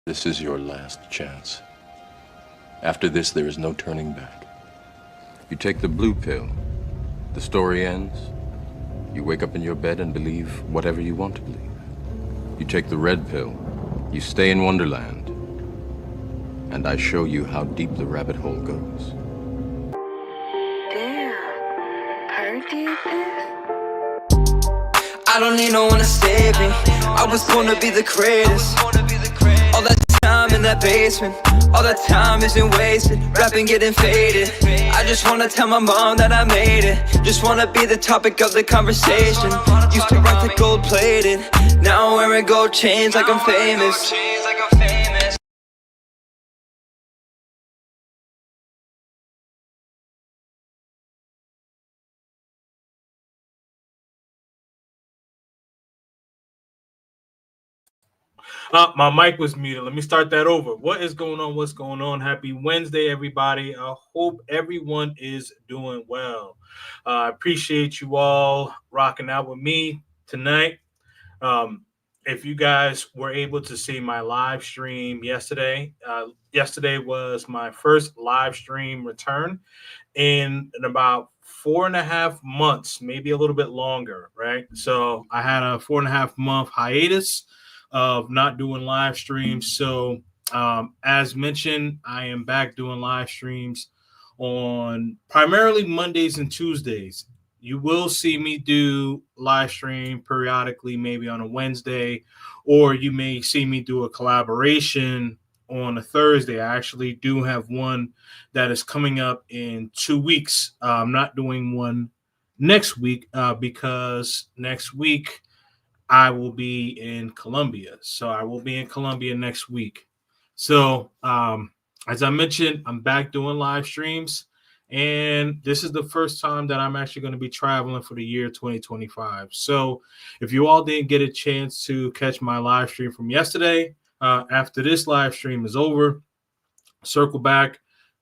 This is your last chance. After this, there is no turning back. You take the blue pill, the story ends. You wake up in your bed and believe whatever you want to believe. You take the red pill, you stay in Wonderland, and I show you how deep the rabbit hole goes. Damn, Perk did this? I don't need no one to save me. I was born to be the greatest. All that time in that basement, all that time isn't wasted. Rapping getting faded. I just wanna tell my mom that I made it. Just wanna be the topic of the conversation. Used to rock the gold plated. Now I'm wearing gold chains like I'm famous. My mic was muted. Let me start that over. What is going on? What's going on? Happy Wednesday, everybody. I hope everyone is doing well. I appreciate you all rocking out with me tonight. If you guys were able to see my live stream yesterday, yesterday was my first live stream return in about 4.5 months, maybe a little bit longer, right? So I had a 4.5 month hiatus of not doing live streams. So, as mentioned, I am back doing live streams on primarily Mondays and Tuesdays. You will see me do live stream periodically, maybe on a Wednesday, or you may see me do a collaboration on a Thursday. I actually do have one that is coming up in 2 weeks. I'm not doing one next week because next week I will be in Colombia. So I will be in Colombia next week. So as I mentioned, I'm back doing live streams. And this is the first time that I'm actually going to be traveling for the year 2025. So if you all didn't get a chance to catch my live stream from yesterday, after this live stream is over, circle back,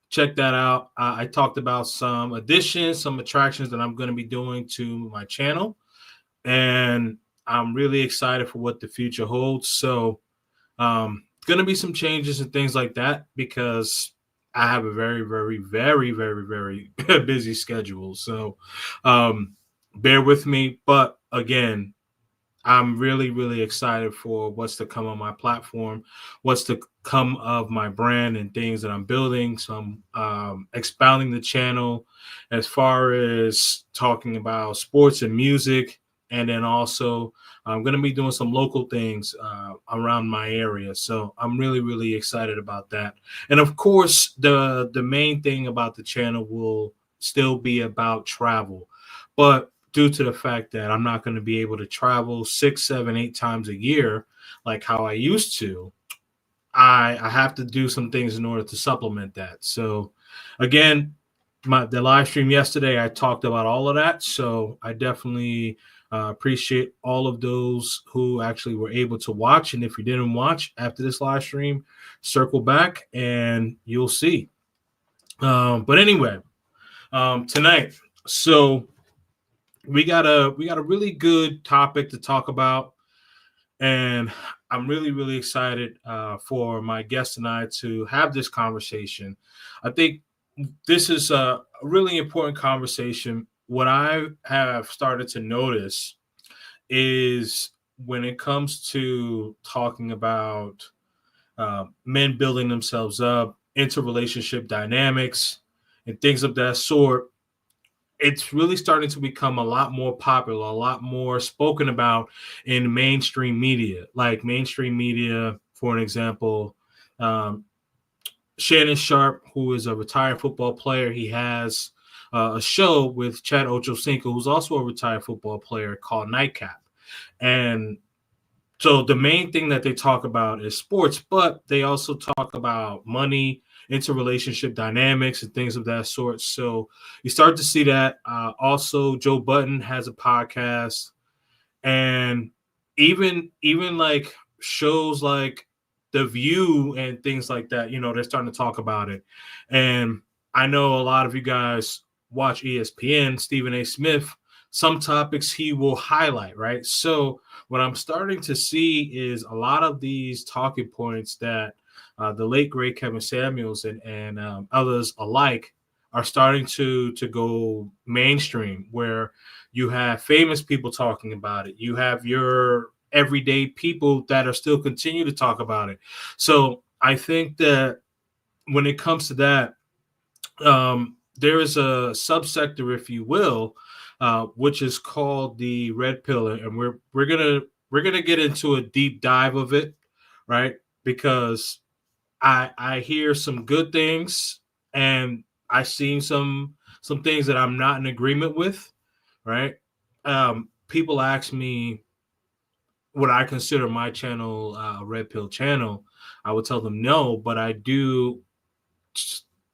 check that out. I talked about some additions, some attractions that I'm going to be doing to my channel. And I'm really excited for what the future holds. So, going to be some changes and things like that because I have a very, very, very, very, very busy schedule. So, bear with me. But again, I'm really, really excited for what's to come on my platform, what's to come of my brand and things that I'm building. So I'm expounding the channel as far as talking about sports and music. And then also I'm going to be doing some local things around my area. So I'm really, really excited about that. And of course, the main thing about the channel will still be about travel. But due to the fact that I'm not going to be able to travel 6, 7, 8 times a year like how I used to, I have to do some things in order to supplement that. So again, the live stream yesterday, I talked about all of that. So I definitely appreciate all of those who actually were able to watch. And if you didn't watch after this live stream, circle back and you'll see. But anyway, tonight, so we got a really good topic to talk about, and I'm really, really excited for my guest and I to have this conversation. I think this is a really important conversation. What I have started to notice is when it comes to talking about men building themselves up, interrelationship dynamics, and things of that sort, it's really starting to become a lot more popular, a lot more spoken about in mainstream media. Like mainstream media, for an example, Shannon Sharp, who is a retired football player, he has a show with Chad Ochocinco, who's also a retired football player, called Nightcap. And so the main thing that they talk about is sports, but they also talk about money, interrelationship dynamics, and things of that sort. So you start to see that. Also, Joe Budden has a podcast, and even like shows like The View and things like that. You know, they're starting to talk about it. And I know a lot of you guys watch ESPN. Stephen A. Smith some topics he will highlight, right? So what I'm starting to see is a lot of these talking points that the late great Kevin Samuels and others alike are starting to go mainstream, where you have famous people talking about it. You have your everyday people that are still continue to talk about it. So I think that when it comes to that, there is a subsector, if you will, which is called the red pill, and we're gonna get into a deep dive of it, right? Because I hear some good things, and I seen some things that I'm not in agreement with, right? People ask me what I consider my channel red pill channel. I would tell them no, but I do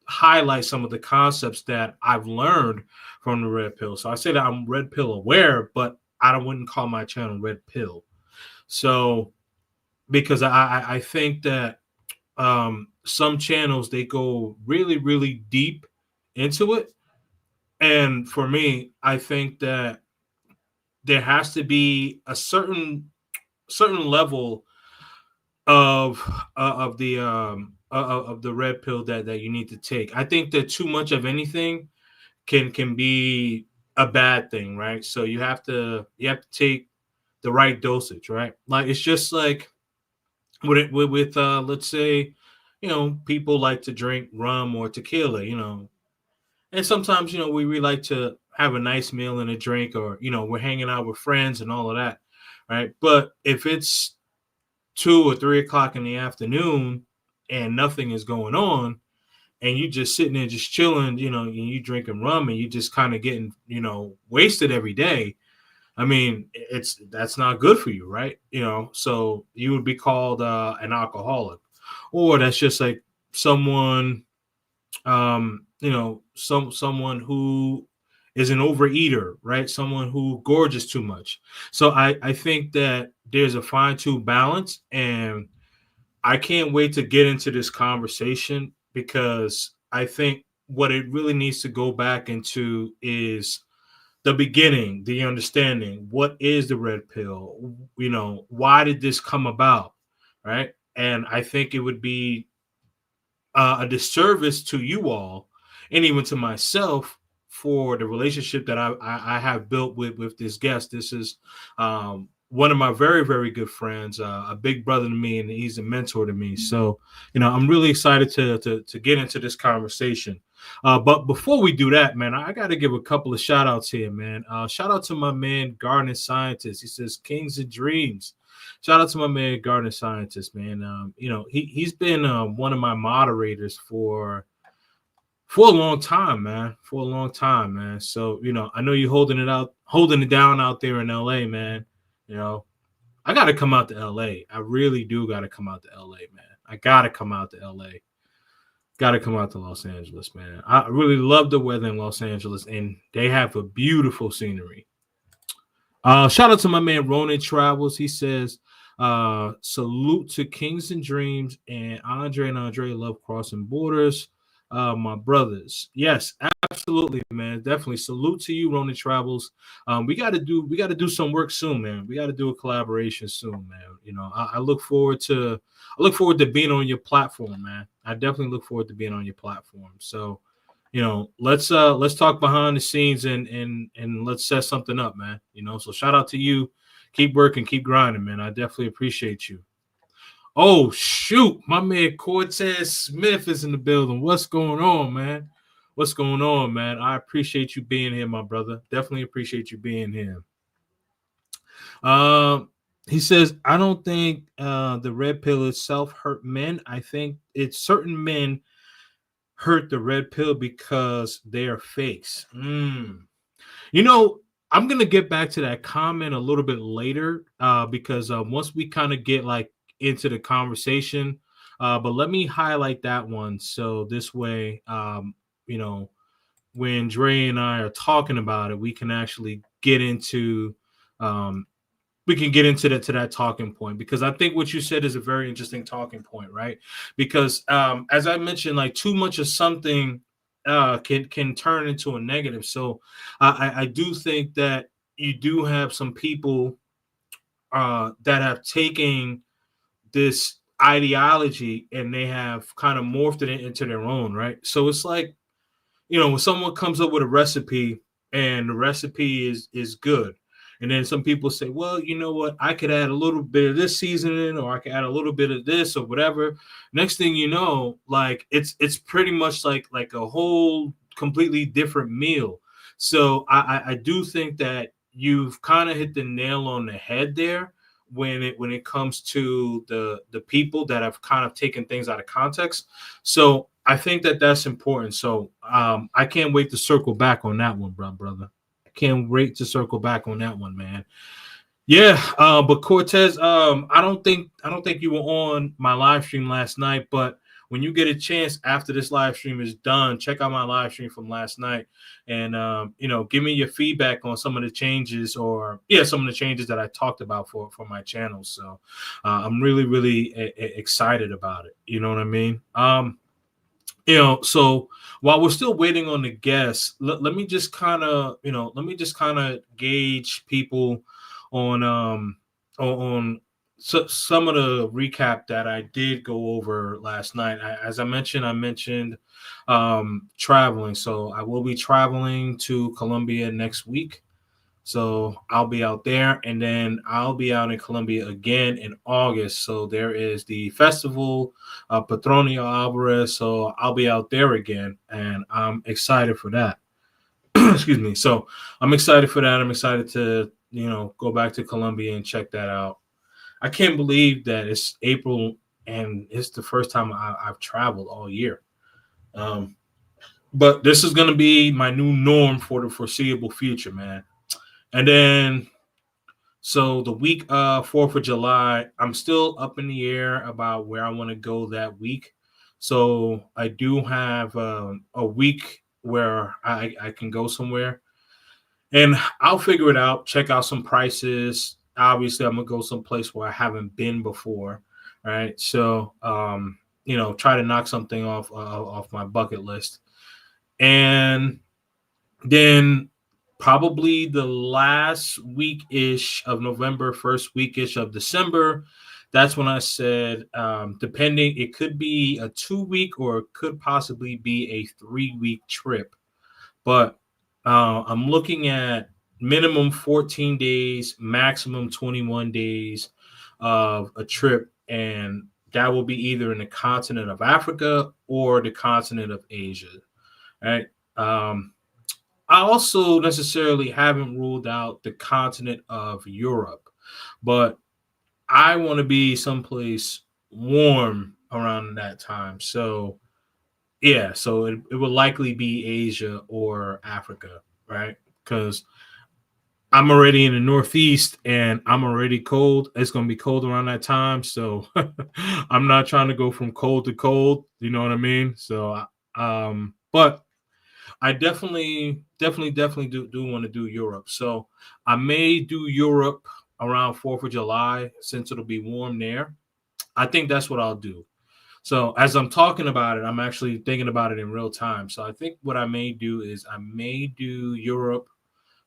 highlight some of the concepts that I've learned from the red pill. So I say that I'm red pill aware, but I wouldn't call my channel red pill. So because I think that some channels, they go really, really deep into it. And for me, I think that there has to be a certain level of the red pill that you need to take. I think that too much of anything can be a bad thing, right? So you have to take the right dosage, right? Like it's just like with let's say, people like to drink rum or tequila, and sometimes we like to have a nice meal and a drink, or we're hanging out with friends and all of that, right? But if it's 2 or 3 o'clock in the afternoon and nothing is going on, and you just sitting there just chilling, and you drinking rum and you just kind of getting, wasted every day. I mean, that's not good for you, right? So you would be called an alcoholic, or that's just like someone, someone who is an overeater, right? Someone who gorges too much. So I think that there's a fine-tuned balance, and I can't wait to get into this conversation, because I think what it really needs to go back into is the beginning, the understanding. What is the red pill? Why did this come about, right? And I think it would be a disservice to you all, and even to myself, for the relationship that I have built with this guest. This is one of my very, very good friends, a big brother to me, and he's a mentor to me. So, I'm really excited to get into this conversation. But before we do that, man, I got to give a couple of shout outs here, man. Shout out to my man, Garden Scientist. He says, Kings and Dreams. Shout out to my man, Garden Scientist, man. He's been one of my moderators for a long time, man. For a long time, man. So, I know you're holding it down out there in LA, man. I got to come out to LA. I really do got to come out to LA, man. I got to come out to LA. Got to come out to Los Angeles, man. I really love the weather in Los Angeles, and they have a beautiful scenery. Shout out to my man, Ronan Travels. He says, salute to Kings and Dreams, and Andre love crossing borders. My brothers. Yes, absolutely, man. Definitely salute to you, Ronan Travels. We got to do some work soon, man. We got to do a collaboration soon, man. I look forward to being on your platform, man. I definitely look forward to being on your platform. So, let's talk behind the scenes and let's set something up, man. So shout out to you. Keep working, keep grinding, man. I definitely appreciate you. Oh, shoot. My man Cortez Smith is in the building. What's going on, man? What's going on, man? I appreciate you being here, my brother. Definitely appreciate you being here. He says, I don't think the red pill itself hurt men. I think it's certain men hurt the red pill because they are fakes. I'm going to get back to that comment a little bit later because once we kind of get into the conversation, but let me highlight that one. So this way, when Dre and I are talking about it, we can actually get into that talking point, because I think what you said is a very interesting talking point, right? Because as I mentioned, too much of something can turn into a negative. So I do think that you do have some people that have taken this ideology and they have kind of morphed it into their own, right? So it's like, when someone comes up with a recipe and the recipe is good, and then some people say, well, you know what, I could add a little bit of this seasoning, or I could add a little bit of this or whatever. Next thing you know, like it's pretty much like a whole completely different meal. So I do think that you've kind of hit the nail on the head there when it comes to the people that have kind of taken things out of context. So I think that that's important. So I can't wait to circle back on that one, brother. I can't wait to circle back on that one, man. Yeah, but Cortez, I don't think you were on my live stream last night, but when you get a chance after this live stream is done, check out my live stream from last night, and give me your feedback on some of the changes, some of the changes that I talked about for my channel. So I'm really excited about it. You know what I mean? So while we're still waiting on the guests, let me just kind of gauge people on some of the recap that I did go over last night. As I mentioned traveling. So I will be traveling to Colombia next week. So I'll be out there, and then I'll be out in Colombia again in August. So there is the festival, Petronio Alvarez. So I'll be out there again, and I'm excited for that. Excuse me. So I'm excited for that. I'm excited to, go back to Colombia and check that out. I can't believe that it's April and it's the first time I've traveled all year. But this is going to be my new norm for the foreseeable future, man. And then, so the week 4th of July, I'm still up in the air about where I want to go that week. So I do have a week where I can go somewhere, and I'll figure it out, check out some prices. Obviously, I'm going to go someplace where I haven't been before, right? So, try to knock something off my bucket list. And then probably the last week-ish of November, first week-ish of December, that's when I said, depending, it could be a 2-week or it could possibly be a 3-week trip. But I'm looking at minimum 14 days, maximum 21 days of a trip, and that will be either in the continent of Africa or the continent of Asia, right? I also necessarily haven't ruled out the continent of Europe, but I want to be someplace warm around that time. So, yeah, so it would likely be Asia or Africa, right? Because I'm already in the Northeast and I'm already cold. It's going to be cold around that time. So I'm not trying to go from cold to cold. You know what I mean? So, but I definitely do want to do Europe. So I may do Europe around 4th of July since it'll be warm there. I think that's what I'll do. So as I'm talking about it, I'm actually thinking about it in real time. So I think what I may do is I may do Europe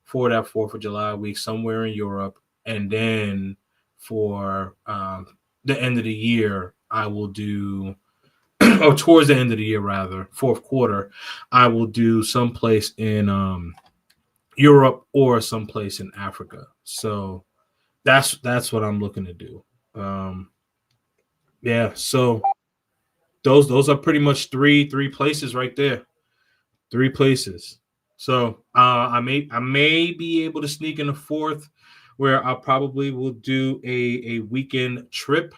for that 4th of July week, somewhere in Europe. And then for the end of the year, I will do, or towards the end of the year, rather, fourth quarter, I will do someplace in Europe or someplace in Africa. So that's what I'm looking to do. Yeah, so those are pretty much three places right there. 3 places. So I may be able to sneak in a fourth, where I probably will do a weekend trip.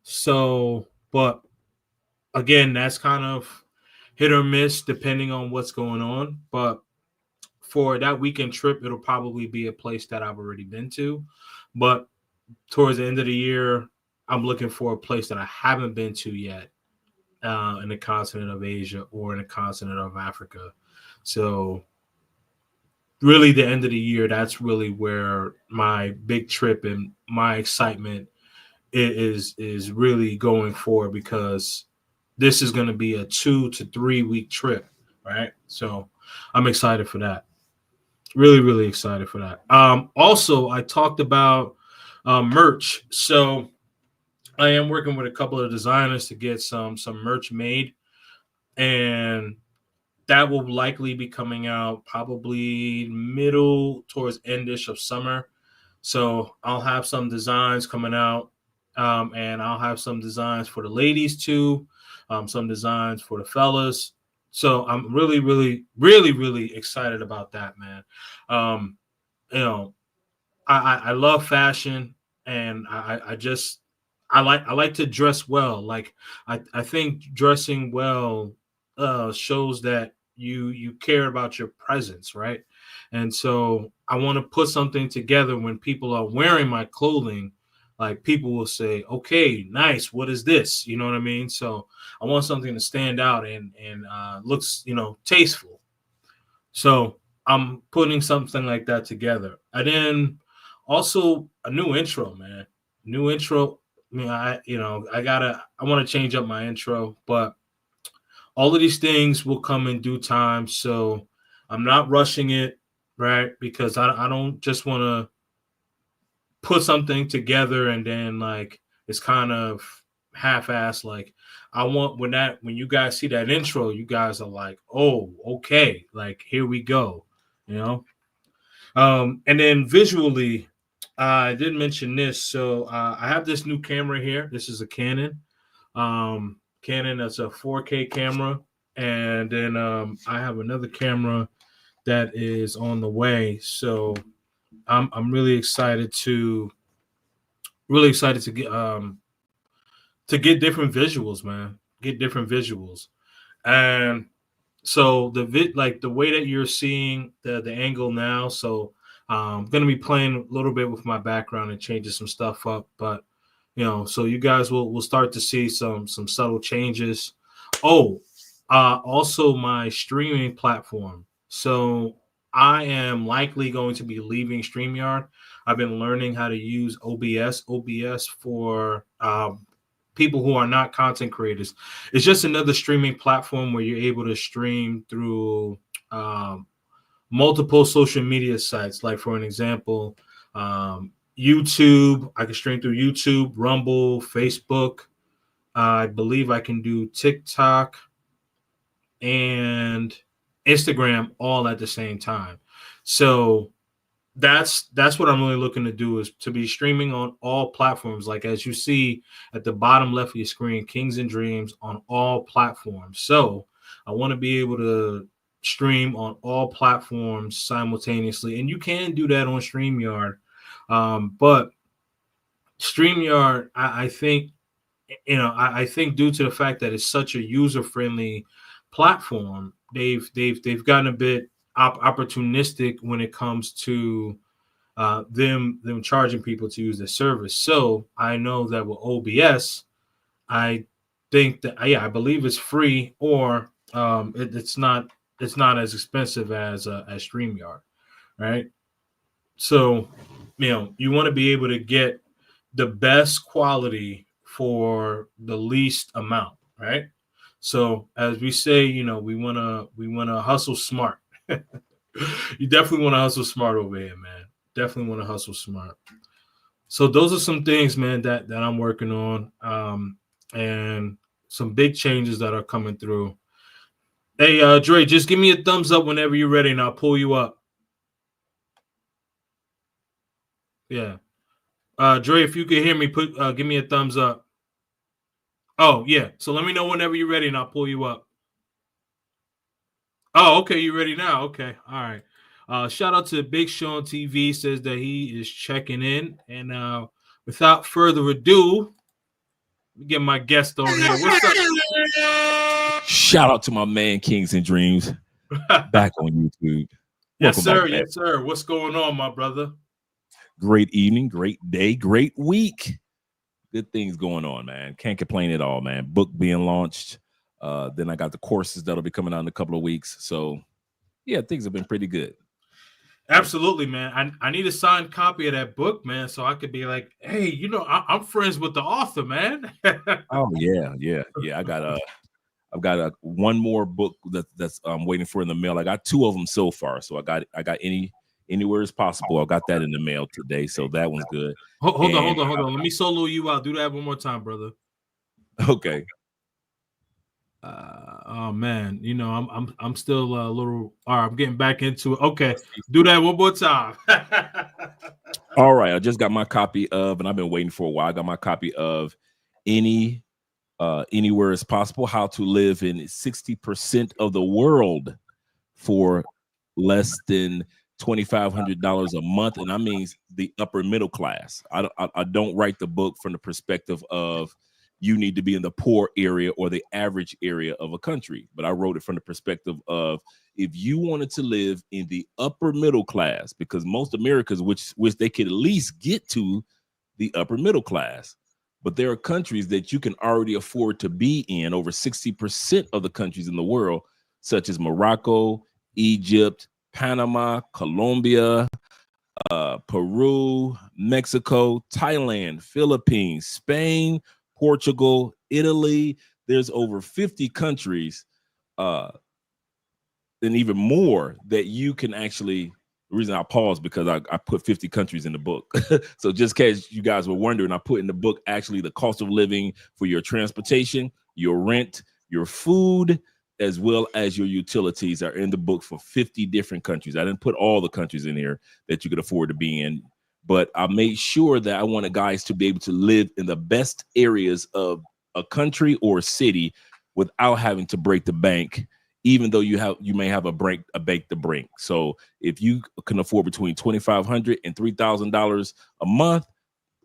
So, but again, that's kind of hit or miss depending on what's going on. But for that weekend trip, it'll probably be a place that I've already been to. But towards the end of the year, I'm looking for a place that I haven't been to yet in the continent of Asia or in the continent of Africa. So really the end of the year, that's really where my big trip and my excitement is really going for, because this is going to be a 2 to 3 week trip, right? So I'm excited for that. Really, really excited for that. Also, I talked about merch. So I am working with a couple of designers to get some merch made, and that will likely be coming out probably middle towards endish of summer. So I'll have some designs coming out, and I'll have some designs for the ladies too, some designs for the fellas. So I'm really, really, really, really excited about that, man. Um, you know, I love fashion, and I like to dress well. Like I think dressing well shows that you care about your presence, right? And so I want to put something together when people are wearing my clothing, like people will say, "Okay, nice. What is this?" You know what I mean? So I want something to stand out and looks, tasteful. So I'm putting something like that together. And then also a new intro, man. New intro. I mean, I want to change up my intro, but all of these things will come in due time. So I'm not rushing it, right? Because I don't just want to put something together and then like it's kind of half-assed. Like I want when you guys see that intro, you guys are like, oh, okay, like here we go, you know. And then visually, I did mention this. So I have this new camera here. This is a Canon. Canon that's a 4K camera, and then I have another camera that is on the way. So I'm really excited to get different visuals, man. Get different visuals. And so the way that you're seeing the angle now, so I'm gonna be playing a little bit with my background and changing some stuff up, but so you guys will start to see some subtle changes. Oh, also my streaming platform. So I am likely going to be leaving StreamYard. I've been learning how to use OBS. OBS for people who are not content creators. It's just another streaming platform where you're able to stream through multiple social media sites. Like for an example, YouTube. I can stream through YouTube, Rumble, Facebook. I believe I can do TikTok and Instagram all at the same time. So that's what I'm really looking to do, is to be streaming on all platforms. Like as you see at the bottom left of your screen, Kings and Dreams on all platforms. So I want to be able to stream on all platforms simultaneously, and you can do that on StreamYard. But StreamYard, I think, I think due to the fact that it's such a user-friendly platform, they've gotten a bit opportunistic when it comes to them charging people to use their service. So I know that with OBS, I think that I believe it's free, or it's not as expensive as StreamYard, right? So you want to be able to get the best quality for the least amount, right? So as we say, we wanna hustle smart. You definitely want to hustle smart over here, man. Definitely want to hustle smart. So those are some things, man, that I'm working on, and some big changes that are coming through. Hey, Dre, just give me a thumbs up whenever you're ready, and I'll pull you up. Yeah. Dre, if you can hear me, give me a thumbs up. Oh, yeah. So let me know whenever you're ready, and I'll pull you up. Oh, okay. You ready now? Okay. All right. Shout out to Big Sean TV, says that he is checking in. And without further ado, let me get my guest on here. What's up? Shout out to my man Kings and Dreams back on YouTube. Yes, sir. Yes, sir. What's going on, my brother? Great evening, great day, great week. Good things going on, man. Can't complain at all, man. Book being launched. Then I got the courses that'll be coming out in a couple of weeks. So, yeah, things have been pretty good. Absolutely, man. I need a signed copy of that book, man, so I could be like, hey, I'm friends with the author, man. Oh yeah. I've got one more book that's waiting for in the mail. I got two of them so far. So I got any Anywhere is possible. I got that in the mail today, so that one's good. Hold on. Let me solo you out. Do that one more time, brother. Okay. Oh man, you know I'm still a little. All right, I'm getting back into it. Okay, do that one more time. All right, I just got my copy of, and I've been waiting for a while. I got my copy of Anywhere is Possible: How to Live in 60% of the World for less than $2,500 a month, and I mean the upper middle class. I don't write the book from the perspective of you need to be in the poor area or the average area of a country, but I wrote it from the perspective of if you wanted to live in the upper middle class, because most Americans wish they could at least get to the upper middle class, but there are countries that you can already afford to be in. Over 60% of the countries in the world, such as Morocco, Egypt, Panama, Colombia, Peru, Mexico, Thailand, Philippines, Spain, Portugal, Italy. There's over 50 countries and even more that you can actually. The reason I paused because I put 50 countries in the book. So just in case you guys were wondering, I put in the book actually the cost of living for your transportation, your rent, your food, as well as your utilities are in the book for 50 different countries. I didn't put all the countries in here that you could afford to be in, but I made sure that I wanted guys to be able to live in the best areas of a country or a city without having to break the bank, even though you may have a bank to break. So if you can afford between $2,500 and $3,000 a month,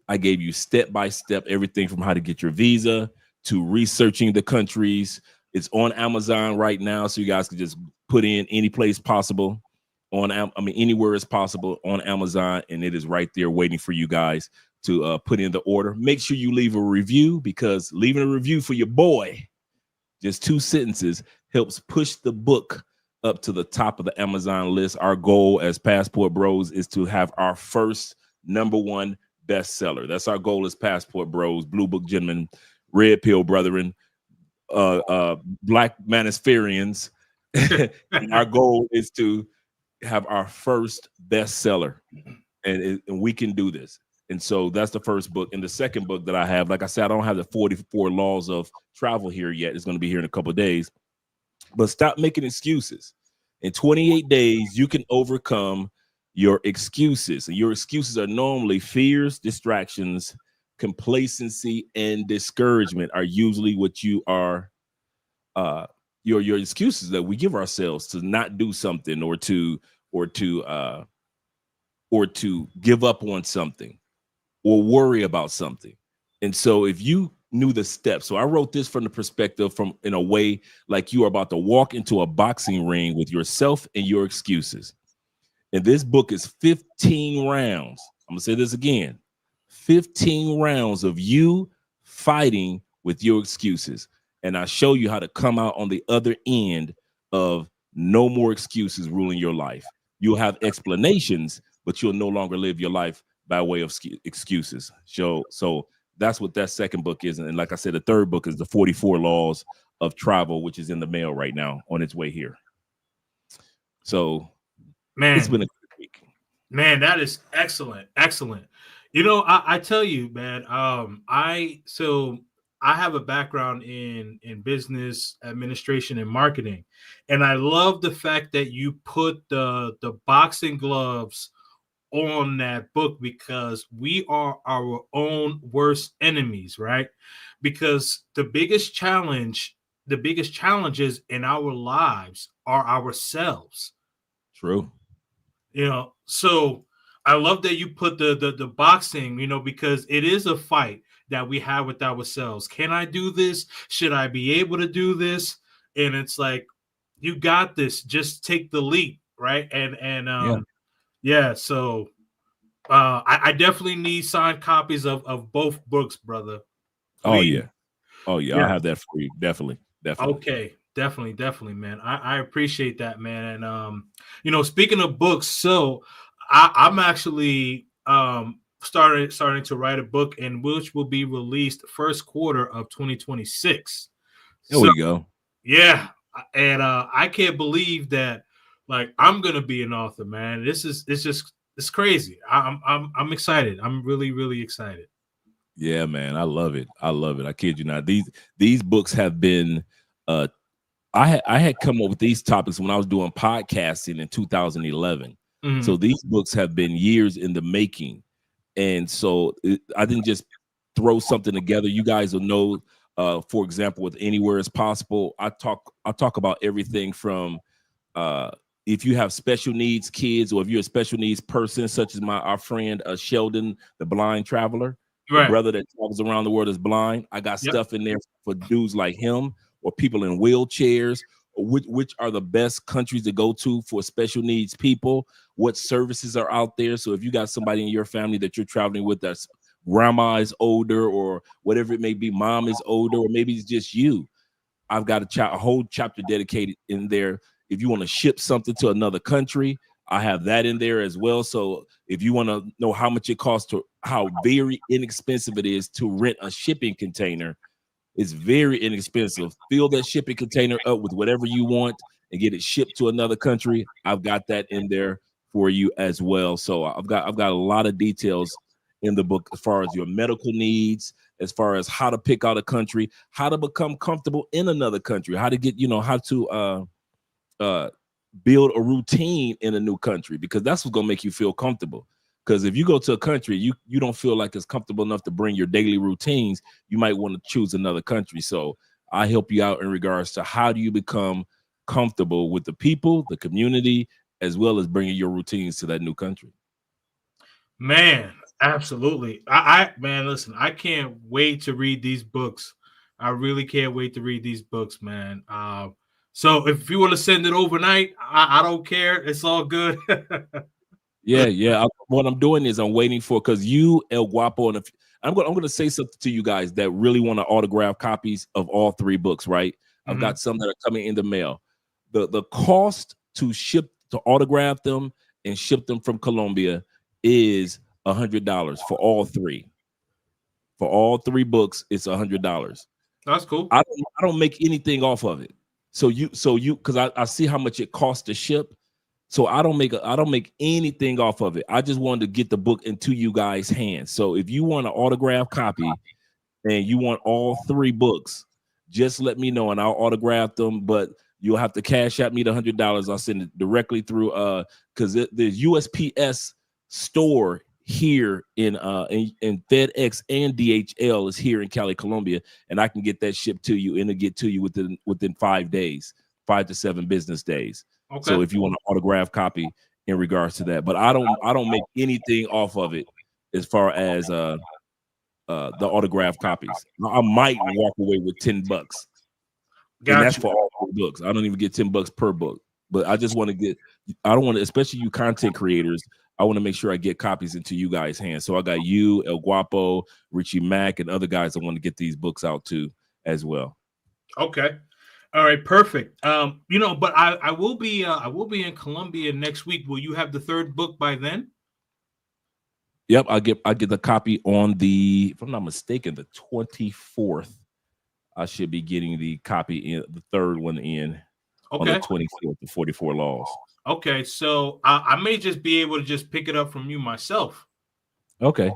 I gave you step-by-step everything from how to get your visa to researching the countries. It's on Amazon right now, so you guys can just put in any place possible anywhere is possible on Amazon, and it is right there waiting for you guys to put in the order. Make sure you leave a review, because leaving a review for your boy, just 2 sentences, helps push the book up to the top of the Amazon list. Our goal as Passport Bros is to have our first #1 bestseller. That's our goal as Passport Bros, Blue Book Gentlemen, Red Pill Brethren, Black Manispherians. Our goal is to have our first bestseller, and we can do this. And so that's the first book. And the second book that I have, like I said, I don't have the 44 laws of travel here yet. It's going to be here in a couple of days. But stop making excuses. In 28 days, you can overcome your excuses. And your excuses are normally fears, distractions, complacency, and discouragement are usually what you are. Your excuses that we give ourselves to not do something or to give up on something or worry about something. And so if you knew the steps, so I wrote this from the perspective from in a way like you are about to walk into a boxing ring with yourself and your excuses. And this book is 15 rounds. I'm gonna say this again, 15 rounds of you fighting with your excuses. And I show you how to come out on the other end of no more excuses ruling your life. You'll have explanations, but you'll no longer live your life by way of excuses. So that's what that second book is. And like I said, the third book is the 44 Laws of Travel, which is in the mail right now on its way here. So, man, it's been a good week. Man, that is excellent. Excellent. You know, I tell you, man, I have a background in business administration and marketing, and I love the fact that you put the boxing gloves on that book, because we are our own worst enemies, right? Because the biggest challenges in our lives are ourselves. True. You know, so I love that you put the boxing, you know, because it is a fight that we have with ourselves. Can I do this? Should I be able to do this? And it's like, you got this. Just take the leap, right? Yeah. So I definitely need signed copies of both books, brother. Please. Oh yeah. I'll have that for you. Definitely. Okay. Definitely, man. I appreciate that, man. And you know, speaking of books, so I'm actually starting to write a book, and which will be released first quarter of 2026. There we go. Yeah, and I can't believe that Like, I'm gonna be an author, man. It's crazy. I'm excited. I'm really, really excited. Yeah, man, I love it. I love it. I kid you not. These books have been. I had come up with these topics when I was doing podcasting in 2011. Mhm. So these books have been years in the making, and so I didn't just throw something together. You guys will know. For example, with Anywhere Is Possible, I talk about everything from if you have special needs kids, or if you're a special needs person, such as our friend Sheldon, the blind traveler, the Right. brother that travels around the world is blind. I got Yep. stuff in there for dudes like him, or people in wheelchairs, or which are the best countries to go to for special needs people, what services are out there. So if you got somebody in your family that you're traveling with that's grandma is older, or whatever it may be, mom is older, or maybe it's just you, I've got a whole chapter dedicated in there. If you want to ship something to another country, I have that in there as well. So if you want to know how much it costs, to how very inexpensive it is to rent a shipping container, it's very inexpensive. Fill that shipping container up with whatever you want and get it shipped to another country. I've got that in there for you as well. So I've got a lot of details in the book as far as your medical needs, as far as how to pick out a country, how to become comfortable in another country, how to get, how to build a routine in a new country, because that's what's gonna make you feel comfortable. Because if you go to a country, you don't feel like it's comfortable enough to bring your daily routines, you might want to choose another country. So I help you out in regards to how do you become comfortable with the people, the community, as well as bringing your routines to that new country. Man, absolutely. Man, listen, I can't wait to read these books. I really can't wait to read these books, man. So if you want to send it overnight, I don't care. It's all good. Yeah. What I'm doing is I'm waiting for, because you, El Guapo, and I'm going to say something to you guys that really want to autograph copies of all 3 books, right? I've got some that are coming in the mail. The cost to autograph them and ship them from Colombia is $100 for all 3. For all 3 books, it's $100. That's cool. I don't make anything off of it. So you, because I see how much it costs to ship. So I don't make anything off of it. I just wanted to get the book into you guys' hands. So if you want an autograph copy and you want all 3 books, just let me know and I'll autograph them. But you'll have to cash out me the $100. I'll send it directly through because the USPS store here in FedEx and DHL is here in Cali, Colombia, and I can get that shipped to you, and it'll get to you within 5 days, 5 to 7 business days. Okay. So if you want an autograph copy in regards to that, but I don't make anything off of it as far as the autograph copies. I might walk away with $10. Gotcha. And that's for all 4 books. I don't even get $10 per book, but I just want to get. I don't want to, especially you content creators. I want to make sure I get copies into you guys' hands. So I got you, El Guapo, Richie Mack, and other guys that want to get these books out too as well. Okay. All right, perfect. But I will be in Colombia next week. Will you have the 3rd book by then? Yep, I get the copy on the, if I'm not mistaken, the 24th. I should be getting the copy in, the 3rd one in on the 24th, the 44 Laws. Okay, so I may just be able to just pick it up from you myself. Okay.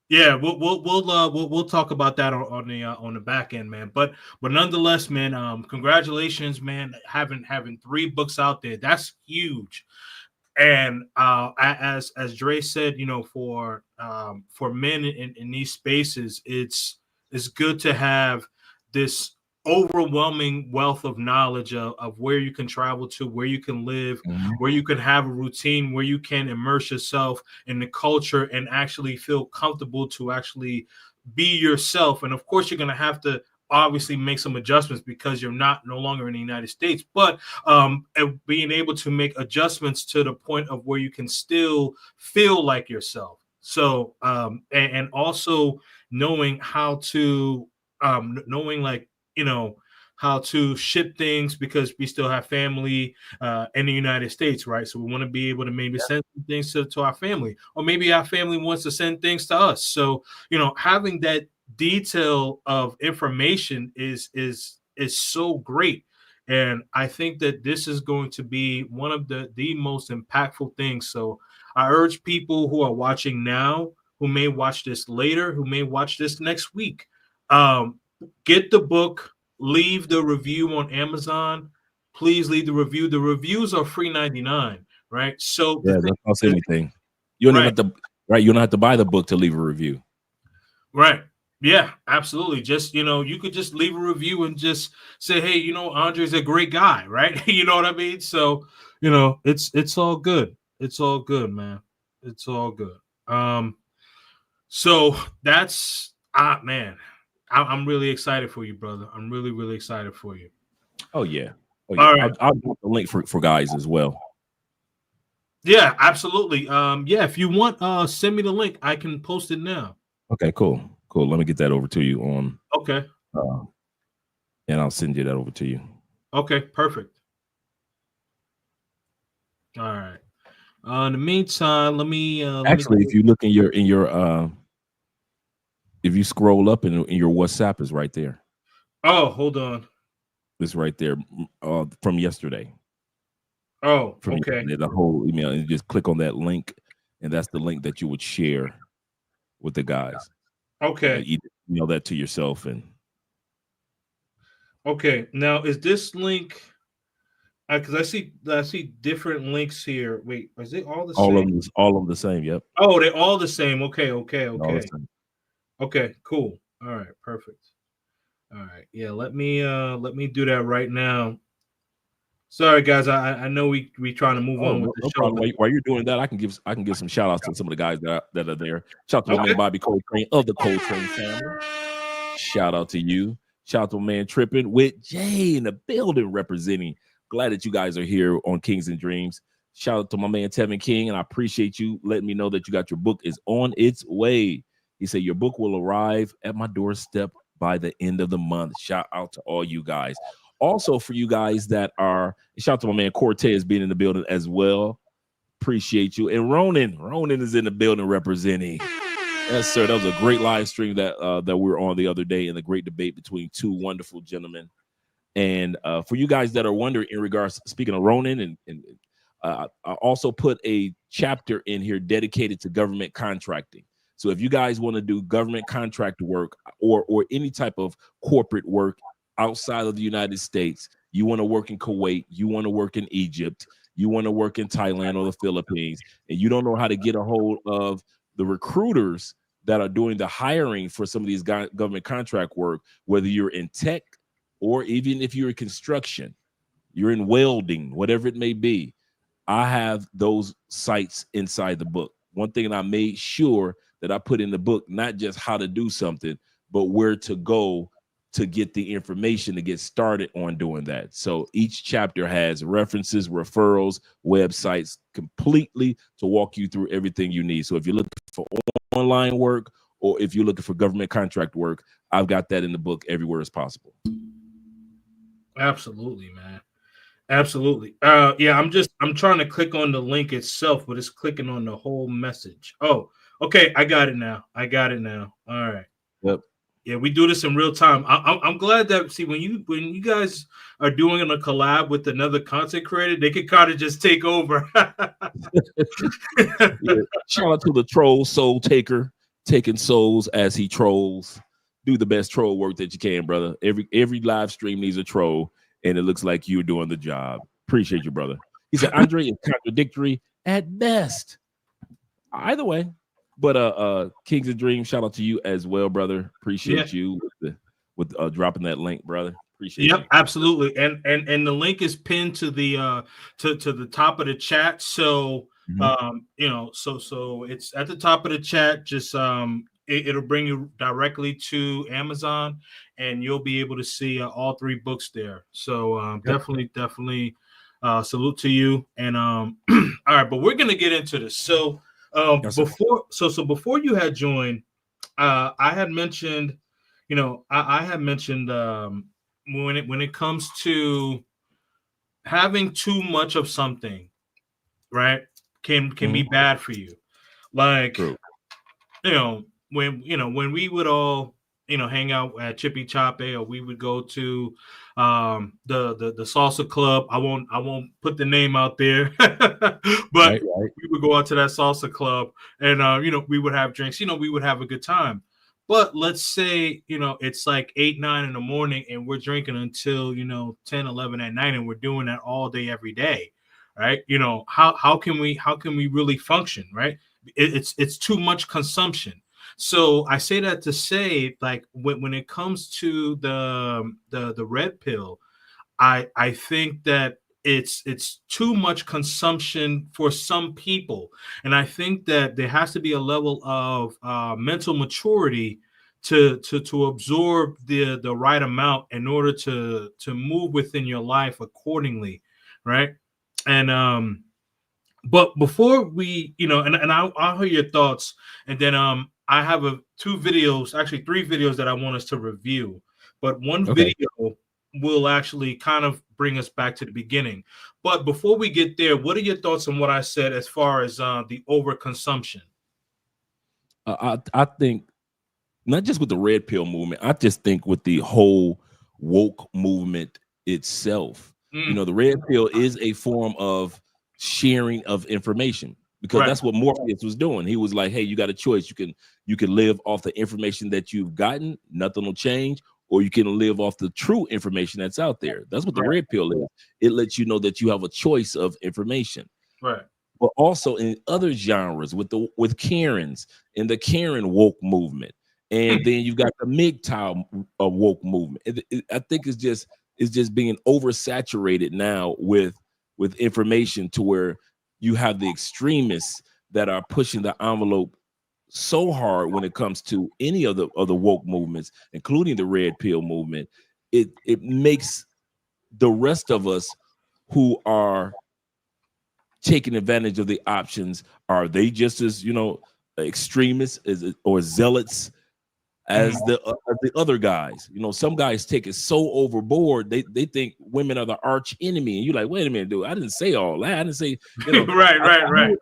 Yeah, we'll talk about that on the back end, man. But nonetheless, man, congratulations, man, having 3 books out there. That's huge. And as Dre said, for men in these spaces, it's good to have this overwhelming wealth of knowledge of where you can travel to, where you can live, where you can have a routine, where you can immerse yourself in the culture and actually feel comfortable to actually be yourself. And of course, you're going to have to obviously make some adjustments because you're no longer in the United States, but being able to make adjustments to the point of where you can still feel like yourself. So and also knowing how to how to ship things, because we still have family in the United States, right? So we want to be able to maybe send things to our family, or maybe our family wants to send things to us. So, having that detail of information is so great. And I think that this is going to be one of the most impactful things. So I urge people who are watching now, who may watch this later, who may watch this next week, get the book, leave the review on Amazon. Please leave the review. The reviews are free 99, right? So Yeah, that costs anything. You don't even have to, right? You don't have to buy the book to leave a review. Right. Yeah, absolutely. Just, you could just leave a review and just say, hey, Andre's a great guy, right? You know what I mean? So, it's all good. It's all good, man. It's all good. So that's man, I'm really excited for you, brother. I'm really, really excited for you. Oh yeah. All right. I'll put the link for guys as well. Yeah, absolutely. Yeah, if you want, send me the link. I can post it now. Okay, cool. Let me get that over to you on. Okay. And I'll send you that over to you. Okay, perfect. All right. In the meantime, let me actually, if you look in your if you scroll up in your WhatsApp is right there. Oh, hold on. It's right there from yesterday. Oh, from okay. Yesterday, the whole email, and you just click on that link, and that's the link that you would share with the guys. Okay. You email that to yourself and. Okay. Now, is this link? Because I see different links here. Wait, is it all the same? All of them the same. Yep. Oh, they're all the same. Okay. Okay. Cool. All right. Perfect. All right. Yeah. Let me do that right now. Sorry, guys. I know we trying to move on with the show. While you're doing that, I can give some shout outs to some of the guys that are there. Shout out to my man Bobby Coltrane of the Coltrane family. Shout out to you. Shout out to my man Tripping with Jay in the building representing. Glad that you guys are here on Kings and Dreams. Shout out to my man Tevin King, and I appreciate you letting me know that you got your book is on its way. He said your book will arrive at my doorstep by the end of the month. Shout out to all you guys. Also, for you guys that are, shout out to my man Cortez being in the building as well. Appreciate you. And Ronan is in the building representing. Yes, sir. That was a great live stream that we were on the other day, and a great debate between two wonderful gentlemen. And for you guys that are wondering in regards, speaking of Ronan, and I also put a chapter in here dedicated to government contracting. So if you guys want to do government contract work or any type of corporate work outside of the United States, you want to work in Kuwait, you want to work in Egypt, you want to work in Thailand or the Philippines, and you don't know how to get a hold of the recruiters that are doing the hiring for some of these government contract work, whether you're in tech or even if you're in construction, you're in welding, whatever it may be, I have those sites inside the book. One thing I made sure that I put in the book, not just how to do something, but where to go to get the information to get started on doing that. So each chapter has references, referrals, websites completely to walk you through everything you need. So if you're looking for online work or if you're looking for government contract work, I've got that in the book everywhere as possible. Absolutely, man. Absolutely. Yeah, I'm trying to click on the link itself, but it's clicking on the whole message. Oh, okay. I got it now. All right. Yep. Yeah, we do this in real time. I'm glad that when you guys are doing a collab with another content creator, they can kind of just take over. Yeah. Shout out to the troll soul taker, taking souls as he trolls. Do the best troll work that you can, brother. Every live stream needs a troll, and it looks like you're doing the job. Appreciate you, brother. He said Andre is contradictory at best. Either way. But Kings of Dreams, shout out to you as well, brother. Appreciate you with dropping that link, brother. Appreciate you. Yep, absolutely. And the link is pinned to the to the top of the chat. So so it's at the top of the chat. Just it'll bring you directly to Amazon, and you'll be able to see all three books there. So definitely salute to you. And all right, but we're gonna get into this. So before you had joined, I had mentioned, I had mentioned when it comes to having too much of something, right, can be bad for you. Like, when we would all, hang out at Chippy Chape, or we would go to the salsa club. I won't put the name out there, but Right. we would go out to that salsa club, and we would have drinks. We would have a good time. But let's say it's like 8, 9 in the morning, and we're drinking until 10, 11 at night, and we're doing that all day, every day, right? How can we really function, right? It's too much consumption. So I say that to say, like, when it comes to the red pill, I think that it's too much consumption for some people, and I think that there has to be a level of mental maturity to absorb the right amount in order to move within your life accordingly, right? And but before we, and I'll hear your thoughts, and then I have three videos that I want us to review, but one Okay. video will actually kind of bring us back to the beginning. But before we get there, what are your thoughts on what I said as far as the overconsumption? I think not just with the red pill movement, I just think with the whole woke movement itself. The red pill is a form of sharing of information, because Right. that's what Morpheus was doing. He was like, hey, you got a choice. You can live off the information that you've gotten, nothing will change, or you can live off the true information that's out there. That's what the red pill is. It lets you know that you have a choice of information. Right. But also in other genres with Karens and the Karen woke movement. And then you've got the MGTOW woke movement. I think it's just being oversaturated now with information, to where you have the extremists that are pushing the envelope so hard when it comes to any of the woke movements, including the red pill movement. It makes the rest of us who are taking advantage of the options, are they just as extremists or zealots as the other guys? Some guys take it so overboard, they think women are the arch enemy, and you're like, wait a minute, dude, I didn't say all that. I didn't say right.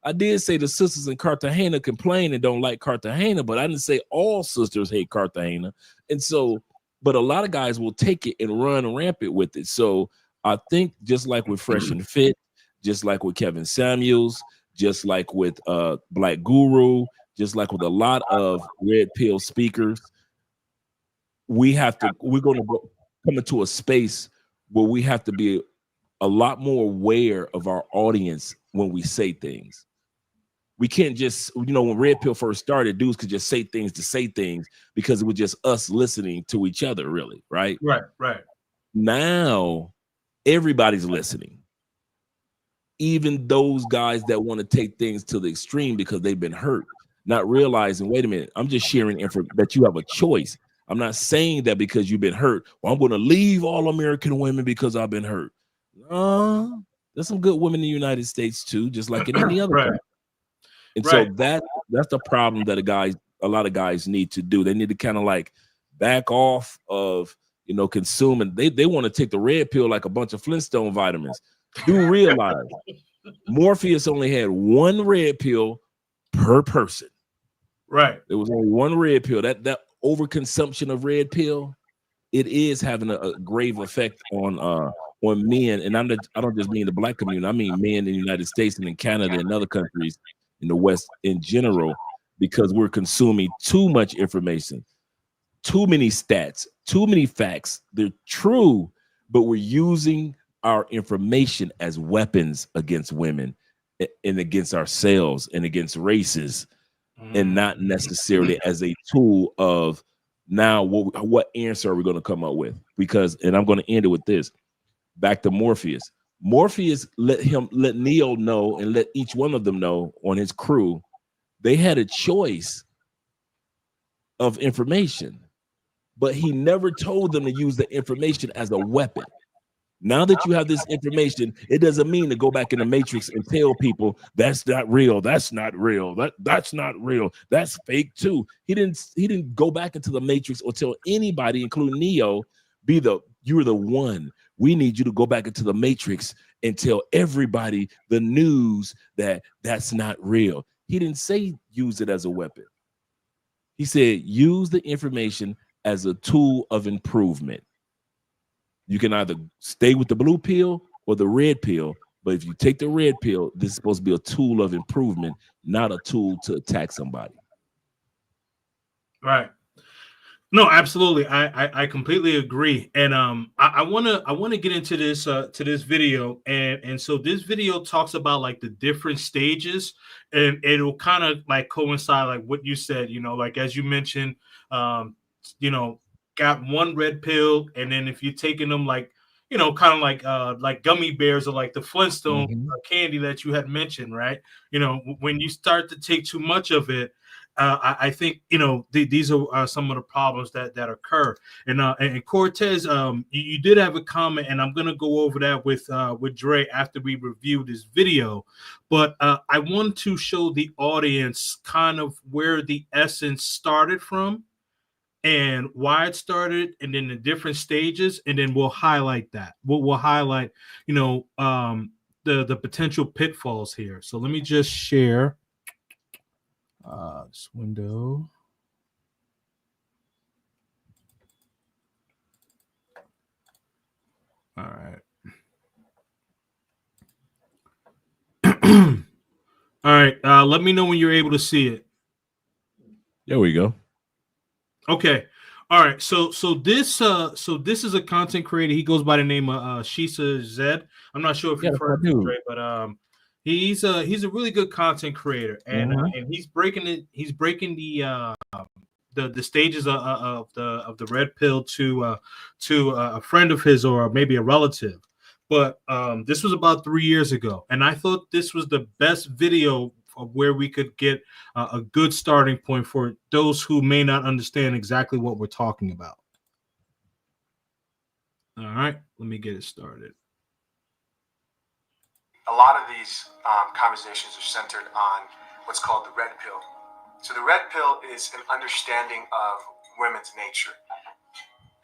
I did say the sisters in Cartagena complain and don't like Cartagena, but I didn't say all sisters hate Cartagena. And so, but a lot of guys will take it and run rampant with it. So I think just like with Fresh and Fit, just like with Kevin Samuels, just like with Black Guru, just like with a lot of red pill speakers, we're going to come into a space where we have to be a lot more aware of our audience when we say things. We can't just, when red pill first started, dudes could just say things to say things because it was just us listening to each other, really, right? Right. Now everybody's listening. Even those guys that want to take things to the extreme because they've been hurt, not realizing, wait a minute, I'm just sharing info that you have a choice. I'm not saying that because you've been hurt, well, I'm going to leave all American women because I've been hurt. There's some good women in the United States too, just like in any other country. And so that's the problem that a lot of guys need to do. They need to kind of like back off of consuming. They want to take the red pill like a bunch of Flintstone vitamins. Do realize Morpheus only had one red pill per person. Right. There was only one red pill. That overconsumption of red pill, it is having a grave effect on men. And I don't just mean the Black community. I mean men in the United States and in Canada and other countries in the West in general, because we're consuming too much information, too many stats, too many facts. They're true, but we're using our information as weapons against women and against ourselves and against races, and not necessarily as a tool of now what answer are we going to come up with? Because, and I'm going to end it with this, back to Morpheus. Morpheus let Neo know, and let each one of them know on his crew, they had a choice of information, but he never told them to use the information as a weapon. Now that you have this information, it doesn't mean to go back in the Matrix and tell people that's not real, that's not real, that's not real, that's fake too. He didn't go back into the Matrix or tell anybody, including Neo, you're the one. We need you to go back into the Matrix and tell everybody the news that's not real. He didn't say use it as a weapon. He said, use the information as a tool of improvement. You can either stay with the blue pill or the red pill, but if you take the red pill, this is supposed to be a tool of improvement, not a tool to attack somebody. Right. No, absolutely. I completely agree. And I wanna get into this to this video. And so this video talks about like the different stages, and it'll kind of like coincide like what you said, like as you mentioned, you know, got one red pill, and then if you're taking them like, kind of like gummy bears or like the Flintstone candy that you had mentioned, right? When you start to take too much of it, I think these are some of the problems that occur. And Cortez, you did have a comment, and I'm gonna go over that with Dre after we review this video. But I want to show the audience kind of where the essence started from, and why it started, and then the different stages, and then we'll highlight that. We'll highlight, the potential pitfalls here. So let me just share this window. All right. All right. Let me know when you're able to see it. There we go. Okay. All right. So this is a content creator. He goes by the name of Shisa Zed. I'm not sure if you've heard of him, but he's a really good content creator, and and he's breaking it. He's breaking the stages of the red pill to a friend of his, or maybe a relative. But this was about 3 years ago, and I thought this was the best video of where we could get a good starting point for those who may not understand exactly what we're talking about. All right, let me get it started. A lot of these conversations are centered on what's called the red pill. So the red pill is an understanding of women's nature.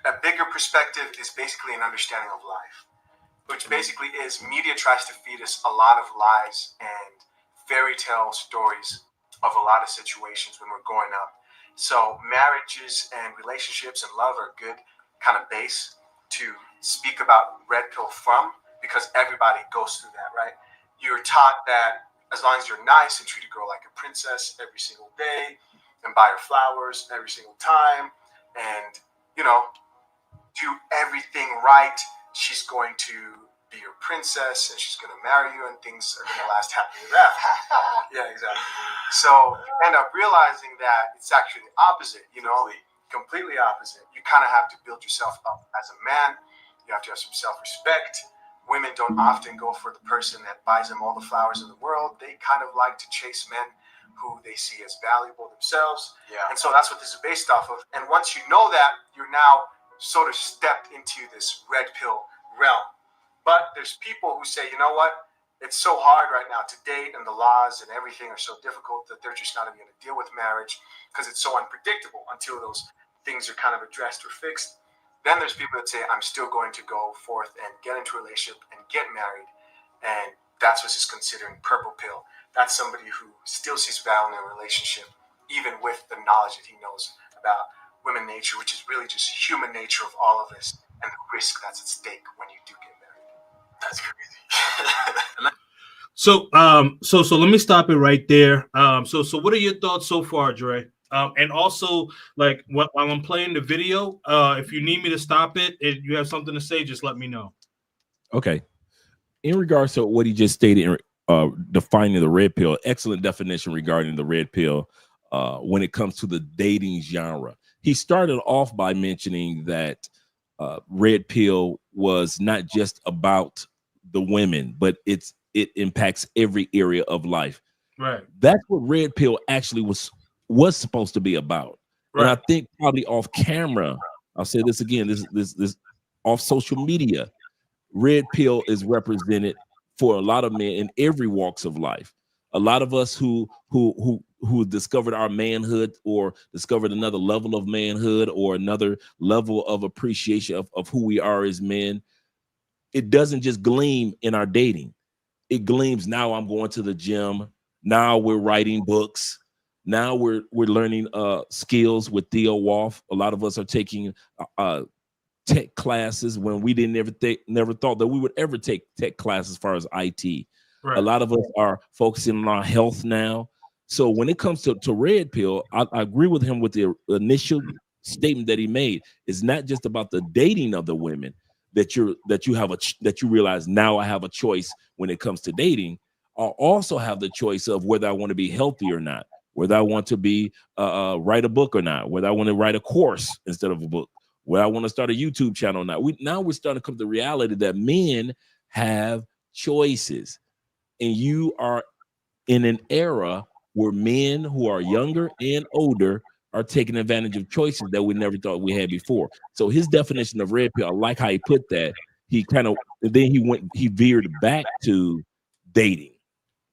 A bigger perspective is basically an understanding of life, which basically is media tries to feed us a lot of lies and fairy tale stories of a lot of situations when we're growing up. So marriages and relationships and love are a good kind of base to speak about red pill from, because everybody goes through that, right? You're taught that as long as you're nice and treat a girl like a princess every single day and buy her flowers every single time and, do everything right, she's going to be your princess and she's going to marry you and things are going to last happily ever after. Yeah, exactly. So you end up realizing that it's actually the opposite, completely opposite. You kind of have to build yourself up as a man. You have to have some self-respect. Women don't often go for the person that buys them all the flowers in the world. They kind of like to chase men who they see as valuable themselves. Yeah. And so that's what this is based off of. And once you know that, you're now sort of stepped into this red pill realm. But there's people who say, you know what? It's so hard right now to date, and the laws and everything are so difficult that they're just not even going to deal with marriage because it's so unpredictable until those things are kind of addressed or fixed. Then there's people that say, I'm still going to go forth and get into a relationship and get married. And that's what he's considering purple pill. That's somebody who still sees value in a relationship, even with the knowledge that he knows about women nature, which is really just human nature of all of this and the risk that's at stake when you do get married. That's crazy. So let me stop it right there. So what are your thoughts so far, Dre? And also, like, while I'm playing the video, if you need me to stop it, if you have something to say, just let me know. Okay. In regards to what he just stated, defining the red pill, excellent definition regarding the red pill when it comes to the dating genre. He started off by mentioning that red pill was not just about the women, but it impacts every area of life. Right. That's what red pill actually was supposed to be about. Right. And I think probably off camera, I'll say this again, this off social media, red pill is represented for a lot of men in every walks of life. A lot of us who discovered our manhood or discovered another level of manhood or another level of appreciation of who we are as men, it doesn't just gleam in our dating. It gleams now. I'm going to the gym. Now we're writing books. Now we're learning skills with Theo Wolf. A lot of us are taking tech classes when we never thought that we would ever take tech classes as far as IT. Right. A lot of us are focusing on our health now. So when it comes to Red Pill, I agree with him with the initial statement that he made. It's not just about the dating of the women that you realize now I have a choice when it comes to dating. I'll also have the choice of whether I want to be healthy or not, whether I want to be write a book or not, whether I want to write a course instead of a book, whether I want to start a YouTube channel or not. We're starting to come to the reality that men have choices, and you are in an era where men who are younger and older are taking advantage of choices that we never thought we had before. So his definition of red pill, I like how he put that. He veered back to dating.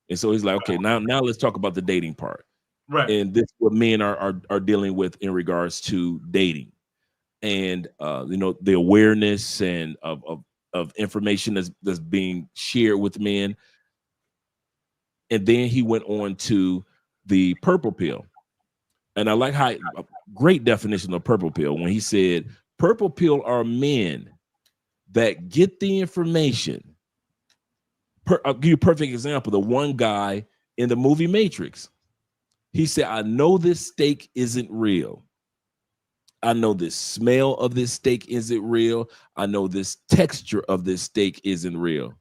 And so he's like, okay, now let's talk about the dating part. Right. And this is what men are dealing with in regards to dating. And the awareness and of information that's being shared with men. And then he went on to the purple pill. And I like how a great definition of purple pill when he said purple pill are men that get the information. I'll give you a perfect example. The one guy in the movie Matrix, he said, I know this steak isn't real. I know the smell of this steak isn't real. I know this texture of this steak isn't real.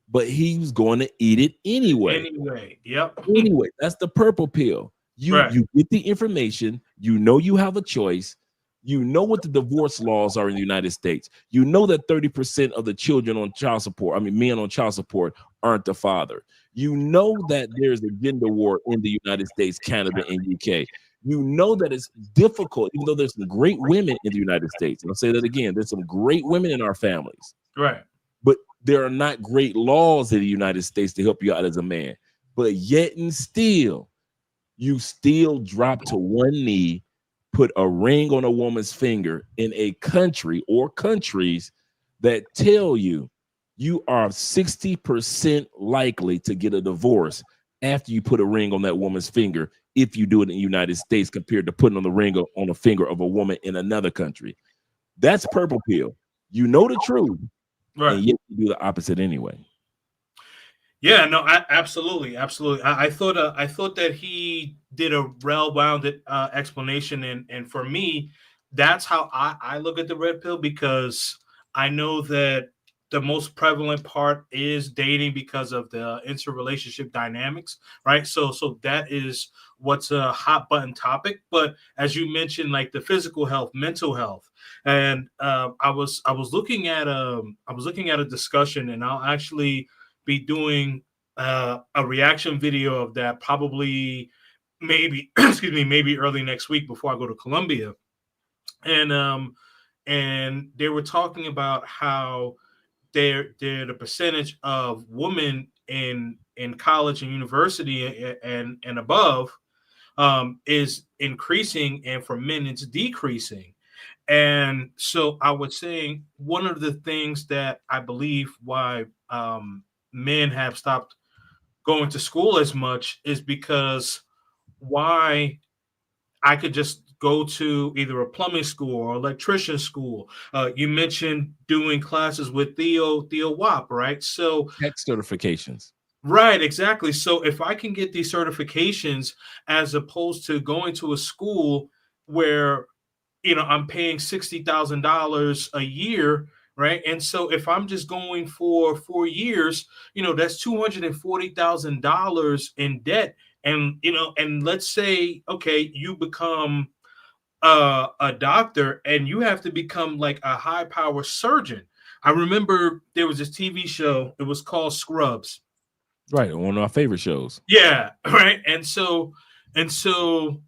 But he was going to eat it anyway. Yep. Anyway, that's the purple pill. You get the information. You know you have a choice. You know what the divorce laws are in the United States. You know that 30% of the children on child support, men on child support, aren't the father. You know that there's a gender war in the United States, Canada, and UK. You know that it's difficult, even though there's some great women in the United States. And I'll say that again. There's some great women in our families. Right. But there are not great laws in the United States to help you out as a man. But yet and still, you still drop to one knee, put a ring on a woman's finger in a country or countries that tell you you are 60% likely to get a divorce after you put a ring on that woman's finger if you do it in the United States compared to putting on the ring on the finger of a woman in another country. That's purple pill. You know the truth, right? And yet you do the opposite anyway. Yeah, no, absolutely. I thought that he did a well-rounded explanation, and for me, that's how I look at the red pill, because I know that the most prevalent part is dating because of the interrelationship dynamics, right? So that is what's a hot button topic. But as you mentioned, like the physical health, mental health, and I was looking at a discussion, and I'll actually be doing a reaction video of that probably maybe early next week before I go to Colombia. And they were talking about how the percentage of women in college and university and above is increasing, and for men it's decreasing. And so I was saying one of the things that I believe why men have stopped going to school as much is because why I could just go to either a plumbing school or electrician school. You mentioned doing classes with Theo Wop, right? So tech certifications. Right, exactly. So if I can get these certifications as opposed to going to a school where I'm paying $60,000 a year, right? And so if I'm just going for 4 years, that's $240,000 in debt. And, and let's say, okay, you become a doctor and you have to become like a high power surgeon. I remember there was this TV show, it was called Scrubs. Right, one of our favorite shows. Yeah, right. And so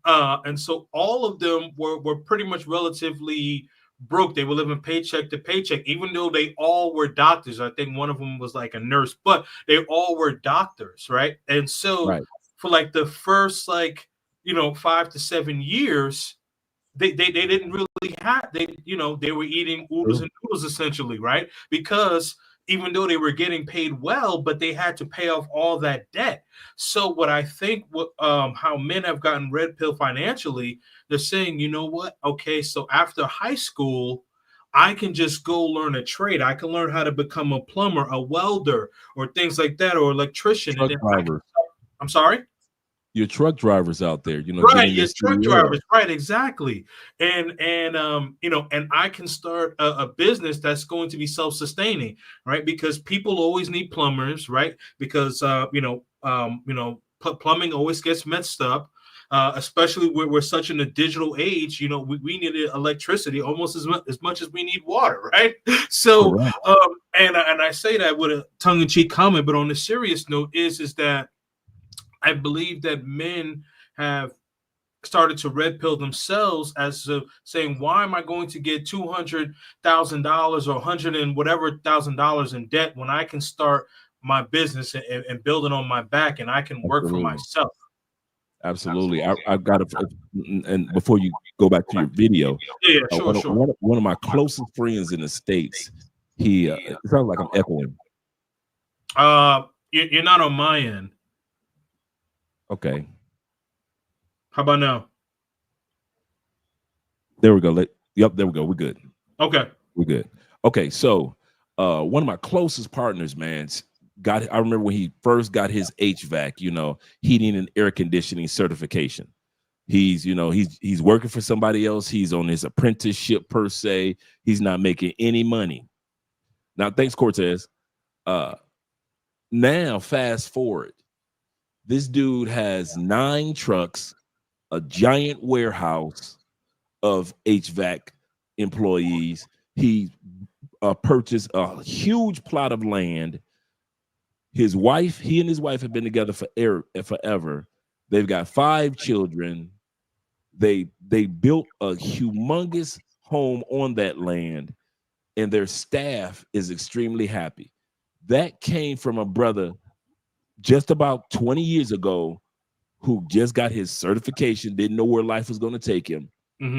all of them were pretty much relatively broke. They were living paycheck to paycheck, even though they all were doctors. I think one of them was like a nurse, but they all were doctors, right? And so for like the first 5 to 7 years, they didn't really have they were eating oodles and noodles essentially, right? Because even though they were getting paid well, but they had to pay off all that debt. So what I think how men have gotten red pill financially, they're saying, you know what? Okay, so after high school, I can just go learn a trade. I can learn how to become a plumber, a welder, or things like that, or electrician. And Truck then driver. I'm sorry? Your truck drivers out there, you know, Right, getting their it's truck CDL. drivers, right, exactly. And you know, and I can start a business that's going to be self-sustaining, right? Because people always need plumbers, right? Because plumbing always gets messed up. Especially we're such in a digital age, you know, we need electricity almost as much as we need water, right? So, Correct. and I say that with a tongue-in-cheek comment, but on a serious note, is that I believe that men have started to red pill themselves as to saying, why am I going to get $200,000 or 100 and whatever $1,000 in debt when I can start my business and build it on my back and I can work for Absolutely. myself? Absolutely. I got to, and before you go back to your video, Yeah, sure. one of my closest friends in the States, he, it sounds like I'm echoing. You're not on my end. Okay. How about now? There we go. Yep, there we go. We're good. Okay. We're good. Okay, so one of my closest partners, man, I remember when he first got his HVAC, you know, heating and air conditioning certification. He's, you know, he's working for somebody else. He's on his apprenticeship per se. He's not making any money. Now, thanks, Cortez. Now, fast forward. This dude has 9 trucks, a giant warehouse of HVAC employees. He purchased a huge plot of land. He and his wife have been together forever. They've got 5 children. They built a humongous home on that land, and their staff is extremely happy. That came from a brother just about 20 years ago who just got his certification, didn't know where life was going to take him,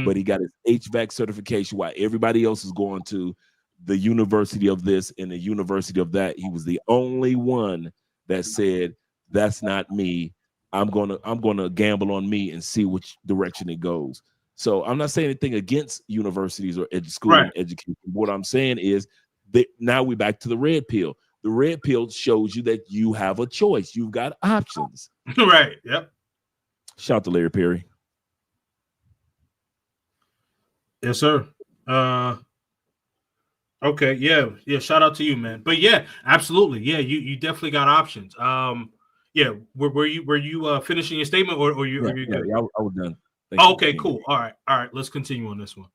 but he got his HVAC certification while everybody else is going to the university of this and the university of that. He was the only one that said, that's not me. I'm gonna gamble on me and see which direction it goes. So I'm not saying anything against universities or school and education. What I'm saying is that now we're back to the red pill. The red pill shows you that you have a choice. You've got options. Right. Yep. Shout out to Larry Perry. Yes, sir. Okay. Yeah. Shout out to you, man. But yeah, absolutely. Yeah, you definitely got options. Yeah. Were you finishing your statement or you? Yeah, I was done. Okay. Cool. All right. Let's continue on this one.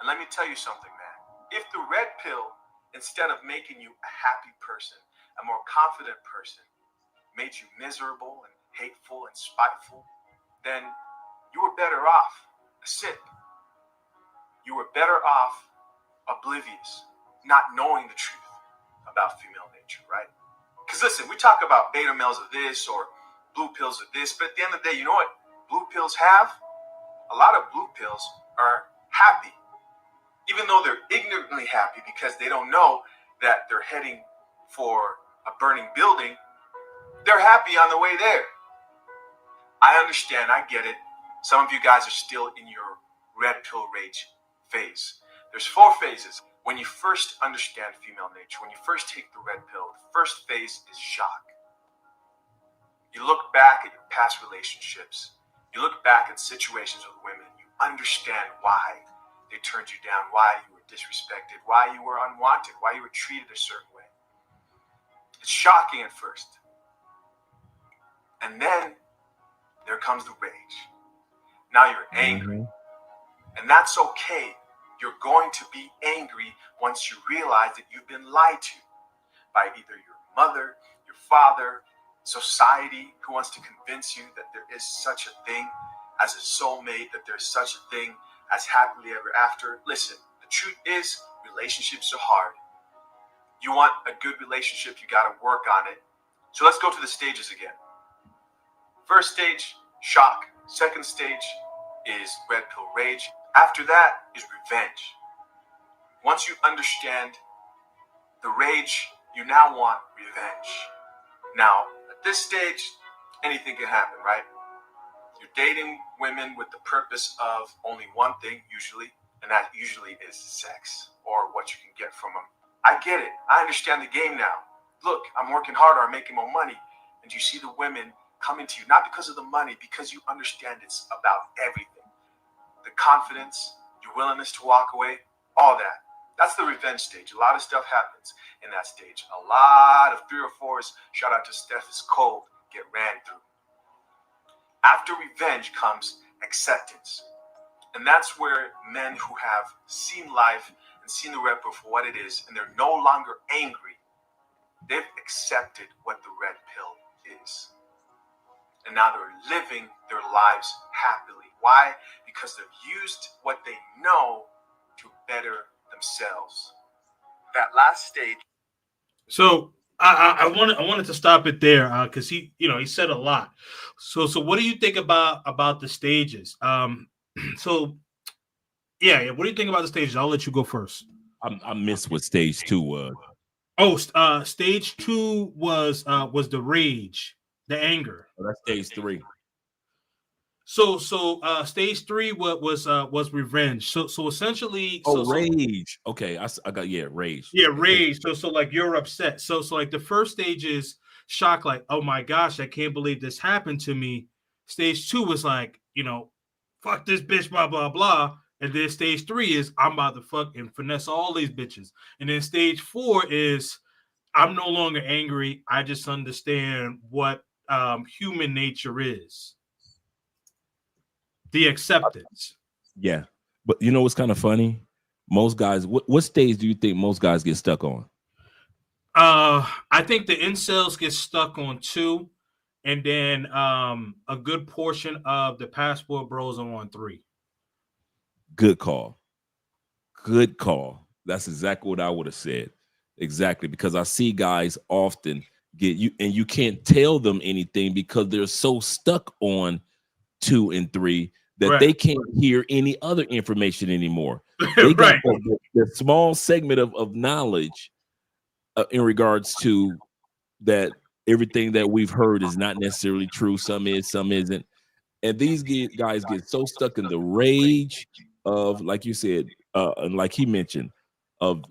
And let me tell you something, man. If the red pill, instead of making you a happy person, a more confident person, made you miserable and hateful and spiteful, then you were better off a sip. You were better off oblivious, not knowing the truth about female nature, right? Because listen, we talk about beta males of this or blue pills of this, but at the end of the day, you know what blue pills have? A lot of blue pills are happy, even though they're ignorantly happy because they don't know that they're heading for a burning building. They're happy on the way there. I understand, I get it. Some of you guys are still in your red pill rage phase. There's 4 phases. When you first understand female nature, when you first take the red pill, the first phase is shock. You look back at your past relationships. You look back at situations with women. You understand why they turned you down, why you were disrespected, why you were unwanted, why you were treated a certain way. It's shocking at first. And then there comes the rage. Now you're angry. And that's okay. You're going to be angry once you realize that you've been lied to by either your mother, your father, society, who wants to convince you that there is such a thing as a soulmate, that there's such a thing as happily ever after. Listen, the truth is relationships are hard. You want a good relationship, you got to work on it. So let's go to the stages again. First stage, shock. Second stage is red pill rage. After that is revenge. Once you understand the rage You now want revenge. Now, at this stage, anything can happen, right? You're dating women with the purpose of only one thing, usually, and that usually is sex or what you can get from them. I get it. I understand the game now. Look, I'm working harder. I'm making more money. And you see the women coming to you, not because of the money, because you understand it's about everything. The confidence, your willingness to walk away, all that. That's the revenge stage. A lot of stuff happens in that stage. A lot of 3 or 4s, shout out to Steph is cold, get ran through. After revenge comes acceptance. And that's where men who have seen life and seen the red pill for what it is, and they're no longer angry, they've accepted what the red pill is. And now they're living their lives happily. Why? Because they've used what they know to better themselves. That last stage. So I wanted to stop it there because he said a lot. So what do you think about the stages? So yeah, what do you think about the stages? I'll let you go first. I missed what stage 2 was. Oh, stage 2 was the rage, the anger. Oh, that's stage 3. So stage 3 was revenge. So essentially, rage. Okay, I got rage. Yeah, rage. So like you're upset. So like the first stage is shock, like, oh my gosh, I can't believe this happened to me. Stage 2 was like, fuck this bitch, blah blah blah. And then stage 3 is I'm about to fuck and finesse all these bitches. And then stage 4 is I'm no longer angry. I just understand what human nature is. The acceptance. Yeah. But you know what's kind of funny? Most guys, what stage do you think most guys get stuck on? I think the incels get stuck on 2, and then a good portion of the passport bros are on 3. Good call. Good call. That's exactly what I would have said. Exactly, because I see guys often get you, and you can't tell them anything because they're so stuck on 2 and 3 that Right. they can't hear any other information anymore. They got Right. the small segment of knowledge in regards to that everything that we've heard is not necessarily true. Some is, some isn't. And these guys get so stuck in the rage of, like you said, and like he mentioned, of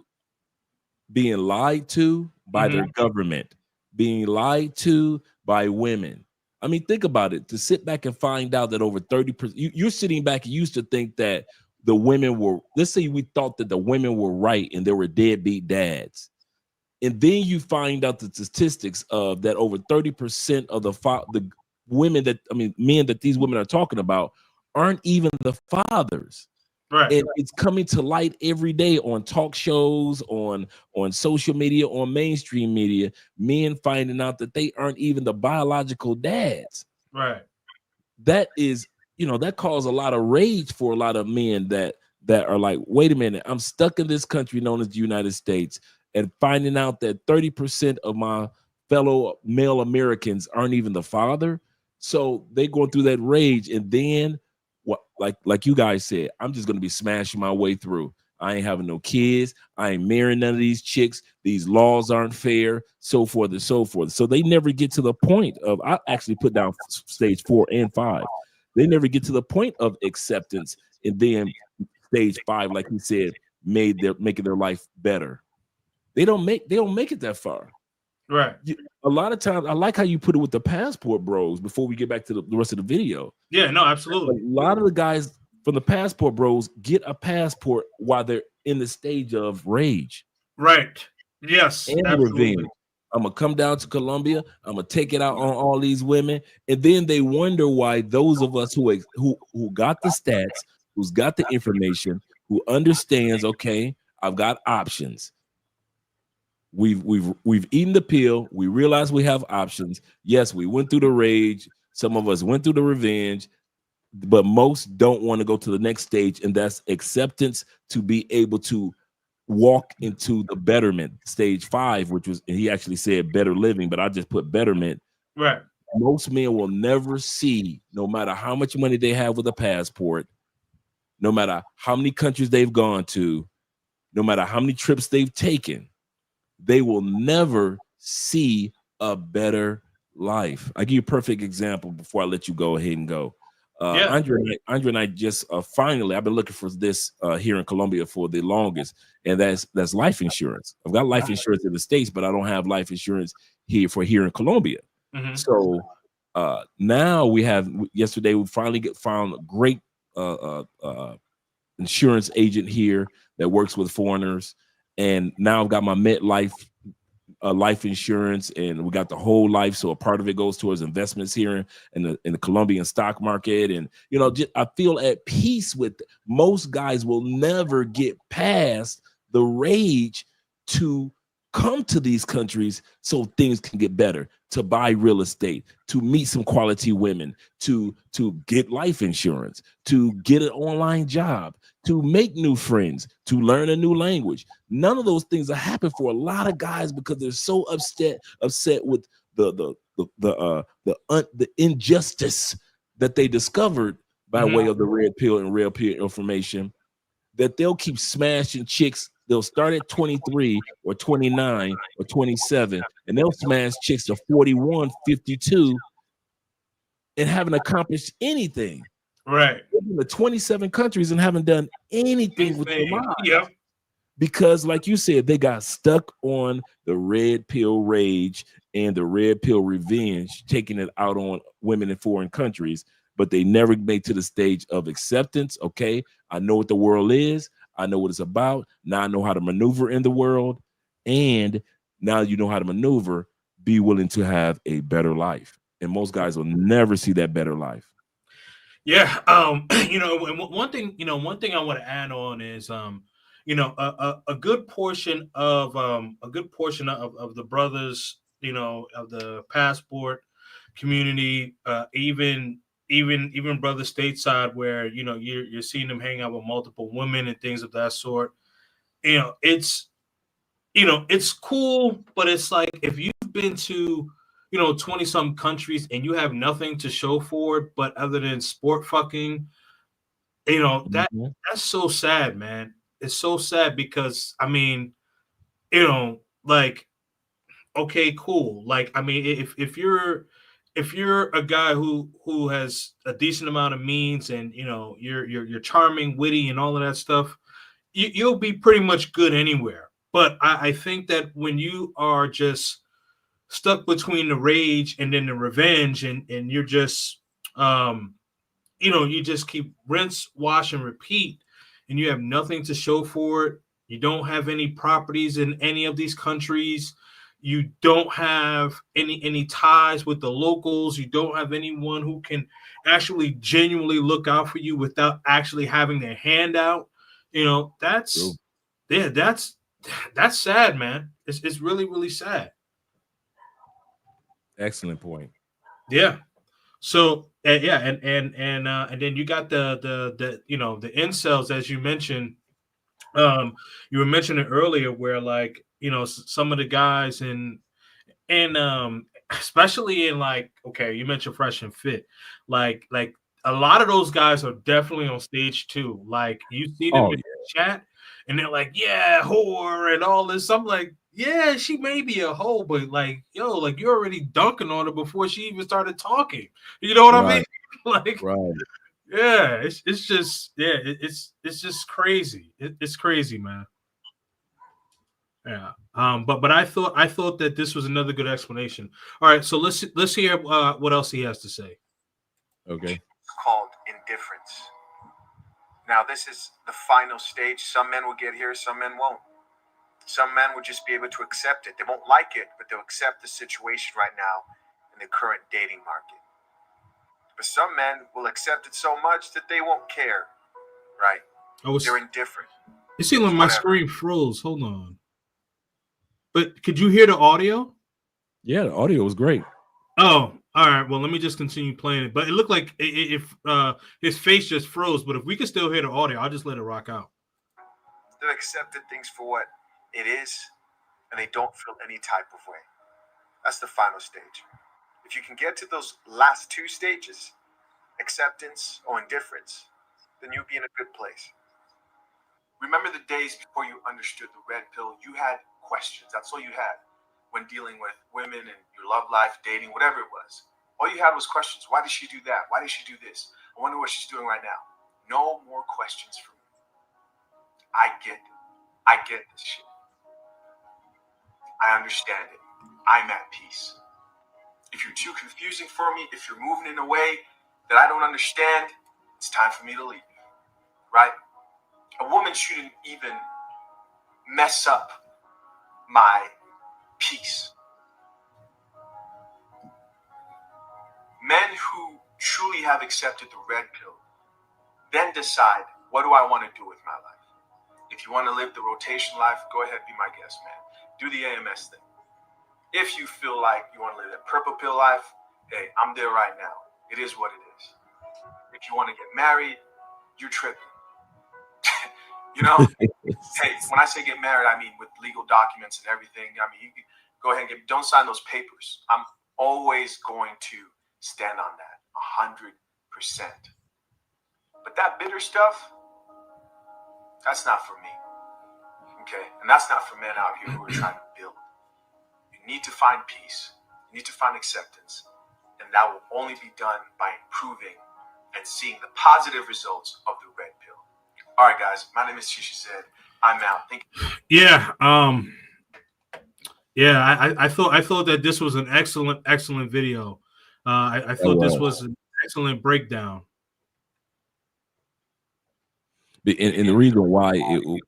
being lied to by their government, being lied to by women. I mean, think about it. To sit back and find out that over 30%, you're sitting back and used to think that the women were, let's say we thought that the women were right and there were deadbeat dads. And then you find out the statistics of that over 30% of the women men that these women are talking about aren't even the fathers. Right. And it's coming to light every day on talk shows, on social media, on mainstream media, men finding out that they aren't even the biological dads. Right. That is, that caused a lot of rage for a lot of men that are like, wait a minute, I'm stuck in this country known as the United States, and finding out that 30% of my fellow male Americans aren't even the father. So they going through that rage, and then what, like you guys said, I'm just gonna be smashing my way through. I ain't having no kids. I ain't marrying none of these chicks. These laws aren't fair, so forth and so forth. So they never get to the point of, I actually put down stage 4 and 5. They never get to the point of acceptance. And then stage 5, like he said, making their life better. They don't make it that far. Right. A lot of times, I like how you put it with the passport bros before we get back to the rest of the video. Yeah, no, absolutely. A lot of the guys from the passport bros get a passport while they're in the stage of rage. Right. Yes. And absolutely. revenge. I'm going to come down to Colombia. I'm going to take it out on all these women. And then they wonder why those of us who got the stats, who's got the information, who understands, okay, I've got options. We've eaten the pill. We realize we have options. Yes, we went through the rage. Some of us went through the revenge, but most don't want to go to the next stage, and that's acceptance, to be able to walk into the betterment, stage 5, which was, he actually said better living, but I just put betterment. Right. Most men will never see, no matter how much money they have with a passport, no matter how many countries they've gone to, no matter how many trips they've taken, they will never see a better life. I give you a perfect example before I let you go ahead and go. Andre and I just finally, I've been looking for this here in Colombia for the longest, and that's life insurance. I've got life insurance in the States, but I don't have life insurance here in Colombia. Mhm. So now we have, yesterday we finally found a great insurance agent here that works with foreigners, and now I've got my MetLife life insurance, and we got the whole life, so a part of it goes towards investments here in the Colombian stock market. And I feel at peace with most guys will never get past the rage to come to these countries so things can get better, to buy real estate, to meet some quality women, to get life insurance, to get an online job, to make new friends, to learn a new language. None of those things are happening for a lot of guys because they're so upset with the injustice that they discovered by way of the red pill and red pill information, that they'll keep smashing chicks. They'll start at 23 or 29 or 27, and they'll smash chicks to 41, 52, and haven't accomplished anything. Right. In the 27 countries and haven't done anything with their lives. Yep. Because, like you said, they got stuck on the red pill rage and the red pill revenge, taking it out on women in foreign countries, but they never made to the stage of acceptance. Okay, I know what the world is. I know what it's about. Now I know how to maneuver in the world. And now you know how to maneuver, be willing to have a better life. And most guys will never see that better life. Yeah. One thing I want to add on is, a good portion of the brothers, of the passport community, even brothers stateside, where you're seeing them hang out with multiple women and things of that sort. It's cool, but it's like, if you've been to 20 some countries and you have nothing to show for it but other than sport fucking, that's so sad, man. It's so sad because, I mean, like, okay, cool. Like, I mean, if you're a guy who has a decent amount of means, and you're charming, witty, and all of that stuff, you'll be pretty much good anywhere. But I think that when you are just stuck between the rage and then the revenge, and you're just you just keep rinse, wash, and repeat, and you have nothing to show for it. You don't have any properties in any of these countries. You don't have any ties with the locals. You don't have anyone who can actually genuinely look out for you without actually having their hand out. That's sad, man. It's really, really sad. Excellent point. Yeah. So and then you got the incels, as you mentioned. You were mentioning earlier, where, like, some of the guys and especially in, like, okay, you mentioned Fresh and Fit, like a lot of those guys are definitely on stage too. Like, you see them in the chat, and they're like, yeah, whore, and all this. I'm like, yeah, she may be a hoe, but, like, yo, like, you're already dunking on her before she even started talking. You know what I mean? Like, right. Yeah, it's just, yeah, it's just crazy. It's crazy, man. Yeah. But I thought that this was another good explanation. All right, so let's hear what else he has to say. Okay. It's called indifference. Now, this is the final stage. Some men will get here, some men won't. Some men will just be able to accept it. They won't like it, but they'll accept the situation right now in the current dating market. But some men will accept it so much that they won't care, right? They're indifferent. It seemed like my screen froze. Hold on. But could you hear the audio? Yeah, the audio was great. Oh, all right. Well, let me just continue playing it. But it looked like if his face just froze. But if we can still hear the audio, I'll just let it rock out. They've accepted things for what it is, and they don't feel any type of way. That's the final stage. If you can get to those last two stages, acceptance or indifference, then you'll be in a good place. Remember the days before you understood the red pill. You had questions. That's all you had when dealing with women and your love life, dating, whatever it was. All you had was questions. Why did she do that? Why did she do this? I wonder what she's doing right now. No more questions for me. I get this shit. I understand it. I'm at peace. If you're too confusing for me, if you're moving in a way that I don't understand, it's time for me to leave. Right? A woman shouldn't even mess up my peace. Men who truly have accepted the red pill then decide, what do I want to do with my life? If you want to live the rotation life, go ahead, be my guest, man. Do the AMS thing. If you feel like you want to live that purple pill life, hey, I'm there right now. It is what it is. If you want to get married, you're tripping. You know? Hey, when I say get married, I mean with legal documents and everything. I mean, you can go ahead and don't sign those papers. I'm always going to stand on that 100%. But that bitter stuff, that's not for me. Okay? And that's not for men out here who are trying to build. You need to find peace. You need to find acceptance. And that will only be done by improving and seeing the positive results of the red pill. All right, guys. My name is Chichi Zed. I'm out. Thank you. Yeah. I thought that this was an excellent video. I thought this was an excellent breakdown. And the reason why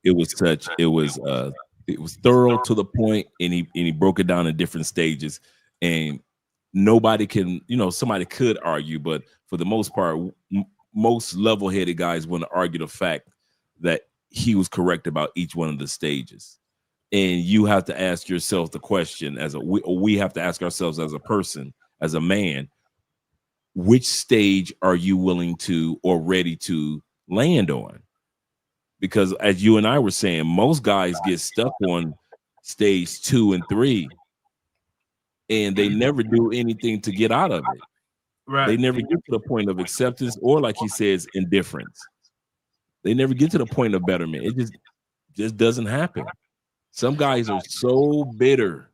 it was thorough to the point, and he broke it down in different stages, and nobody can, somebody could argue, but for the most part, most level-headed guys want to argue the fact that he was correct about each one of the stages. And you have to ask yourself the question, we have to ask ourselves as a person, as a man, which stage are you willing to or ready to land on? Because as you and I were saying, most guys get stuck on stage 2 and 3, and they never do anything to get out of it. Right. They never get to the point of acceptance, or like he says, indifference. They never get to the point of betterment. It just doesn't happen. Some guys are so bitter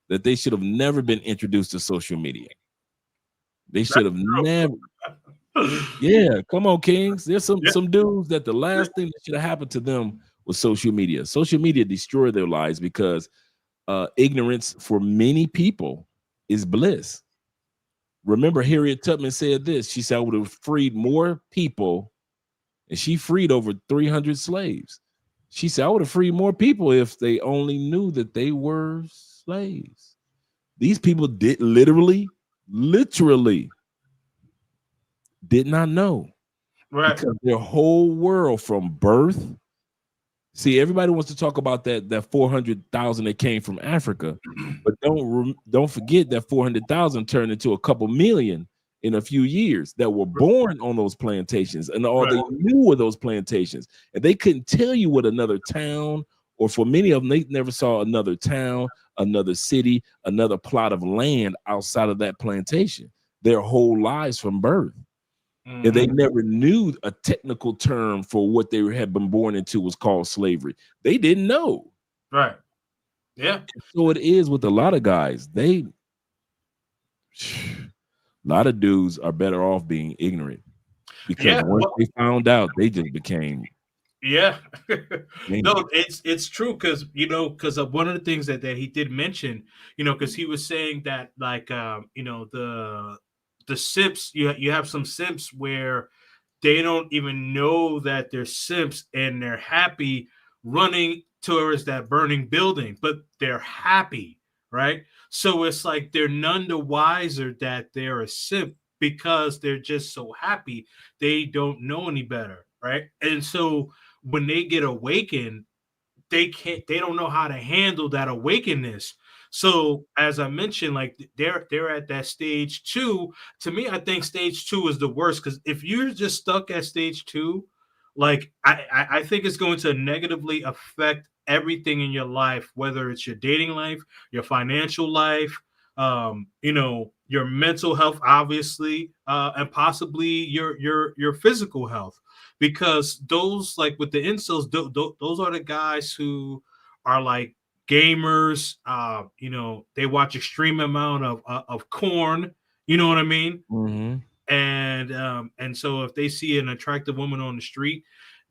that they should have never been introduced to social media. They should have never. Yeah, come on, Kings. There's some dudes that the last thing that should have happened to them was social media. Social media destroyed their lives because ignorance for many people is bliss. Remember, Harriet Tubman said this. She said, I would have freed more people, and she freed over 300 slaves. She said, I would have freed more people if they only knew that they were slaves. These people did literally did not know. Right. Because their whole world from birth. See, everybody wants to talk about that 400,000 that came from Africa, but don't forget that 400,000 turned into a couple million in a few years that were born on those plantations, and all they knew were those plantations, and they couldn't tell you what another town, or for many of them, they never saw another town, another city, another plot of land outside of that plantation. Their whole lives from birth. Mm-hmm. And they never knew a technical term for what they had been born into was called slavery. They didn't know. Right. Yeah. So it is with a lot of guys. A lot of dudes are better off being ignorant, because once they found out, they just became. Yeah. No, it's true, because one of the things that he did mention, because he was saying that, like, the simps, you have some simps where they don't even know that they're simps, and they're happy running towards that burning building, but they're happy, right? So it's like they're none the wiser that they're a simp, because they're just so happy. They don't know any better, right? And so when they get awakened, they don't know how to handle that awakeness. So as I mentioned, like they're at that stage 2. To me, I think stage 2 is the worst, because if you're just stuck at stage 2, like I think it's going to negatively affect everything in your life, whether it's your dating life, your financial life, your mental health, obviously, and possibly your physical health, because those, like with the incels, those are the guys who are like gamers. You know, they watch extreme amount of corn. You know what I mean? Mm-hmm. And so if they see an attractive woman on the street,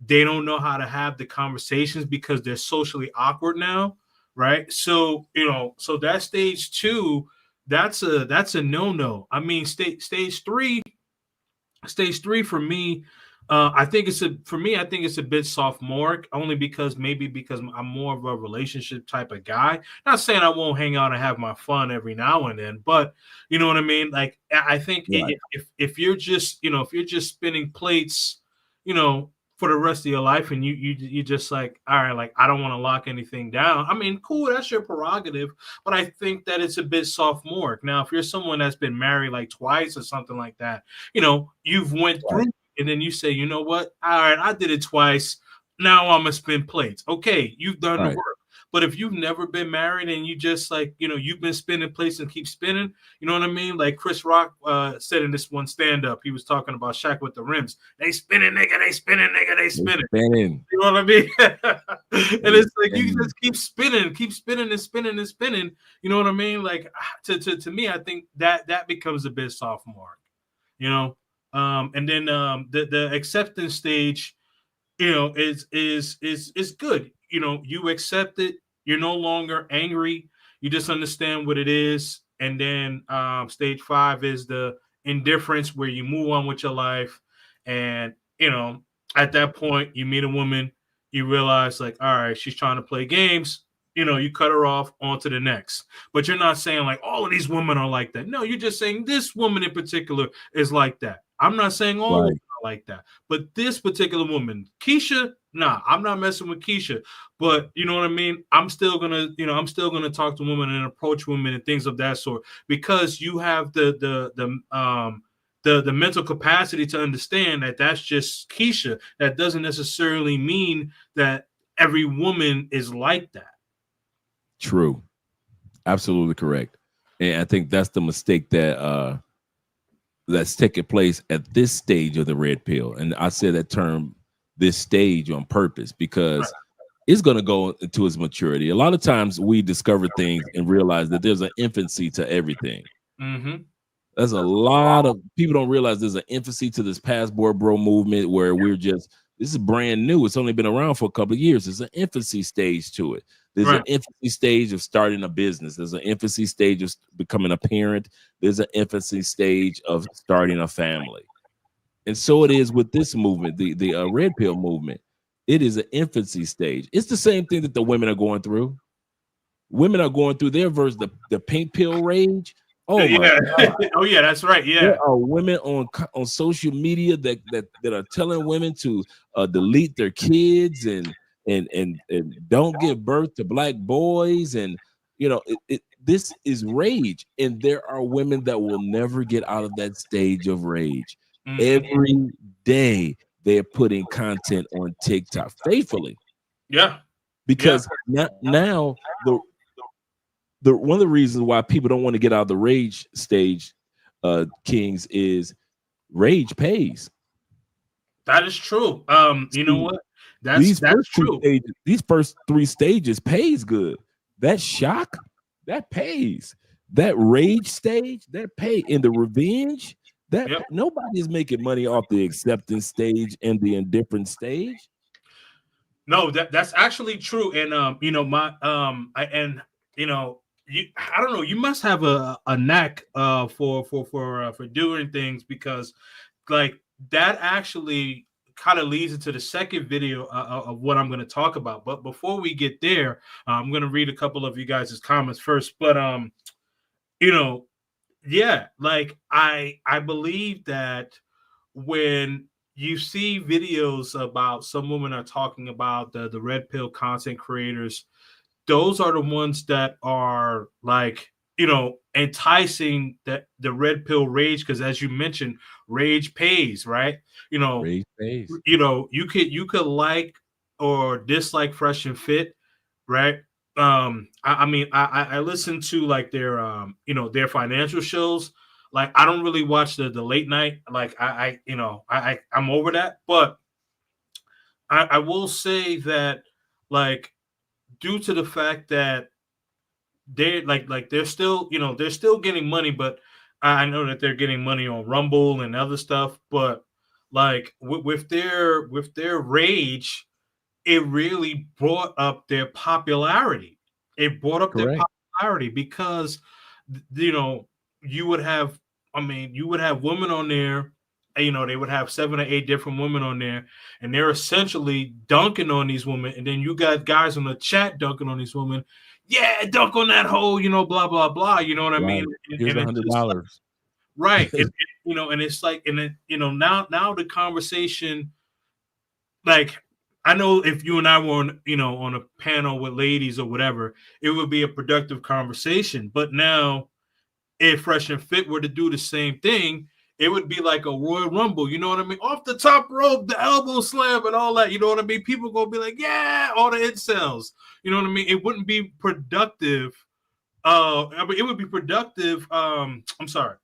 they don't know how to have the conversations because they're socially awkward now, right? So you know, so that stage 2, that's a no. I mean, stage 3 for me, I think it's a bit sophomoric, only because I'm more of a relationship type of guy. Not saying I won't hang out and have my fun every now and then, but you know what I mean. Like I think Right. if you're just spinning plates, you know, for the rest of your life, and you just like, all right, like I don't want to lock anything down. I mean, cool, that's your prerogative, but I think that it's a bit sophomoric. Now, if you're someone that's been married like twice or something like that, you know, you've went through, and then you say, you know what? All right, I did it twice. Now I'm gonna spin plates. Okay, you've done the Right. work. But if you've never been married and you just like, you know, you've been spinning plates and keep spinning, you know what I mean? Like Chris Rock said in this one stand-up, he was talking about Shaq with the rims. They spinning, nigga, they spinning, nigga, they spinning. Spinning. You know what I mean? And it's like you just keep spinning and spinning and spinning. You know what I mean? Like to me, I think that becomes a bit sophomore. You know, and then the acceptance stage, you know, is good. You know, you accept it. You're no longer angry. You just understand what it is. And then stage 5 is the indifference, where you move on with your life. And, you know, at that point, you meet a woman, you realize like, all right, she's trying to play games. You know, you cut her off, on to the next. But you're not saying like all of these women are like that. No, you're just saying this woman in particular is like that. I'm not saying all women are like that, but this particular woman, Keisha, nah, I'm not messing with Keisha. But you know what I mean? I'm still gonna talk to women and approach women and things of that sort, because you have the mental capacity to understand that that's just Keisha. That doesn't necessarily mean that every woman is like that. True. Absolutely correct. And I think that's the mistake that's taking place at this stage of the red pill. And I say that term, this stage, on purpose, because it's going to go into its maturity. A lot of times we discover things and realize that there's an infancy to everything. Mm-hmm. There's a lot of people don't realize there's an infancy to this passport bro movement, where this is brand new. It's only been around for a couple of years. There's an infancy stage to it. There's an infancy stage of starting a business. There's an infancy stage of becoming a parent. There's an infancy stage of starting a family. And so it is with this movement, the red pill movement. It is an infancy stage. It's the same thing that the women are going through. Women are going through their version, the pink pill rage. Oh yeah. Oh yeah, that's right. Yeah, there are women on social media that are telling women to delete their kids and don't give birth to black boys, and you know this is rage. And there are women that will never get out of that stage of rage. Mm-hmm. Every day they're putting content on TikTok faithfully. Yeah, because now the one of the reasons why people don't want to get out of the rage stage, Kings, is rage pays. That is true. You know what? That's true. These first 3 stages pays good. That shock, that pays. That rage stage, that pay. In the revenge, nobody is making money off the acceptance stage and the indifference stage. No, that's actually true. And you know, I don't know. You must have a knack for doing things, because like that actually kind of leads into the second video of what I'm going to talk about. But before we get there, I'm going to read a couple of you guys' comments first. But you know, yeah, like I believe that when you see videos about some women are talking about the red pill content creators, those are the ones that are like, you know, enticing the red pill rage, because as you mentioned, rage pays, right? You know, rage pays. You know, you could like or dislike Fresh and Fit, right? I mean, I listen to like their you know, their financial shows. Like I don't really watch the late night. Like I'm over that, but I will say that like due to the fact that they're they're still, they're still getting money, but I know that they're getting money on Rumble and other stuff, but like with their rage, it really brought up their popularity. It brought up their Correct. popularity because you would have, you would have women on there, and, they would have 7 or 8 different women on there, and they're essentially dunking on these women, and then you got guys on the chat dunking on these women. Yeah, dunk on that hoe, blah blah blah. You know what I mean? Here's $100. Right. And it's like, and then, now the conversation, like, I know if you and I were on a panel with ladies or whatever, it would be a productive conversation. But now, if Fresh and Fit were to do the same thing, it would be like a Royal Rumble. You know what I mean? Off the top rope, the elbow slam and all that. You know what I mean? People gonna be like, yeah, all the incels. You know what I mean? It wouldn't be productive. It would be productive. I'm sorry.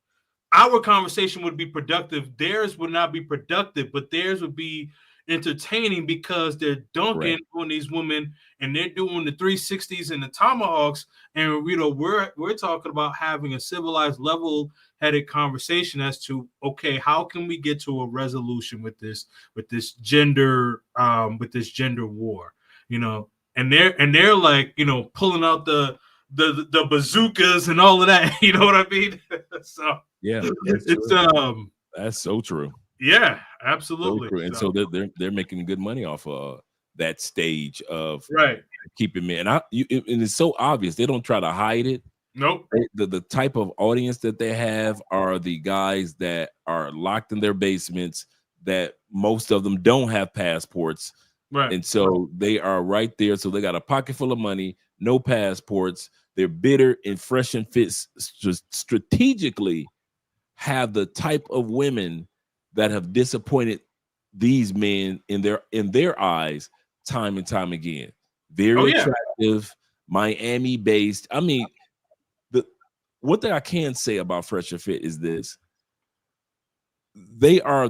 Our conversation would be productive. Theirs would not be productive, but theirs would be entertaining because they're dunking on these women and they're doing the 360s and the tomahawks. And we're talking about having a civilized, level-headed conversation as to, okay, how can we get to a resolution with this gender war, and they're like, pulling out the bazookas and all of that. You know what I mean? So yeah, that's so true. Yeah, absolutely. So and so they're making good money off of that stage of keeping me. And it's so obvious. They don't try to hide it. Nope. The type of audience that they have are the guys that are locked in their basements, that most of them don't have passports. Right. And so they are right there. So they got a pocket full of money, no passports. They're bitter, and Fresh and Fit strategically have the type of women that have disappointed these men in their eyes time and time again. Very attractive, Miami-based. I mean, what I can say about Fresh and Fit is this: they are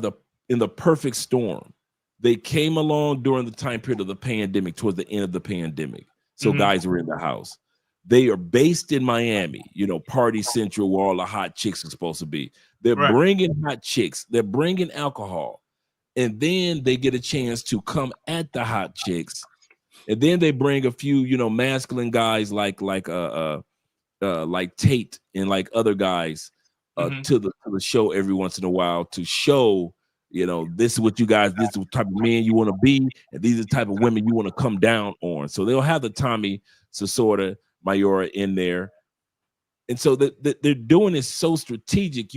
in the perfect storm. They came along during the time period of the pandemic, towards the end of the pandemic. So guys were in the house. They are based in Miami, Party Central, where all the hot chicks are supposed to be. They're bringing hot chicks. They're bringing alcohol. And then they get a chance to come at the hot chicks. And then they bring a few, masculine guys like Tate and like other guys to the show every once in a while to show, this is what you guys, this is the type of man you want to be, and these are the type of women you want to come down on. So they'll have the Tommy Sosorda Mayora in there. And so they're doing this so strategic.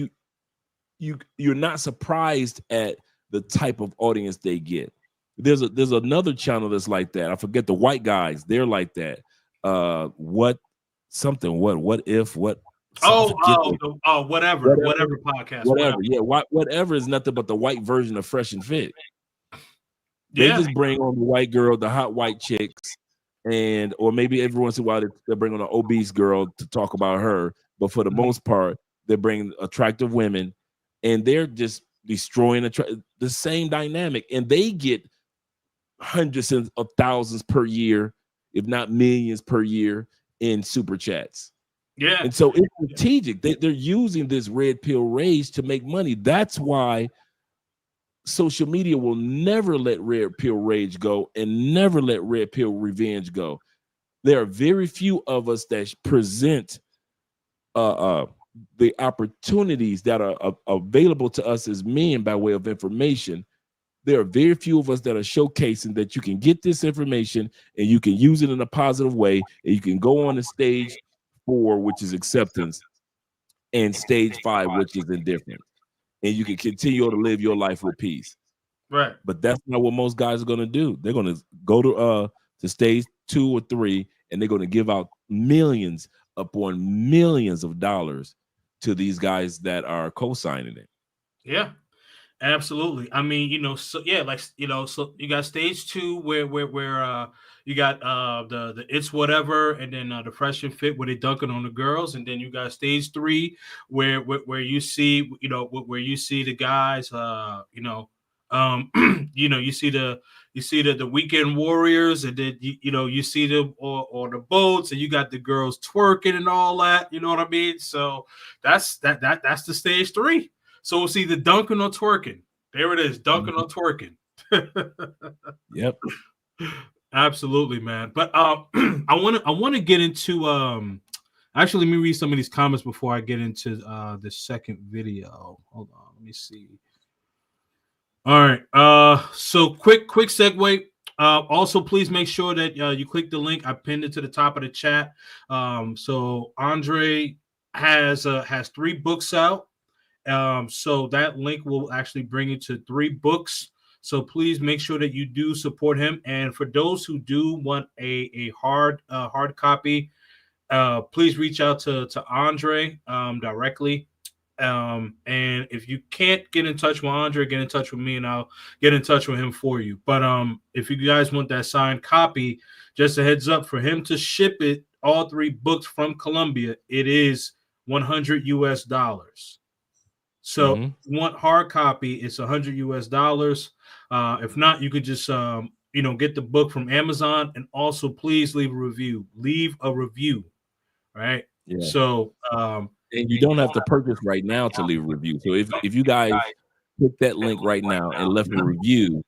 You're not surprised at the type of audience they get. There's another channel that's like that. I forget, the white guys, they're like that. Whatever podcast. Whatever is nothing but the white version of Fresh and Fit. They just bring on the white girl, the hot white chicks, or maybe every once in a while they bring on an obese girl to talk about her. But for the most part, they bring attractive women, and they're just destroying the same dynamic. And they get hundreds of thousands per year, if not millions per year, in super chats. Yeah. And so it's strategic. They're using this red pill rage to make money. That's why social media will never let red pill rage go and never let red pill revenge go. There are very few of us that present the opportunities that are available to us as men by way of information. There are very few of us that are showcasing that you can get this information and you can use it in a positive way, and you can go on the stage 4, which is acceptance, and stage 5, which is indifference, and you can continue to live your life with peace. Right. But that's not what most guys are going to do. They're going to go to stage 2 or 3, and they're going to give out millions upon millions of dollars to these guys that are co-signing it. Yeah. Absolutely. I mean, so you got stage 2 where you got the It's Whatever, and then the Fresh and Fit where they dunking on the girls, and then you got stage 3 where you see where you see the guys you see you see the weekend warriors, and then you see them on the boats, and you got the girls twerking and all that. You know what I mean? So that's the stage 3. So we'll see the dunking or twerking. There it is, dunking or twerking. Yep. Absolutely, man. But I want to get into actually, let me read some of these comments before I get into the second video. Hold on, let me see. All right. So quick segue. Also, please make sure that you click the link. I pinned it to the top of the chat. So Andre has 3 books out. So that link will actually bring you to 3 books. So please make sure that you do support him. And for those who do want a hard copy, please reach out to Andre directly. And if you can't get in touch with Andre, get in touch with me, and I'll get in touch with him for you. But if you guys want that signed copy, just a heads up, for him to ship it, all 3 books from Colombia, it is $100 US. So if you want hard copy, it's $100 US. If not, you could just get the book from Amazon, and also please leave a review. Right? Yeah. So and you don't have to purchase right now to leave a review. So if you guys click that link right now and left a review,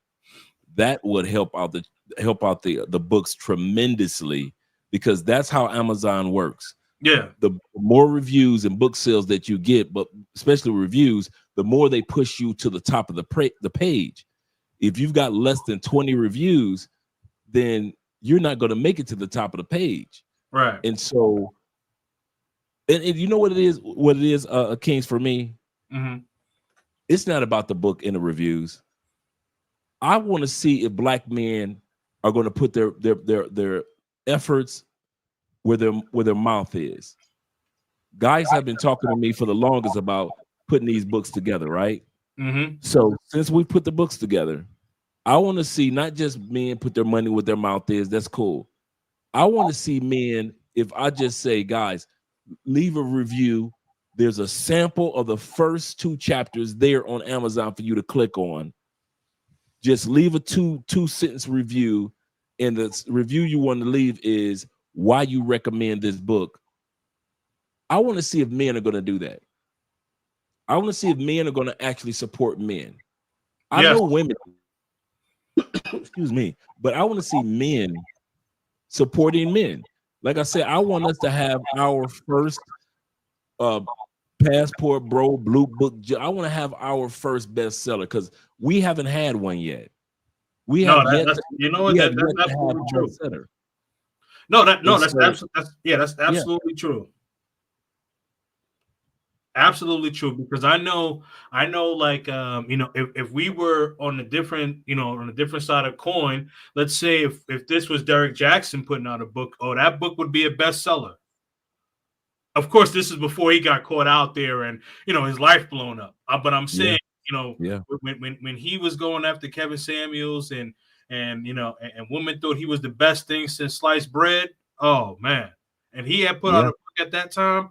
that would help out the books tremendously, because that's how Amazon works. Yeah. The more reviews and book sales that you get, but especially reviews, the more they push you to the top of the page. If you've got less than 20 reviews, then you're not going to make it to the top of the page. Right. And so, and you know what it is, Kings, for me? Mm-hmm. It's not about the book and the reviews. I want to see if black men are going to put their efforts where their mouth is. Guys have been talking to me for the longest about putting these books together, right? Mm-hmm. So since we put the books together, I want to see not just men put their money where their mouth is. That's cool. I want to see men, if I just say, guys, leave a review. There's a sample of the first 2 chapters there on Amazon for you to click on. Just leave a two sentence review, and the review you want to leave is why you recommend this book. I want to see if men are going to do that. I want to see if men are going to actually support men. I know women, excuse me, but I want to see men supporting men. Like I said, I want us to have our first Passport Bro Blue Book. I want to have our first bestseller, because we haven't had one yet. We have yet. That's absolutely true. That's absolutely true. Absolutely true, because I know, like, if we were on a different, on a different side of coin, let's say if this was Derek Jackson putting out a book, that book would be a bestseller. Of course, this is before he got caught out there and, his life blown up. But I'm saying, when he was going after Kevin Samuels and women thought he was the best thing since sliced bread. Oh man. And he had put out a book at that time.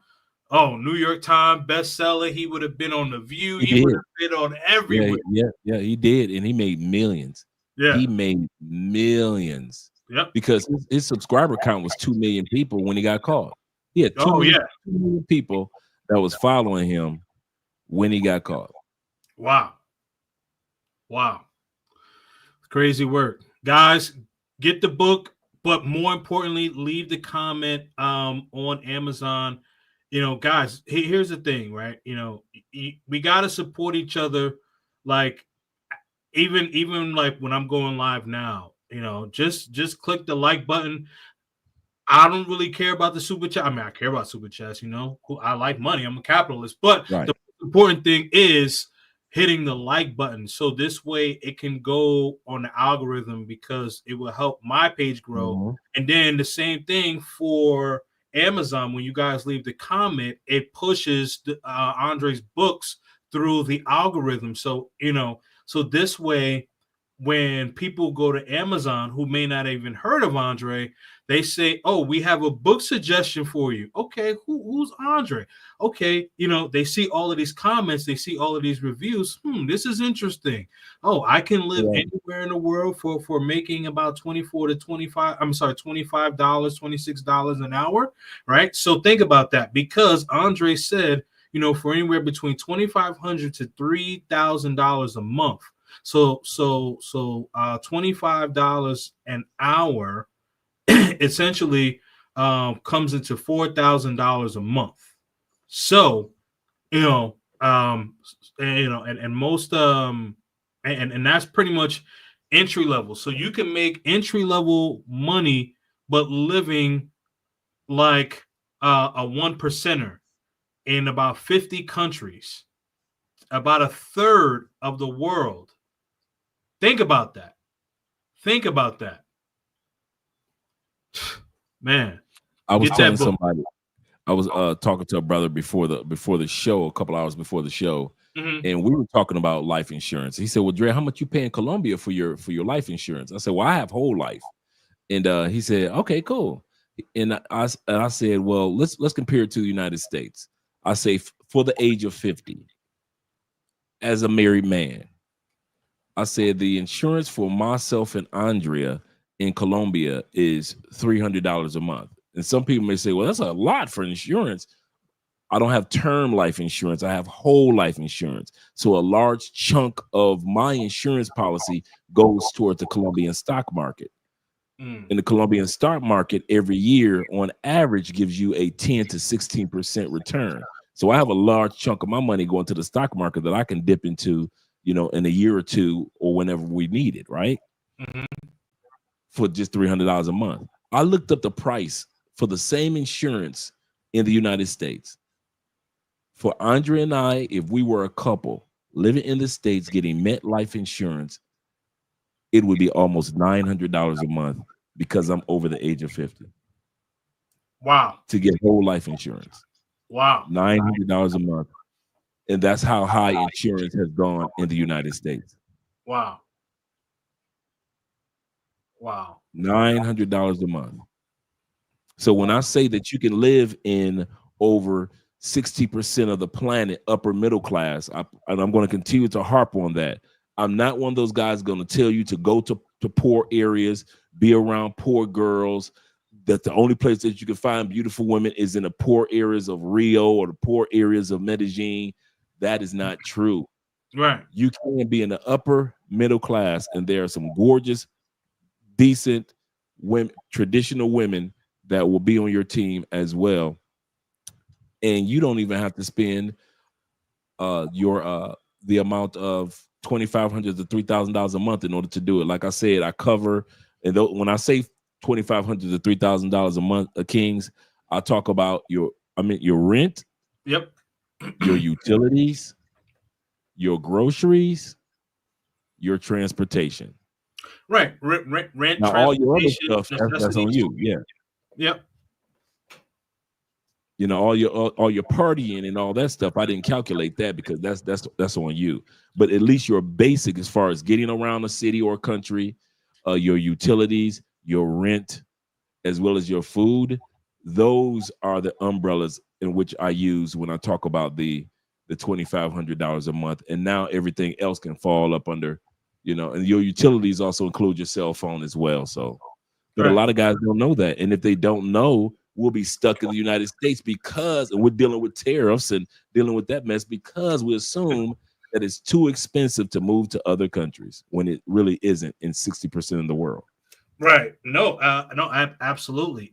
Oh, New York Times bestseller. He would have been on The View. He would have been on everywhere. Yeah, he did. And he made millions. Yeah. He made millions. Yep. Because his subscriber count was 2 million people when he got caught. He had 2 million people that was following him when he got caught. Wow. Crazy work. Guys, get the book, but more importantly, leave the comment on Amazon. Guys, here's the thing, right? We got to support each other. Like, even like when I'm going live now, just click the like button. I don't really care about the super chat. I mean, I care about super chats, I like money. I'm a capitalist, but the important thing is hitting the like button. So this way it can go on the algorithm, because it will help my page grow. Mm-hmm. And then the same thing for Amazon. When you guys leave the comment, it pushes Andre's books through the algorithm. So, so this way, when people go to Amazon who may not even heard of Andre, they say, "Oh, we have a book suggestion for you." Okay, who's Andre? Okay, they see all of these comments, they see all of these reviews. This is interesting. Oh, I can live anywhere in the world for making about $25, $26 an hour, right? So think about that, because Andre said, for anywhere between $2,500 to $3,000 a month. So $25 an hour essentially comes into $4,000 a month. So and most and that's pretty much entry level. So you can make entry level money, but living like a 1%er in about 50 countries, about a third of the world. Think about that. Man, I was telling somebody, I was talking to a brother before the show, a couple hours before the show, and we were talking about life insurance. He said, "Well, Dre, how much you pay in Colombia for your life insurance?" I said, "Well, I have whole life," and he said, "Okay, cool." And I said, "Well, let's compare it to the United States." I say, for the age of 50, as a married man, I said the insurance for myself and Andrea in Colombia is $300 a month. And some people may say, well, that's a lot for insurance. I don't have term life insurance. I have whole life insurance. So a large chunk of my insurance policy goes toward the Colombian stock market. And the Colombian stock market every year on average gives you a 10 to 16% return. So I have a large chunk of my money going to the stock market that I can dip into, in a year or two or whenever we need it, right? For just $300 a month. I looked up the price for the same insurance in the United States. For Andre and I, if we were a couple living in the States getting MetLife insurance, it would be almost $900 a month because I'm over the age of 50. Wow. To get whole life insurance. Wow. $900 a month. And that's how high insurance has gone in the United States. Wow. Wow. $900 a month. So when I say that you can live in over 60% of the planet upper middle class, and I'm going to continue to harp on that. I'm not one of those guys going to tell you to go to poor areas, be around poor girls, that the only place that you can find beautiful women is in the poor areas of Rio or the poor areas of Medellin. That is not true. Right. You can be in the upper middle class, and there are some gorgeous, decent women, traditional women that will be on your team as well. And you don't even have to spend the amount of $2,500 to $3,000 a month in order to do it. Like I said, I cover, and when I say $2,500 to $3,000 a month, Kings, I talk about your rent, yep, your utilities, your groceries, your transportation. Right, rent. Now all your other stuff, that's on you. Yeah. Yep. All your partying and all that stuff, I didn't calculate that because that's on you. But at least your basic, as far as getting around a city or country, your utilities, your rent, as well as your food, those are the umbrellas in which I use when I talk about the $2,500 a month. And now everything else can fall up under, and your utilities also include your cell phone as well. So, but a lot of guys don't know that. And if they don't know, we'll be stuck in the United States because, and we're dealing with tariffs and dealing with that mess because we assume that it's too expensive to move to other countries when it really isn't in 60% of the world. Right. No, absolutely.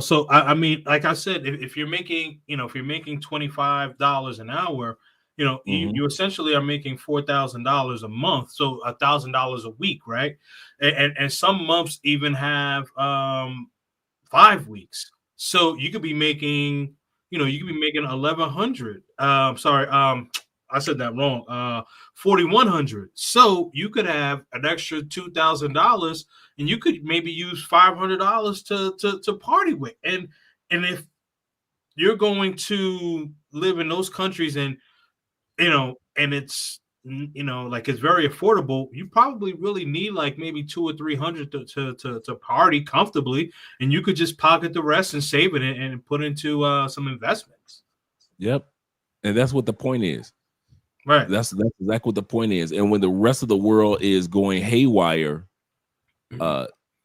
So I mean, like I said, if you're making, $25 an hour, you essentially are making $4,000 a month. So $1,000 a week. Right. And some months even have 5 weeks. So you could be making, $1,100. I said that wrong. $4,100. So you could have an extra $2,000, and you could maybe use $500 to party with. And if you're going to live in those countries, and and it's you know, like it's very affordable, you probably really need like maybe 200 or 300 to party comfortably, and you could just pocket the rest and save it and put into some investments. Yep. And that's what the point is. Right. That's exactly what the point is. And when the rest of the world is going haywire,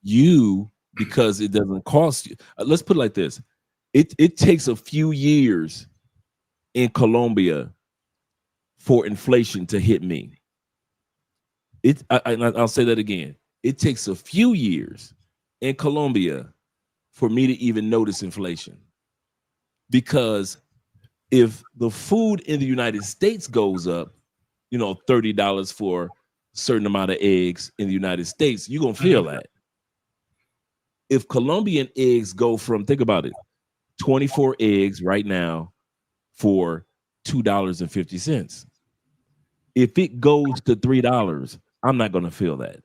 you, because it doesn't cost you. Let's put it like this: it takes a few years in Colombia for inflation to hit me. I'll say that again. It takes a few years in Colombia for me to even notice inflation, because if the food in the United States goes up, you know, $30 for a certain amount of eggs in the United States, you're gonna feel that. If Colombian eggs go from, think about it, 24 eggs right now for $2.50. If it goes to $3, I'm not gonna feel that.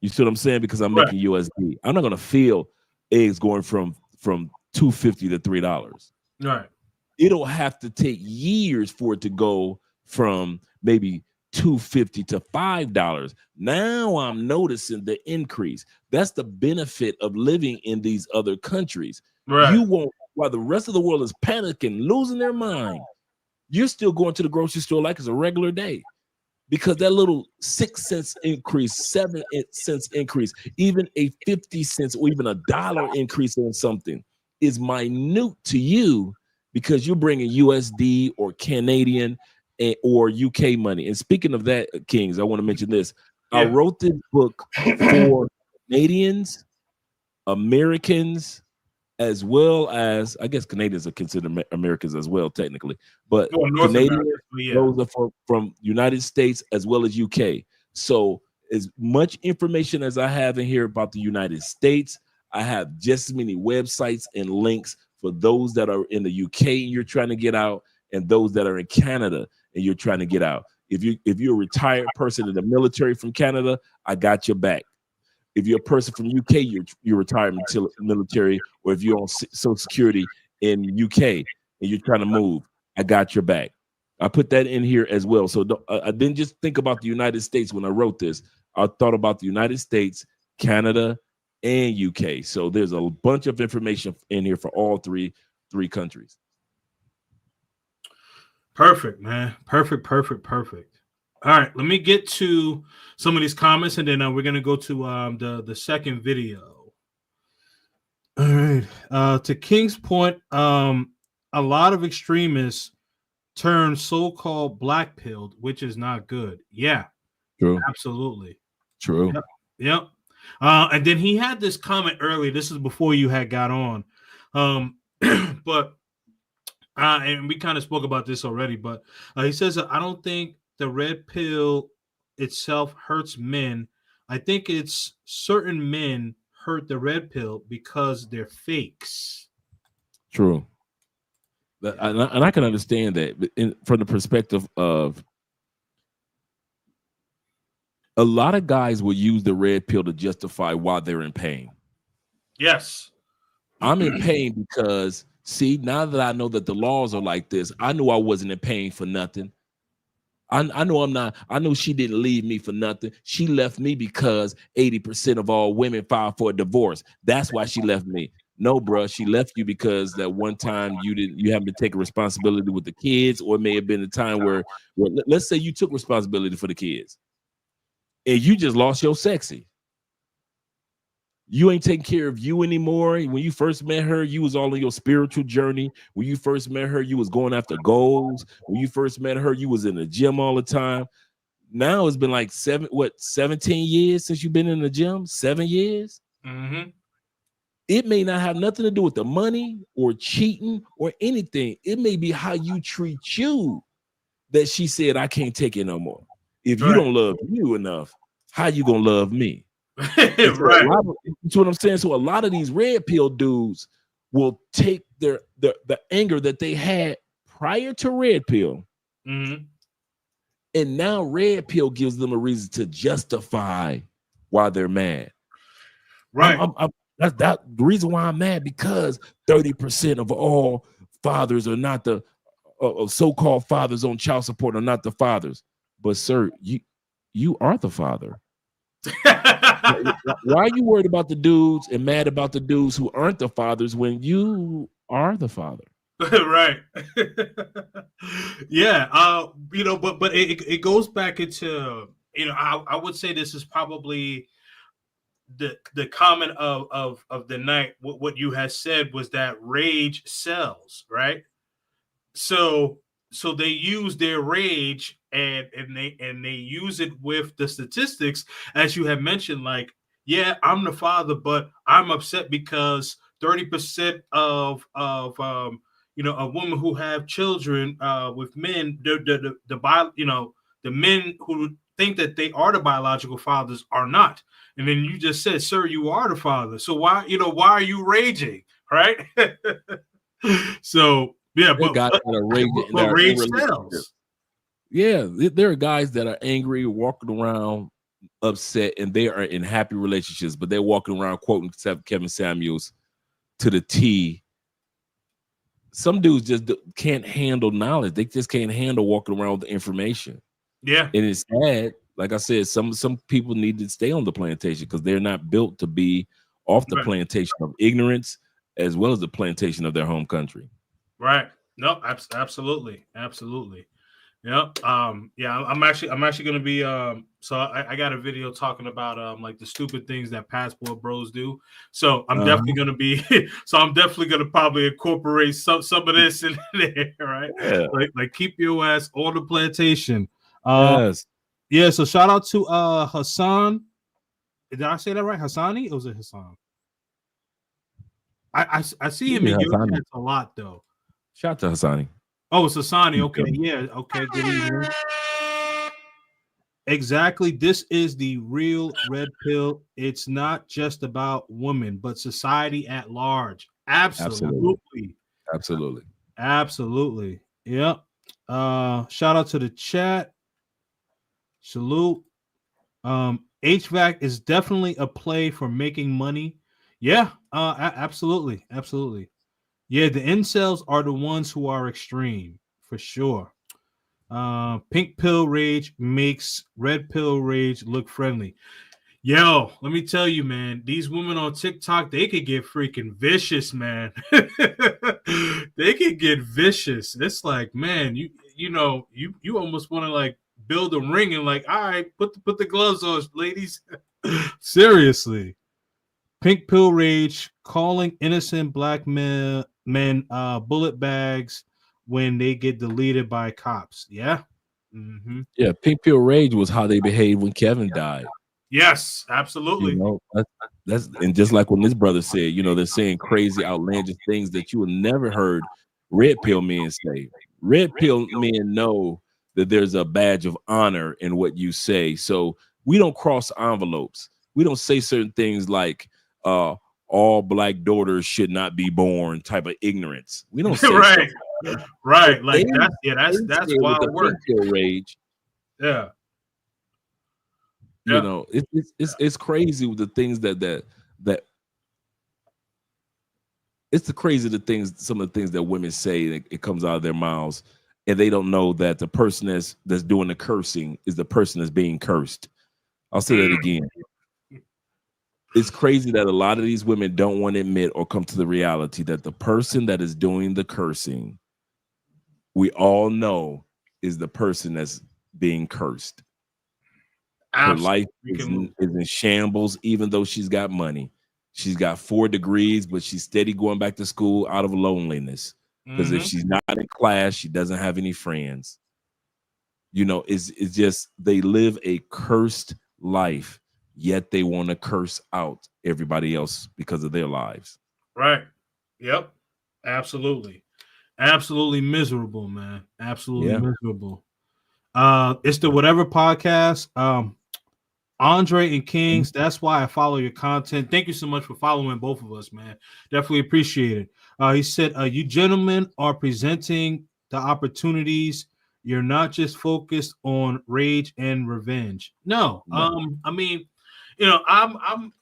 You see what I'm saying? Because I'm making USD. I'm not gonna feel eggs going from $2.50 to $3. Right. It'll have to take years for it to go from maybe $2.50 to $5. Now I'm noticing the increase. That's the benefit of living in these other countries. Right. You won't, while the rest of the world is panicking, losing their mind, you're still going to the grocery store like it's a regular day, because that little 6 cents increase, 7 cents increase, even a 50 cents or even $1 increase on something is minute to you, because you're bringing USD or Canadian or UK money. And speaking of that, Kings, I want to mention this. I wrote this book for Canadians, Americans, as well as, I guess Canadians are considered Americans as well, technically, but Canadians, those are from United States as well as UK. So as much information as I have in here about the United States, I have just as many websites and links for those that are in the UK and you're trying to get out, and those that are in Canada and you're trying to get out. If you're a retired person in the military from Canada, I got your back. If you're a person from UK, you're retired military, or if you're on Social Security in UK and you're trying to move, I got your back. I put that in here as well. So I didn't just think about the United States when I wrote this. I thought about the United States, Canada, and UK. So there's a bunch of information in here for all three countries. Perfect, man. Perfect. All right, let me get to some of these comments, and then we're gonna go to the second video. All right. To King's point, a lot of extremists turn so-called black pilled, which is not good. Yeah, true, absolutely true. Yep. And then he had this comment earlier. This is before you had got on, but and we kind of spoke about this already. But he says, I don't think the red pill itself hurts men. I think it's certain men hurt the red pill because they're fakes. True. And I can understand that from the perspective of a lot of guys will use the red pill to justify why they're in pain. Yes. I'm in pain because, see, now that I know that the laws are like this, I knew I wasn't in pain for nothing. I know I'm not. I know she didn't leave me for nothing. She left me because 80% of all women file for a divorce. That's why she left me. No, bro, she left you because that one time you haven't been taking responsibility with the kids, or it may have been a time where let's say you took responsibility for the kids and you just lost your sexy. You ain't taking care of you anymore. When you first met her, you was all on your spiritual journey. When you first met her, you was going after goals. When you first met her, you was in the gym all the time. Now it's been like 17 years since you've been in the gym? 7 years? Mm-hmm. It may not have nothing to do with the money or cheating or anything. It may be how you treat you that she said, I can't take it no more. If you don't love you enough, how you gonna love me? Right. That's what I'm saying. So a lot of these red pill dudes will take the anger that they had prior to red pill, mm-hmm. and now red pill gives them a reason to justify why they're mad. Right. That's the reason why I'm mad, because 30% of all fathers are not the so-called fathers on child support are not the fathers. But sir, you are the father. Why are you worried about the dudes and mad about the dudes who aren't the fathers when you are the father? Right. Yeah. But it goes back into, I would say this is probably the comment of the night. What you had said was that rage sells, right? So they use their rage and they use it with the statistics, as you have mentioned, like, yeah, I'm the father, but I'm upset because 30% of a woman who have children with men, the men who think that they are the biological fathers are not. And then you just said, sir, you are the father. So why are you raging? Right? So yeah, There are guys that are raging, but rage sells. Yeah, there are guys that are angry, walking around upset, and they are in happy relationships, but they're walking around quoting Kevin Samuels to the T. Some dudes just can't handle knowledge. They just can't handle walking around with the information. Yeah. And it's sad. Like I said, some people need to stay on the plantation because they're not built to be off the plantation of ignorance as well as the plantation of their home country. Right. No, absolutely. Yep. Yeah, I'm actually gonna be so I got a video talking about like the stupid things that passport bros do. So I'm definitely gonna probably incorporate some of this in there, right? Yeah. Like keep your ass on the plantation. Yes. Yeah, so shout out to Hassan. Did I say that right? Hassani? Or was it Hassan? I see him in your chats a lot though. Shout out to Hassani. Oh, it's Hassani. Okay, yeah. Okay, good evening. Exactly. This is the real red pill. It's not just about women, but society at large. Absolutely. Yep. Shout out to the chat. Salute. HVAC is definitely a play for making money. Yeah, absolutely. Yeah, the incels are the ones who are extreme, for sure. Pink pill rage makes red pill rage look friendly. Yo, let me tell you, man, these women on TikTok, they could get freaking vicious, man. They could get vicious. It's like, man, you almost want to like build a ring and like, all right, put the gloves on, ladies. Seriously. Pink pill rage, calling innocent black men bullet bags when they get deleted by cops. Yeah. Mm-hmm. Yeah, pink pill rage was how they behaved when Kevin died. Yes, absolutely. That's and just like when this brother said, they're saying crazy, outlandish things that you have never heard red pill men say. Red pill men know that there's a badge of honor in what you say. So we don't cross envelopes. We don't say certain things like all black daughters should not be born type of ignorance. We don't say right. Like that's wild work. Rage. Yeah. It's crazy with the things that it's crazy some of the things that women say. It comes out of their mouths, and they don't know that the person that's doing the cursing is the person that's being cursed. I'll say that again. It's crazy that a lot of these women don't want to admit or come to the reality that the person that is doing the cursing, we all know, is the person that's being cursed. Her life is in shambles, even though she's got money. She's got 4 degrees, but she's steady going back to school out of loneliness. Because if she's not in class, she doesn't have any friends. It's just they live a cursed life, yet they want to curse out everybody else because of their lives. Right. Yep. Absolutely miserable, man. Absolutely miserable. It's the Whatever Podcast. Andre and Kings, that's why I follow your content. Thank you so much for following both of us, man. Definitely appreciate it. He said, you gentlemen are presenting the opportunities. You're not just focused on rage and revenge. No. I mean, I'm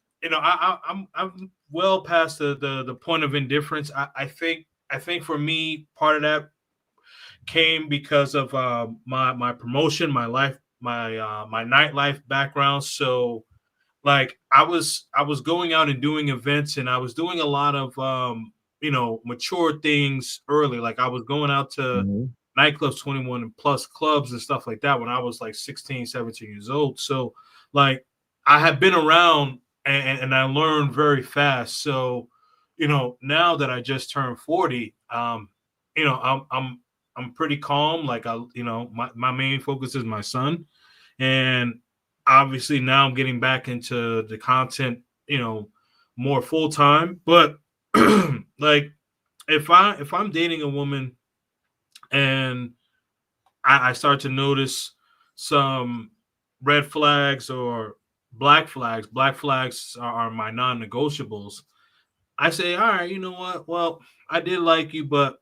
well past the point of indifference. I think for me, part of that came because of my promotion, my life, my nightlife background. So like I was going out and doing events, and I was doing a lot of mature things early. Like I was going out to Mhm. nightclubs, 21 and plus clubs and stuff like that when I was like 16, 17 years old. So like I had been around, and I learned very fast. So, now that I just turned 40, you know, I'm pretty calm. Like my main focus is my son. And obviously now I'm getting back into the content, more full time. But like if I'm dating a woman and I start to notice some red flags or black flags are my non-negotiables. I say, all right, you know what? Well, I did like you, but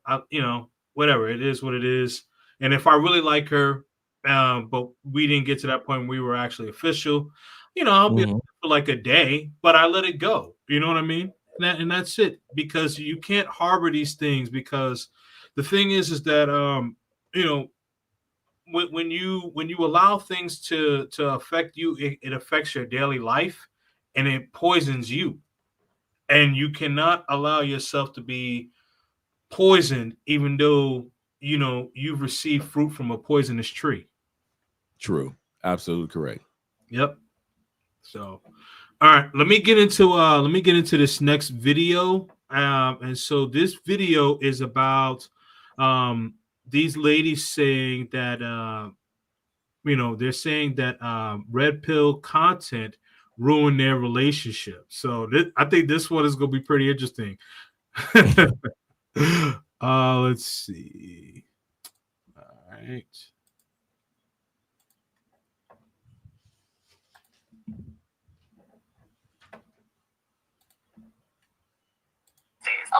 whatever. It is what it is. And if I really like her, but we didn't get to that point where we were actually official, I'll be Mhm. for like a day, but I let it go. You know what I mean? And that's it. Because you can't harbor these things. Because the thing is that you know, when you allow things to affect you, it affects your daily life, and it poisons you, and you cannot allow yourself to be poisoned even though you've received fruit from a poisonous tree. True. Absolutely correct. Yep. So all right, let me get into this next video. And so this video is about these ladies saying that they're saying that red pill content ruined their relationship. So I think this one is going to be pretty interesting. Let's see. All right.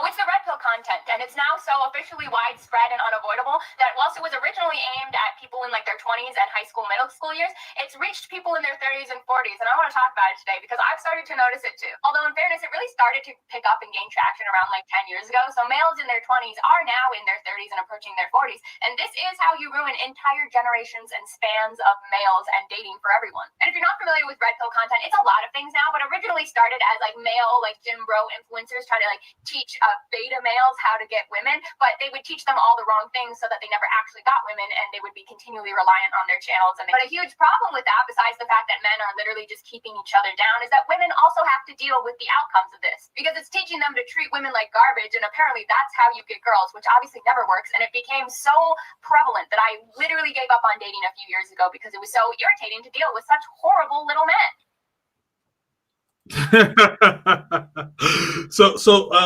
It's the red pill content, and it's now so officially widespread and unavoidable that whilst it was originally aimed at people in like their 20s and high school, middle school years, it's reached people in their 30s and 40s, and I want to talk about it today because I've started to notice it too. Although in fairness, it really started to pick up and gain traction around like 10 years ago, so males in their 20s are now in their 30s and approaching their 40s, and this is how you ruin entire generations and spans of males and dating for everyone. And if you're not familiar with red pill content, it's a lot of things now, but originally started as like male, like gym bro influencers trying to like teach beta males how to get women, but they would teach them all the wrong things so that they never actually got women, and they would be continually reliant on their channels. But a huge problem with that, besides the fact that men are literally just keeping each other down, is that women also have to deal with the outcomes of this, because it's teaching them to treat women like garbage, and apparently that's how you get girls, which obviously never works. And it became so prevalent that I literally gave up on dating a few years ago because it was so irritating to deal with such horrible little men.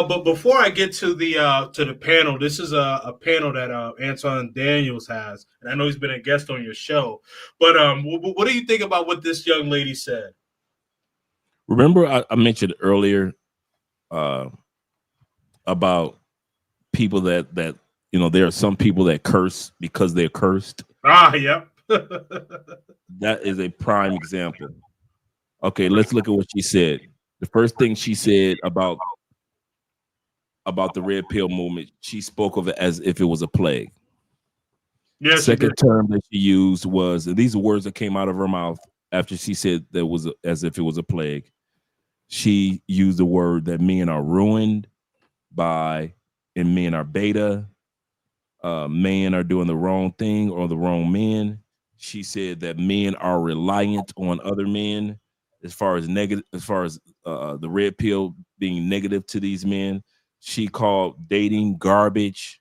But before I get to the panel, this is a panel that Anton Daniels has, and I know he's been a guest on your show. But what do you think about what this young lady said? Remember, I mentioned earlier about people that there are some people that curse because they're cursed. Yep. That is a prime example. Okay, let's look at what she said. The first thing she said about the red pill movement, she spoke of it as if it was a plague. Yes. Second term that she used was, and these are words that came out of her mouth after she said that was as if it was a plague. She used the word that men are ruined by, and men are beta. Men are doing the wrong thing or the wrong men. She said that men are reliant on other men. As far as negative, as far as the red pill being negative to these men, she called dating garbage.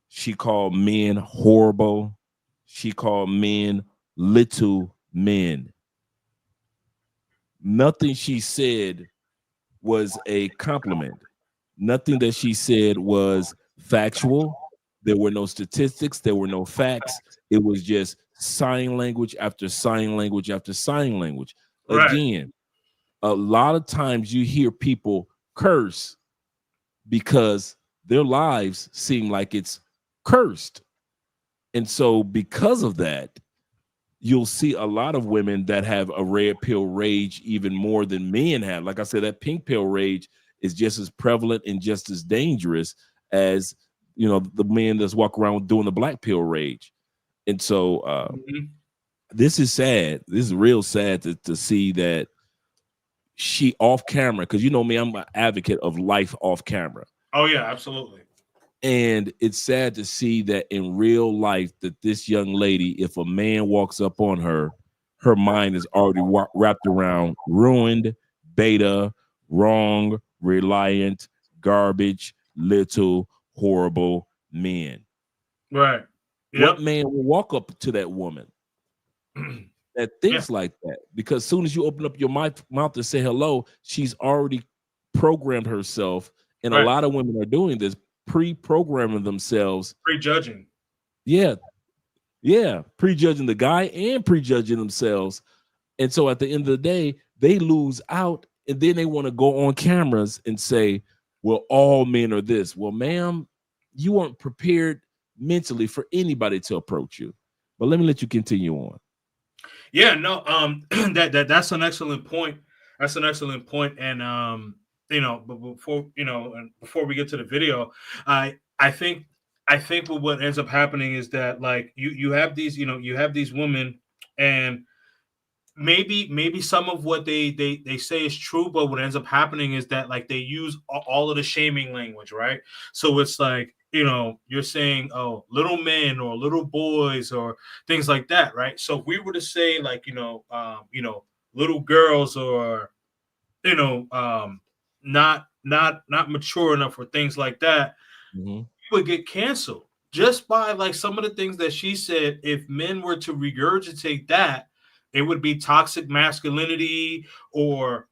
She called men horrible. She called men little men. Nothing she said was a compliment. Nothing that she said was factual. There were no statistics. There were no facts. It was just sign language after sign language after sign language. Right. Again, a lot of times you hear people curse because their lives seem like it's cursed. And so because of that, you'll see a lot of women that have a red pill rage even more than men have. Like I said, that pink pill rage is just as prevalent and just as dangerous as the men that's walk around doing the black pill rage. And so this is sad. This is real sad to see that she off camera, because you know me, I'm an advocate of life off camera. Oh yeah, absolutely. And it's sad to see that in real life that this young lady, if a man walks up on her, her mind is already wrapped around ruined, beta, wrong, reliant, garbage, little, horrible men. Right. Yep. What man will walk up to that woman that thinks like that? Because as soon as you open up your mouth to say hello, she's already programmed herself. And a lot of women are doing this, pre-programming themselves. Prejudging. Yeah. Yeah. Prejudging the guy and prejudging themselves. And so at the end of the day, they lose out. And then they want to go on cameras and say, well, all men are this. Well, ma'am, you weren't prepared mentally for anybody to approach you. But let me let you continue on. Yeah, no, that's an excellent point. That's an excellent point. And but before we get to the video, I think what ends up happening is that like you have these, you have these women, and maybe some of what they say is true, but what ends up happening is that like they use all of the shaming language, right? So it's like, you're saying, oh, little men or little boys or things like that, right? So if we were to say like, little girls or, not mature enough or things like that, we would get canceled just by like some of the things that she said. If men were to regurgitate that, it would be toxic masculinity or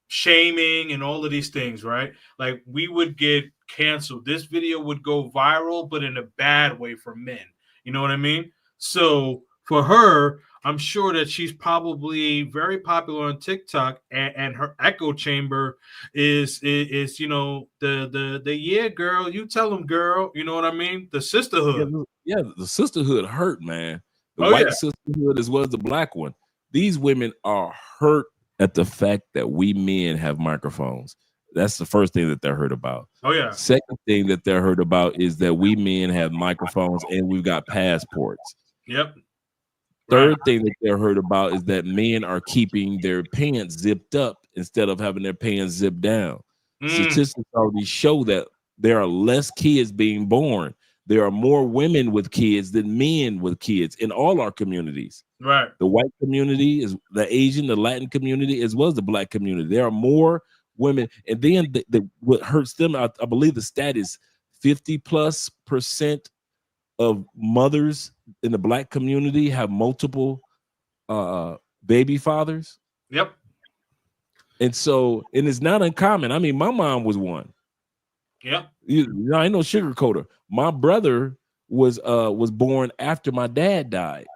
shaming and all of these things, right? Like we would get canceled. This video would go viral, but in a bad way for men. You know what I mean? So for her, I'm sure that she's probably very popular on TikTok, and her echo chamber is the yeah, girl, you tell them, girl. You know what I mean? The sisterhood. Yeah, the sisterhood hurt, man. The white sisterhood as well as the black one. These women are hurt at the fact that we men have microphones. That's the first thing that they're hurt about. Oh, yeah. Second thing that they're hurt about is that we men have microphones and we've got passports. Yep. Third thing that they're hurt about is that men are keeping their pants zipped up instead of having their pants zipped down. Statistics already show that there are less kids being born. There are more women with kids than men with kids in all our communities. Right. The white community, is the Asian, the Latin community, as well as the black community. There are more women. And then what hurts them, I believe the stat is 50+% of mothers in the black community have multiple baby fathers. Yep. And so, and it's not uncommon. I mean, my mom was one. Yep. I ain't no sugarcoater. My brother was born after my dad died.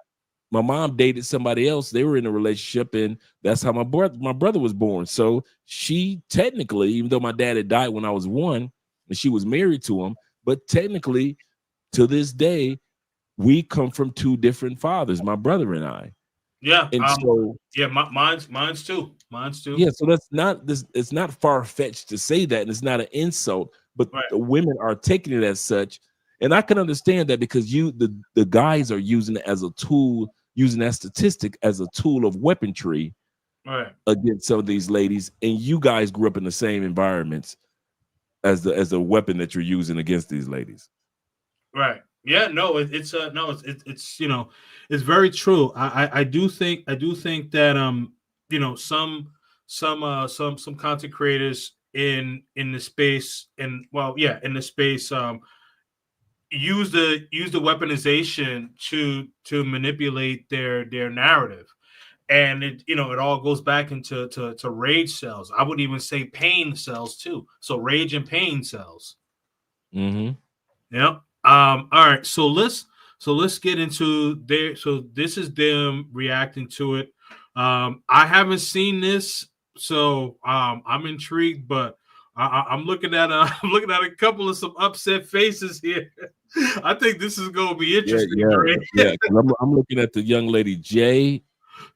My mom dated somebody else. They were in a relationship, and that's how my brother was born. So she technically, even though my dad had died when I was 1, and she was married to him, but technically, to this day, we come from 2 different fathers, my brother and I. Yeah. And so mine's too. Yeah, so that's not this. It's not far-fetched to say that, and it's not an insult, but the women are taking it as such. And I can understand that because the guys are using it as a tool, using that statistic as a tool of weaponry against some of these ladies. And you guys grew up in the same environments as the weapon that you're using against these ladies. Right. Yeah. No. It's very true. I do think that some content creators in the space use the weaponization to manipulate their narrative, and it all goes back into rage cells. I would even say pain cells too. So rage and pain cells. Yeah. All right. So let's get into there. So this is them reacting to it. I haven't seen this, so I'm intrigued, but I'm looking at a couple of some upset faces here. I think this is going to be interesting. Yeah. I'm looking at the young lady Jay,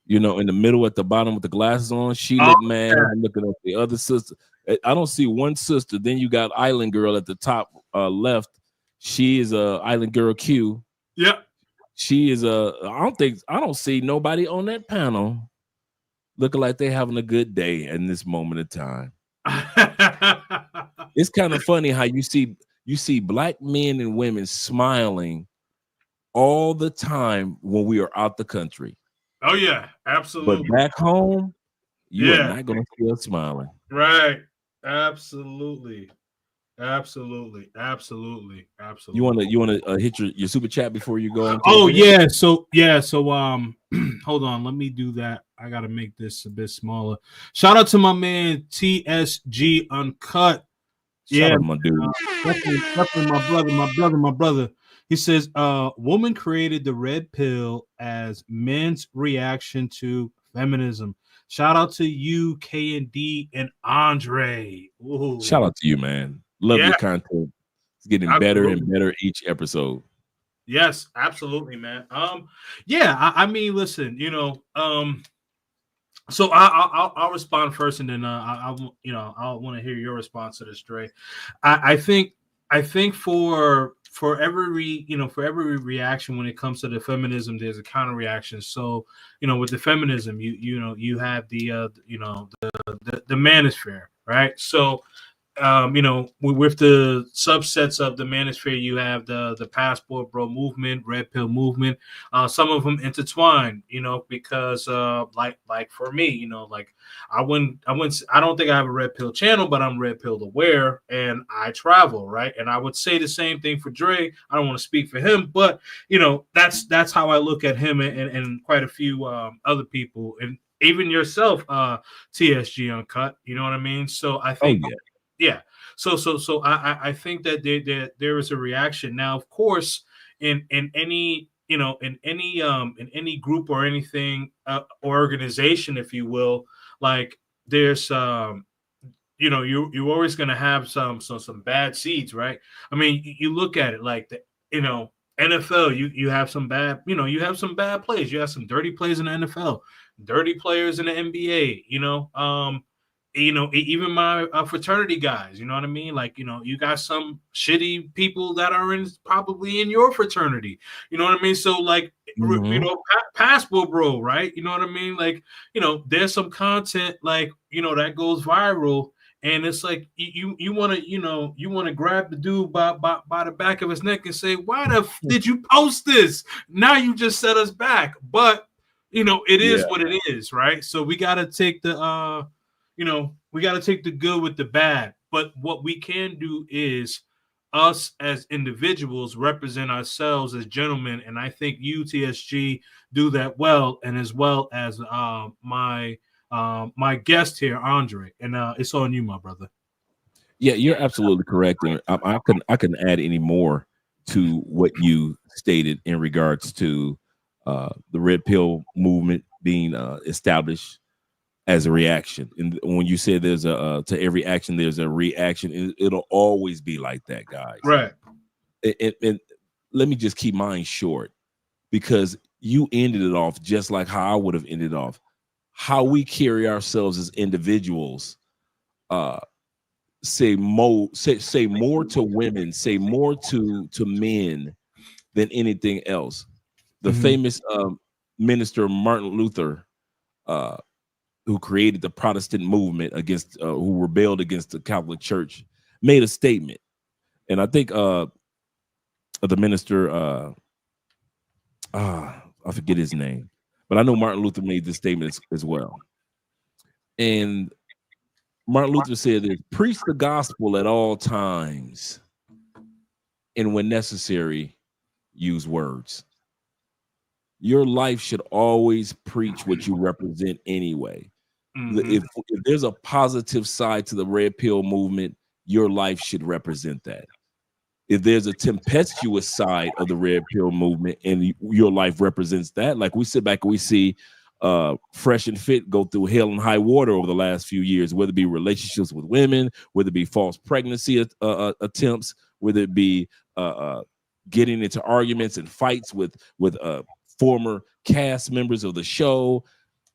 in the middle at the bottom with the glasses on. She looked mad. I'm looking at the other sister. I don't see one sister. Then you got Island Girl at the top left. She is a Island Girl Q. Yep. She is I don't see nobody on that panel looking like they're having a good day in this moment of time. It's kind of funny how you see black men and women smiling all the time when we are out the country. Oh yeah, absolutely. But back home, you are not going to see us smiling. Right. Absolutely. You want to hit your super chat before you go? Oh yeah. So hold on. Let me do that. I got to make this a bit smaller. Shout out to my man TSG Uncut. Shout out my dude. Definitely my brother. He says, woman created the red pill as men's reaction to feminism. Shout out to you, K&D and Andre. Ooh. Shout out to you, man. Love your content. It's getting better and better each episode. Yes, absolutely, man. I mean, listen, so I'll respond first, and then I'll want to hear your response to this, Dre. I think for every reaction when it comes to the feminism, there's a counter reaction. So with the feminism, you have the manosphere, right? So with the subsets of the manosphere, you have the passport bro movement, red pill movement. Some of them intertwine, because like for me, I don't think I have a red pill channel, but I'm red pill aware and I travel, right? And I would say the same thing for Dre. I don't want to speak for him, but that's how I look at him and quite a few other people, and even yourself, TSG Uncut. You know what I mean? So I think. Yeah. So I think that there is a reaction now. Of course, in any group or anything or organization, if you will, like there's you're always gonna have some bad seeds, right? I mean, you look at it like the NFL. You have some bad plays. You have some dirty plays in the NFL, dirty players in the NBA. Even my fraternity guys, you know what I mean? Like, you got some shitty people that are probably in your fraternity, you know what I mean? So like, passport bro, right? You know what I mean? Like, there's some content like, that goes viral, and it's like, you want to grab the dude by the back of his neck and say, why the did you post this? Now you just set us back. But, it is what it is, right? So we got to take the, we got to take the good with the bad. But what we can do is us as individuals represent ourselves as gentlemen. And I think you, TSG, do that well. And as well as my guest here, Andre. And it's on you, my brother. Yeah, you're absolutely correct. And I couldn't add any more to what you stated in regards to the red pill movement being established as a reaction. And when you say there's to every action there's a reaction, it'll always be like that, guys. Right. And let me just keep mine short, because you ended it off just like how I would have ended off. How we carry ourselves as individuals, say more to women, say more to men than anything else. The famous minister Martin Luther, who created the Protestant movement against, who rebelled against the Catholic Church, made a statement. And I think the minister, I forget his name, but I know Martin Luther made this statement as well. And Martin Luther said that preach the gospel at all times, and when necessary, use words. Your life should always preach what you represent anyway. If there's a positive side to the red pill movement, your life should represent that. If there's a tempestuous side of the red pill movement and your life represents that, like we sit back and we see Fresh and Fit go through hell and high water over the last few years, whether it be relationships with women, whether it be false pregnancy attempts, whether it be getting into arguments and fights with former cast members of the show.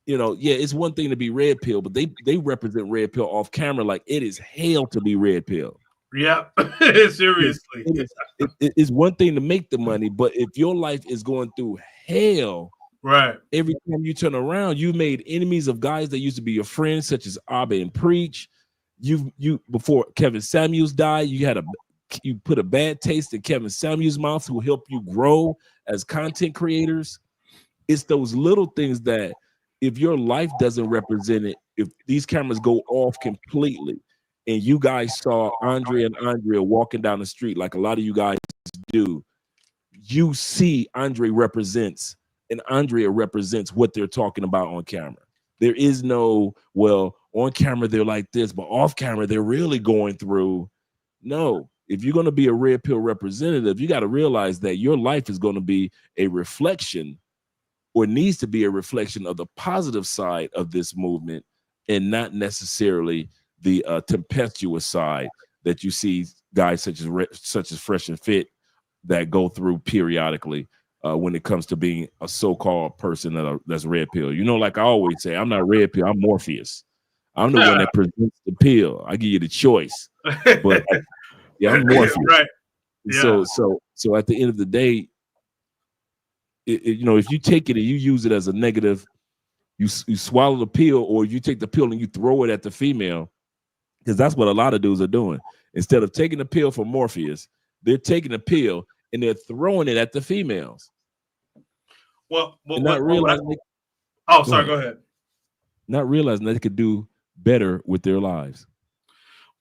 you know, yeah, it's one thing to be red pill, but they represent red pill off camera like it is hell to be red pill. Yeah, seriously. It's one thing to make the money, but if your life is going through hell, right, every time you turn around, you made enemies of guys that used to be your friends, such as Abba and Preach. You before Kevin Samuels died, you put a bad taste in Kevin Samuels' mouth, who helped you grow as content creators. It's those little things that, if your life doesn't represent it, if these cameras go off completely, and you guys saw Andre and Andrea walking down the street like a lot of you guys do, you see Andre represents, and Andrea represents what they're talking about on camera. There is no, well, on camera they're like this, but off camera they're really going through. No, if you're going to be a red pill representative, you got to realize that your life is going to be a reflection, or needs to be a reflection, of the positive side of this movement, and not necessarily the tempestuous side that you see guys such as Fresh and Fit that go through periodically when it comes to being a so-called person that's red pill. You know, like I always say, I'm not red pill, I'm Morpheus. I'm the one that presents the pill. I give you the choice. But yeah, I'm Morpheus. Right. Yeah. So at the end of the day, you know, if you take it and you use it as a negative, you swallow the pill, or you take the pill and you throw it at the female, because that's what a lot of dudes are doing. Instead of taking the pill for Morpheus, they're taking the pill and they're throwing it at the females. Well, not realizing go ahead. Not realizing that they could do better with their lives.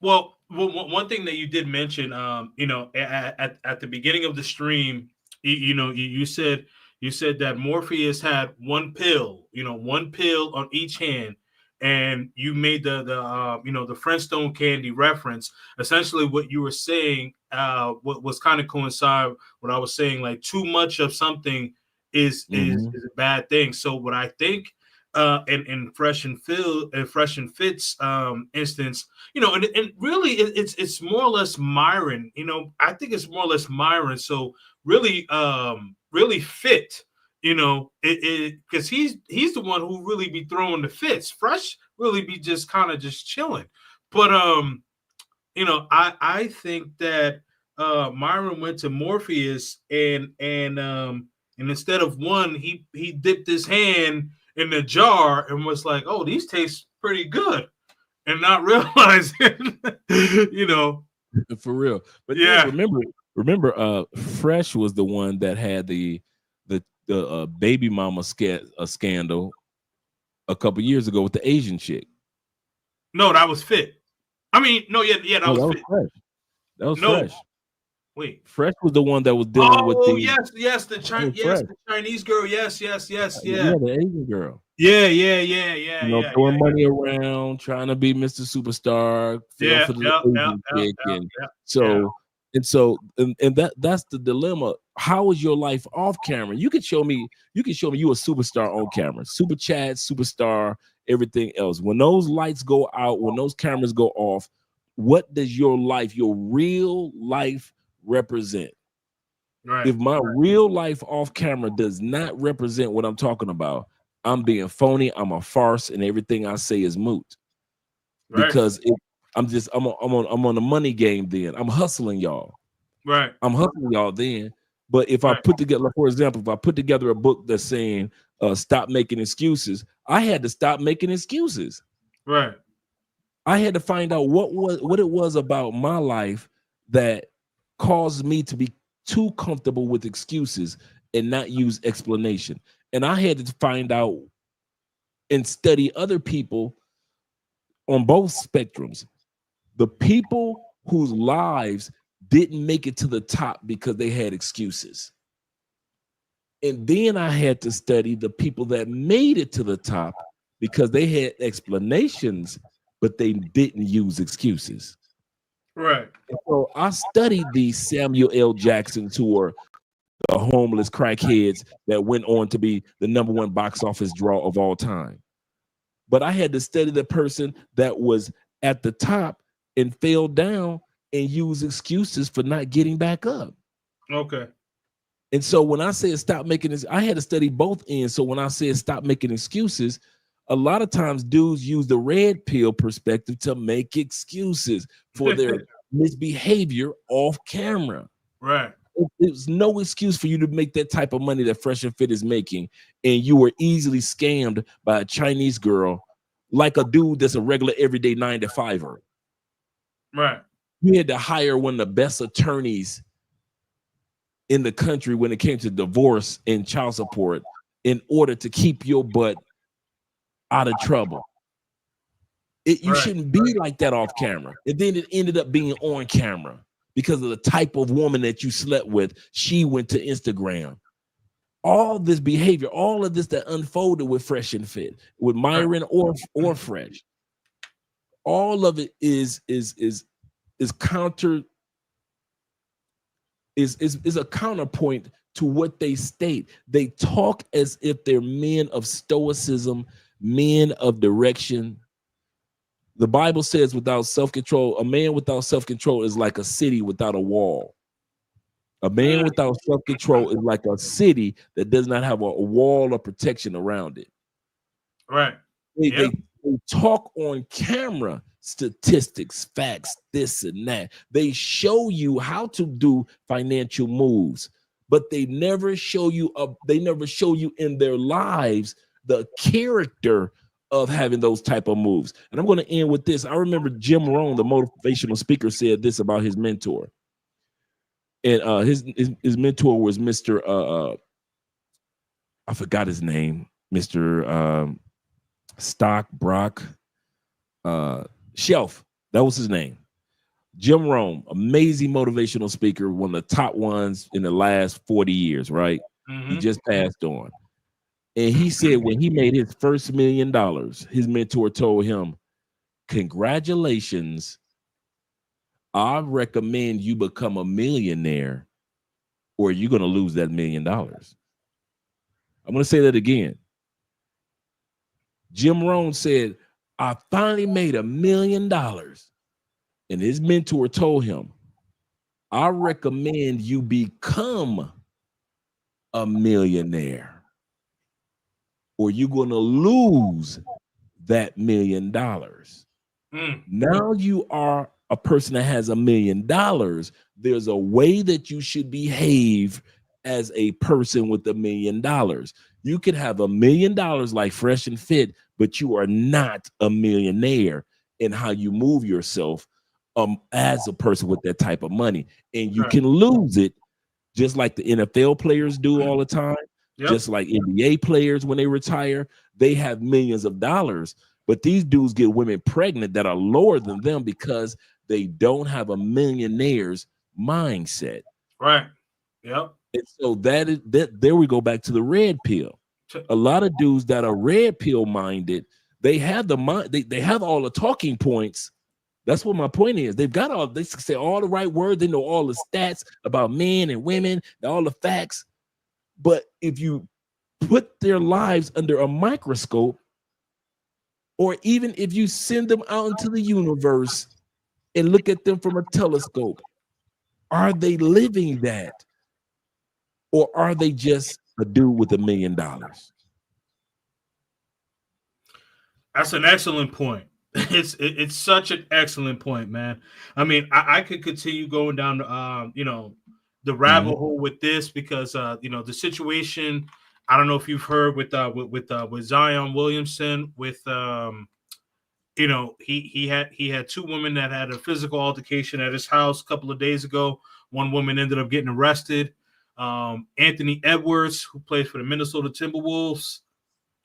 Well, one thing that you did mention, you know, at the beginning of the stream, you said that Morpheus had one pill on each hand. And you made the Flintstone candy reference. Essentially, what you were saying, what was kind of coincide what I was saying, like too much of something is a bad thing. So what I think, in Fresh and Fit's instance, you know, and really it's more or less Myron. You know, I think it's more or less Myron. So really Fit. You know, because he's the one who really be throwing the fits. Fresh really be just kind of just chilling. But you know, I think that Myron went to Morpheus and instead of one, he dipped his hand in the jar and was like, "Oh, these taste pretty good," and not realizing, you know, for real. But yeah, remember, Fresh was the one that had the baby mama scandal a couple years ago with the Asian chick. No, that was Fit. I mean, no, that was Fit. Fresh. That was Fresh. Wait, Fresh was the one that was dealing with the the Chinese girl. Yes. Yeah, the Asian girl. Yeah. You know, throwing money around, trying to be Mr. Superstar. And that's the dilemma. How is your life off camera? You can show me you a superstar on camera, super chat, superstar, everything else. When those lights go out, when those cameras go off, what does your life, your real life represent? Right. If my real life off camera does not represent what I'm talking about, I'm being phony, I'm a farce, and everything I say is moot. Right. Because I'm on the money game then. I'm hustling y'all. Right. I'm hustling y'all then. But if I put together, for example, if I put together a book that's saying stop making excuses, I had to stop making excuses. Right. I had to find out what it was about my life that caused me to be too comfortable with excuses and not use explanation. And I had to find out and study other people on both spectrums. The people whose lives didn't make it to the top because they had excuses. And then I had to study the people that made it to the top because they had explanations, but they didn't use excuses. Right. And so I studied these Samuel L. Jacksons, who were the homeless crackheads that went on to be the #1 box office draw of all time. But I had to study the person that was at the top and fell down and use excuses for not getting back up. Okay. And so when I said stop making this, I had to study both ends. So when I said stop making excuses, a lot of times dudes use the red pill perspective to make excuses for their misbehavior off camera. Right. There's no excuse for you to make that type of money that Fresh and Fit is making, and you were easily scammed by a Chinese girl like a dude that's a regular everyday 9-to-5er. Right. You had to hire one of the best attorneys in the country when it came to divorce and child support in order to keep your butt out of trouble. You shouldn't be like that off camera. And then it ended up being on camera because of the type of woman that you slept with. She went to Instagram. All this behavior, all of this that unfolded with Fresh and Fit, with Myron or Fresh, all of it is counter. Is a counterpoint to what they state. They talk as if they're men of stoicism, men of direction. The Bible says without self-control, a man without self-control is like a city without a wall. A man without self-control is like a city that does not have a wall of protection around it. Right. They talk on camera, statistics, facts, this and that. They show you how to do financial moves, but they never show you in their lives the character of having those type of moves. And I'm going to end with this. I remember Jim Rohn, the motivational speaker, said this about his mentor. And his mentor was Mr. I forgot his name, Mr. Stock Brock Shelf. That was his name. Jim Rohn, amazing motivational speaker, one of the top ones in the last 40 years, right? Mm-hmm. He just passed on. And he said when he made his first $1 million, his mentor told him, congratulations, I recommend you become a millionaire or you're going to lose that $1 million. I'm going to say that again. Jim Rohn said, I finally made $1 million. And his mentor told him, I recommend you become a millionaire or you're going to lose that $1 million. Now you are a person that has $1 million. There's a way that you should behave as a person with $1 million. You can have $1 million like Fresh and Fit, but you are not a millionaire in how you move yourself as a person with that type of money. And you can lose it just like the NFL players do all the time. Yep. Just like NBA players, when they retire, they have millions of dollars, but these dudes get women pregnant that are lower than them because they don't have a millionaire's mindset. Right. Yep. And so there we go back to the red pill. A lot of dudes that are red pill minded, they have the mind, they have all the talking points. That's what my point is. They've got all, they say all the right words, they know all the stats about men and women, all the facts. But if you put their lives under a microscope, or even if you send them out into the universe and look at them from a telescope, are they living that? Or are they just a dude with $1 million? That's an excellent point. It's such an excellent point, man. I mean, I could continue going down the rabbit hole with this because the situation. I don't know if you've heard with Zion Williamson with he had two women that had a physical altercation at his house a couple of days ago. One woman ended up getting arrested. Anthony Edwards, who plays for the Minnesota Timberwolves,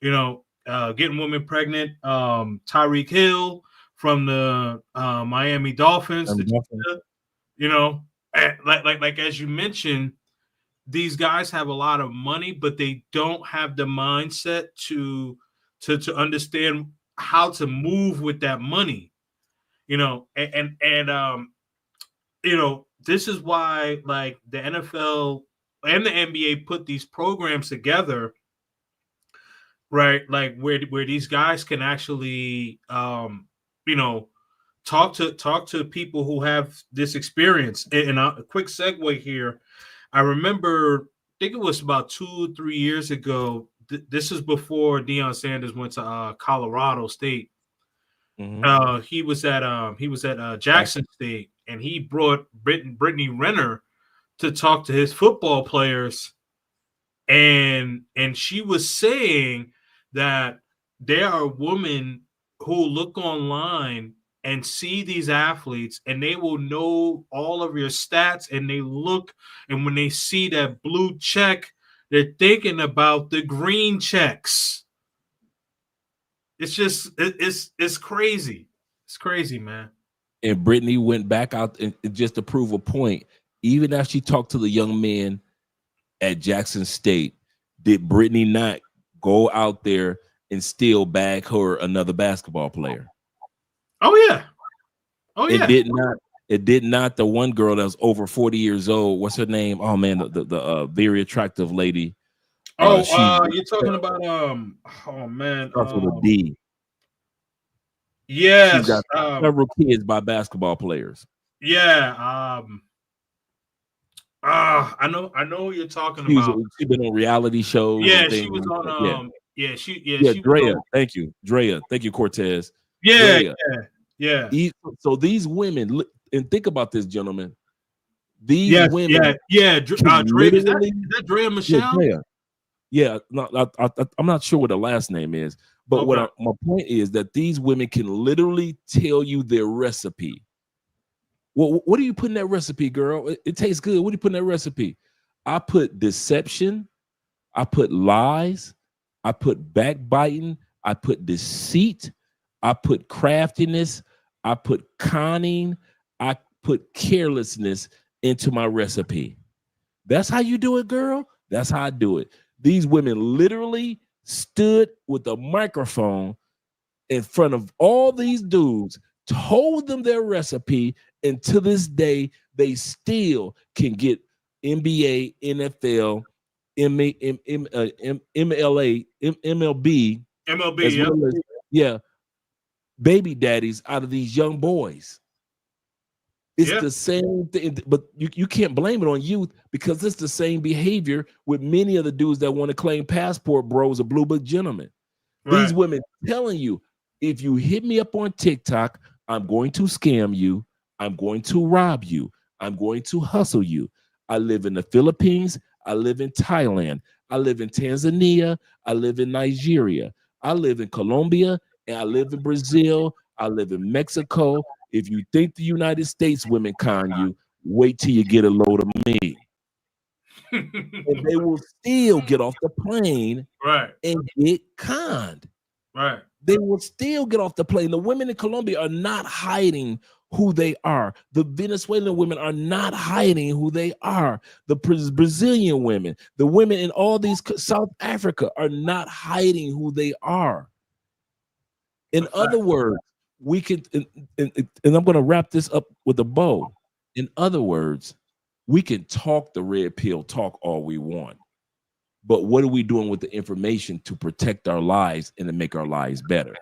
getting women pregnant. Tyreek Hill from the Miami Dolphins. Like as you mentioned, these guys have a lot of money, but they don't have the mindset to understand how to move with that money. This is why like the NFL and the NBA put these programs together, right? Like where these guys can actually talk to people who have this experience. And a quick segue here. I remember, I think it was about 2 or 3 years ago, this is before Deion Sanders went to Colorado State. Mhm. He was at Jackson State, and he brought Brittany Renner to talk to his football players, and she was saying that there are women who look online and see these athletes, and they will know all of your stats, and they look, and when they see that blue check, they're thinking about the green checks. It's just it's crazy. It's crazy, man. And Brittany went back out and just to prove a point. Even as she talked to the young men at Jackson State, did Brittany not go out there and still bag her another basketball player? Oh yeah. Oh yeah. It did not the one girl that was over 40 years old. What's her name? Oh man, the very attractive lady. You're talking about oh man. Starts with a D. Yes. She's got several kids by basketball players. Yeah. I know who you're talking about. She's been on reality shows. Yeah, she was on Drea. Thank you. Drea. Thank you, Cortez. Yeah, Drea. yeah. So these women, and think about this, gentlemen. These women. Yeah. Drea, is that Drea Michelle? Yeah. No, I'm not sure what the last name is, but Okay. my point is that these women can literally tell you their recipe. Well, what do you put in that recipe, girl? It tastes good. What do you put in that recipe? I put deception. I put lies. I put backbiting. I put deceit. I put craftiness. I put conning. I put carelessness into my recipe. That's how you do it, girl. That's how I do it. These women literally stood with a microphone in front of all these dudes, told them their recipe, and to this day, they still can get NBA, NFL, MLB, as well as, baby daddies out of these young boys. It's the same thing, but you can't blame it on youth because it's the same behavior with many of the dudes that want to claim passport bros or blue book gentlemen. Right. These women telling you, if you hit me up on TikTok, I'm going to scam you. I'm going to rob you. I'm going to hustle you. I live in the Philippines. I live in Thailand. I live in Tanzania. I live in Nigeria. I live in Colombia, and I live in Brazil. I live in Mexico. If you think the United States women con you, wait till you get a load of me. And they will still get off the plane and get conned. Right. They will still get off the plane. The women in Colombia are not hiding who they are. The Venezuelan women are not hiding who they are. The Brazilian women, the women in all these South Africa are not hiding who they are. In other words, we could, and I'm going to wrap this up with a bow. In other words, we can talk the red pill talk all we want, but what are we doing with the information to protect our lives and to make our lives better?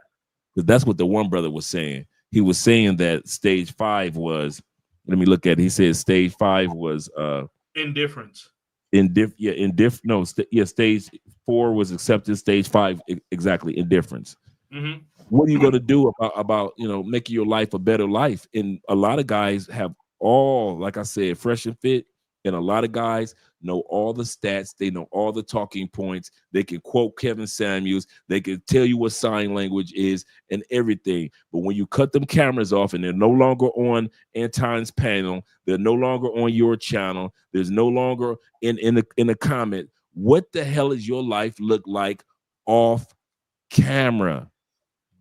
Because that's what the one brother was saying. He was saying that stage 5 was, let me look at it. He said stage 5 was indifference. Stage 4 was acceptance. Stage 5, exactly, indifference. Mm-hmm. What are you going to do about making your life a better life? And a lot of guys have all, like I said, fresh and fit. And a lot of guys know all the stats. They know all the talking points. They can quote Kevin Samuels. They can tell you what sign language is and everything. But when you cut them cameras off and they're no longer on Anton's panel, they're no longer on your channel, there's no longer in the comment, what the hell is your life look like off camera?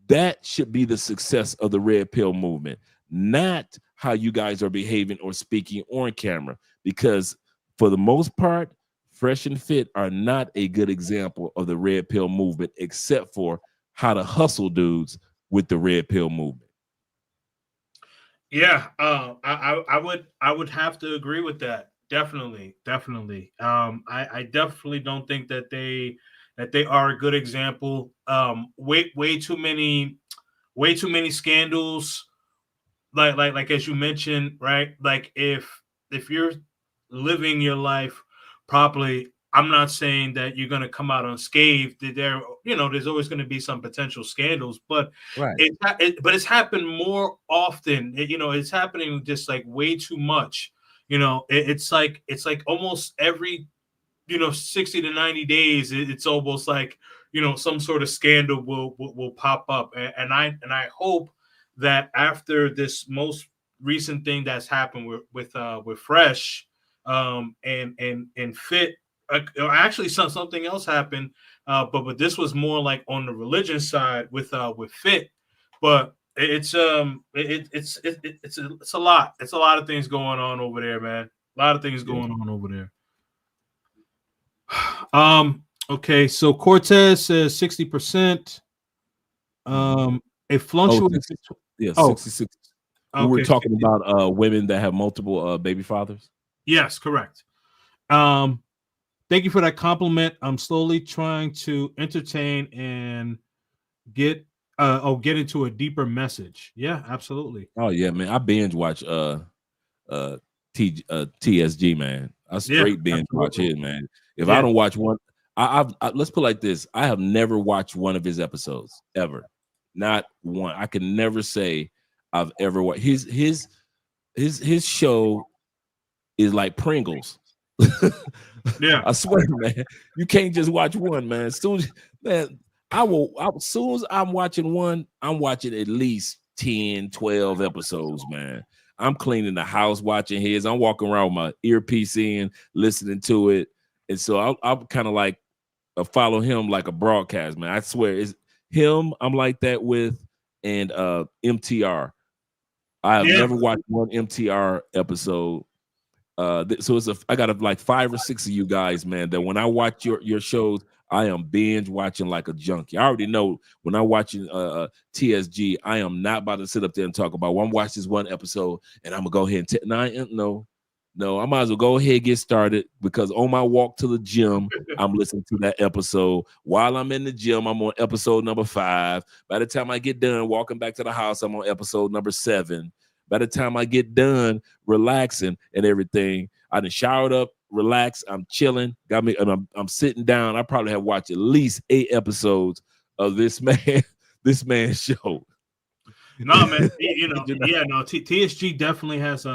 That should be the success of the red pill movement, not how you guys are behaving or speaking on camera. Because for the most part, Fresh and Fit are not a good example of the red pill movement, except for how to hustle dudes with the red pill movement. Yeah, I would have to agree with that. Definitely. I definitely don't think that they are a good example. Way too many scandals. Like as you mentioned, right? Like if you're living your life properly, I'm not saying that you're going to come out unscathed. There, there's always going to be some potential scandals, but Right. it's happened more often. It's happening just like way too much. It's like almost every 60 to 90 days. It's almost like some sort of scandal will pop up, and I hope that after this most recent thing that's happened with Fresh, and Fit. Actually, something else happened, but this was more like on the religion side with Fit, but it's a lot. It's a lot of things going on over there, man. A lot of things going on over there. Okay, so Cortez says 60%. It fluctuates. 66. Okay. We're talking about women that have multiple baby fathers. Yes, correct. Thank you for that compliment. I'm slowly trying to entertain and get into a deeper message. Yeah, absolutely. Oh yeah, man. I binge watch TSG, man. I straight binge watch it, man. If I don't watch one, I let's put it like this. I have never watched one of his episodes ever. Not one. I can never say I've ever watched his show is like Pringles. Yeah, I swear, man. You can't just watch one, man. As soon as I'm watching one, I'm watching at least 10, 12 episodes, man. I'm cleaning the house watching his. I'm walking around with my earpiece in, listening to it. And so I'm kind of like follow him like a broadcast, man. I swear it's him I'm like that with, and MTR. I have never watched one MTR episode. So I got like 5 or 6 of you guys, man, that when I watch your shows, I am binge watching like a junkie. I already know when I'm watching TSG, I am not about to sit up there and talk about, well, I'm watching this one episode and I'm gonna go ahead and no, I might as well go ahead and get started, because on my walk to the gym, I'm listening to that episode. While I'm in the gym, I'm on episode number 5. By the time I get done walking back to the house, I'm on episode number 7. By the time I get done relaxing and everything, I done showered up, relaxed, I'm chilling, and I'm sitting down. I probably have watched at least 8 episodes of this man's show. No, man, TSG definitely has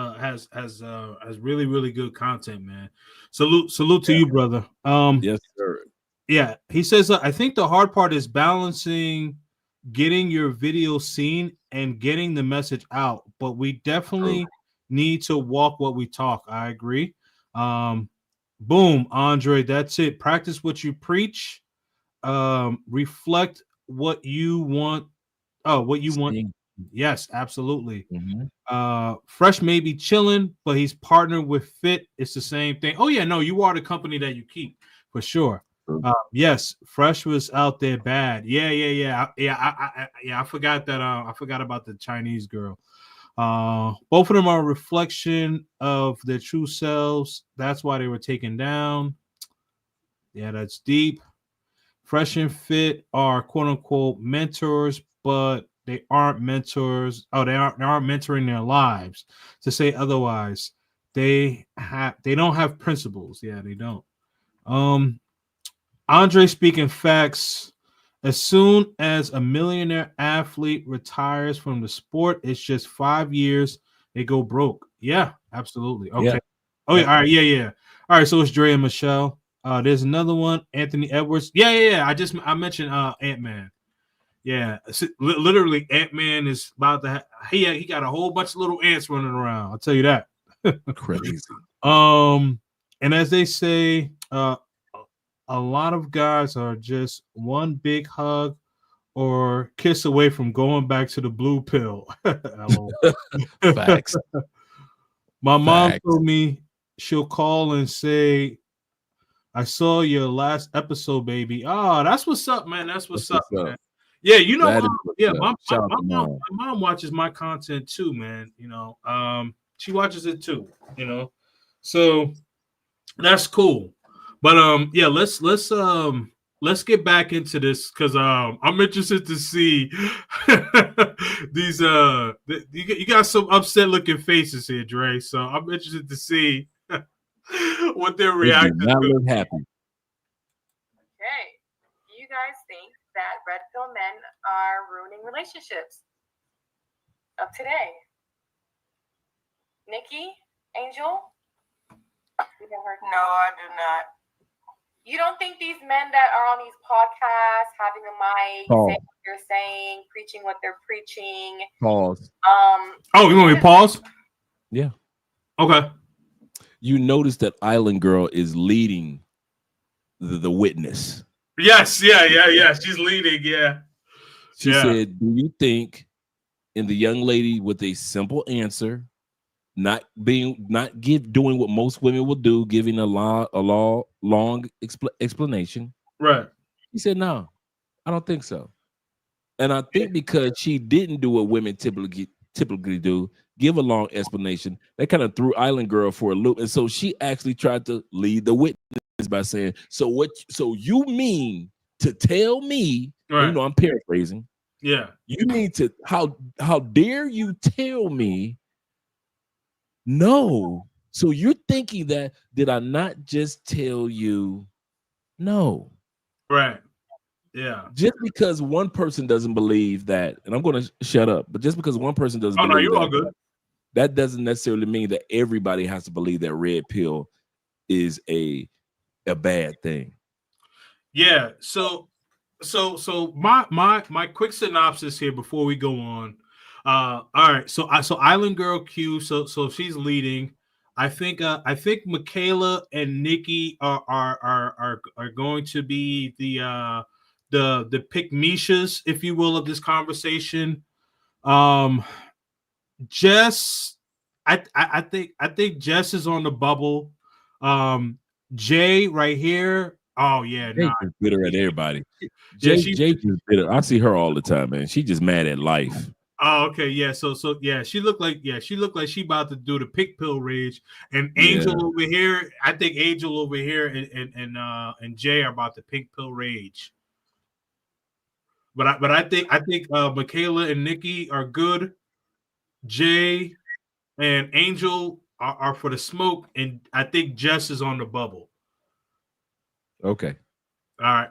really, really good content, man. Salute to you, brother. Yes, sir. Yeah, he says I think the hard part is balancing getting your video seen and getting the message out, but we definitely need to walk what we talk. I agree. Boom, Andre, that's it. Practice what you preach. Reflect what you want. Yes, absolutely. Fresh may be chilling, but he's partnered with Fit. It's the same thing. Oh yeah, no, you are the company that you keep for sure. Yes, Fresh was out there bad. Yeah. I forgot that. I forgot about the Chinese girl. Both of them are a reflection of their true selves. That's why they were taken down. Yeah, that's deep. Fresh and Fit are quote unquote mentors, but they aren't mentors. Oh, they aren't mentoring their lives. To say otherwise, they don't have principles. Yeah, they don't. Andre speaking facts. As soon as a millionaire athlete retires from the sport, it's just 5 years they go broke. Yeah, absolutely. Okay. Yeah. Oh yeah. All right. Yeah. All right. So it's Dre and Michelle. There's another one, Anthony Edwards. Yeah. I mentioned Ant-Man. Yeah, literally Ant-Man is about to. He got a whole bunch of little ants running around. I'll tell you that. Crazy. And as they say, a lot of guys are just one big hug or kiss away from going back to the blue pill. Facts. My mom told me she'll call and say, "I saw your last episode, baby." Oh, that's what's up, man. That's what's up, man. Yeah, my mom watches my content too, man. She watches it too, so that's cool. But let's get back into this, because I'm interested to see these you got some upset looking faces here, Dre. So I'm interested to see what they're reacting to. Not look happy. guys think that red pill men are ruining relationships of today? Nikki, Angel? No, I do not. You don't think these men that are on these podcasts, having the mic, saying what they're saying, preaching what they're preaching? Pause. Oh, you want me to pause? Yeah. Okay. You notice that Island Girl is leading the witness. Yes, yeah. She's leading, yeah. She said, "Do you think?" And the young lady with a simple answer, not doing what most women will do, giving a long explanation. Right. He said, "No, I don't think so." And I think because she didn't do what women typically do, give a long explanation, that kind of threw Island Girl for a loop. And so she actually tried to lead the witness by saying, So you mean to tell me?" Right. You know, I'm paraphrasing. Yeah. You mean to how dare you tell me no? So you're thinking that, did I not just tell you no? Right. Yeah. Just because one person doesn't believe that, and I'm going to shut up, but just because one person doesn't believe no, you're that, all good. That doesn't necessarily mean that everybody has to believe that red pill is a bad thing. Yeah. So my quick synopsis here before we go on. All right. So Island Girl Q. So she's leading. I think Michaela and Nikki are going to be the pick Mishas, if you will, of this conversation. Jess, I think Jess is on the bubble. Jay right here. Oh yeah, Jay is bitter at everybody. Yeah, Jay is bitter. I see her all the time, man. She just mad at life. Oh, okay, yeah. So yeah, she looked like she about to do the pick pill rage. And Angel over here, I think Angel over here and Jay are about to pick pill rage. But I think Michaela and Nikki are good. Jay and Angel are for the smoke, and I think Jess is on the bubble. Okay. All right.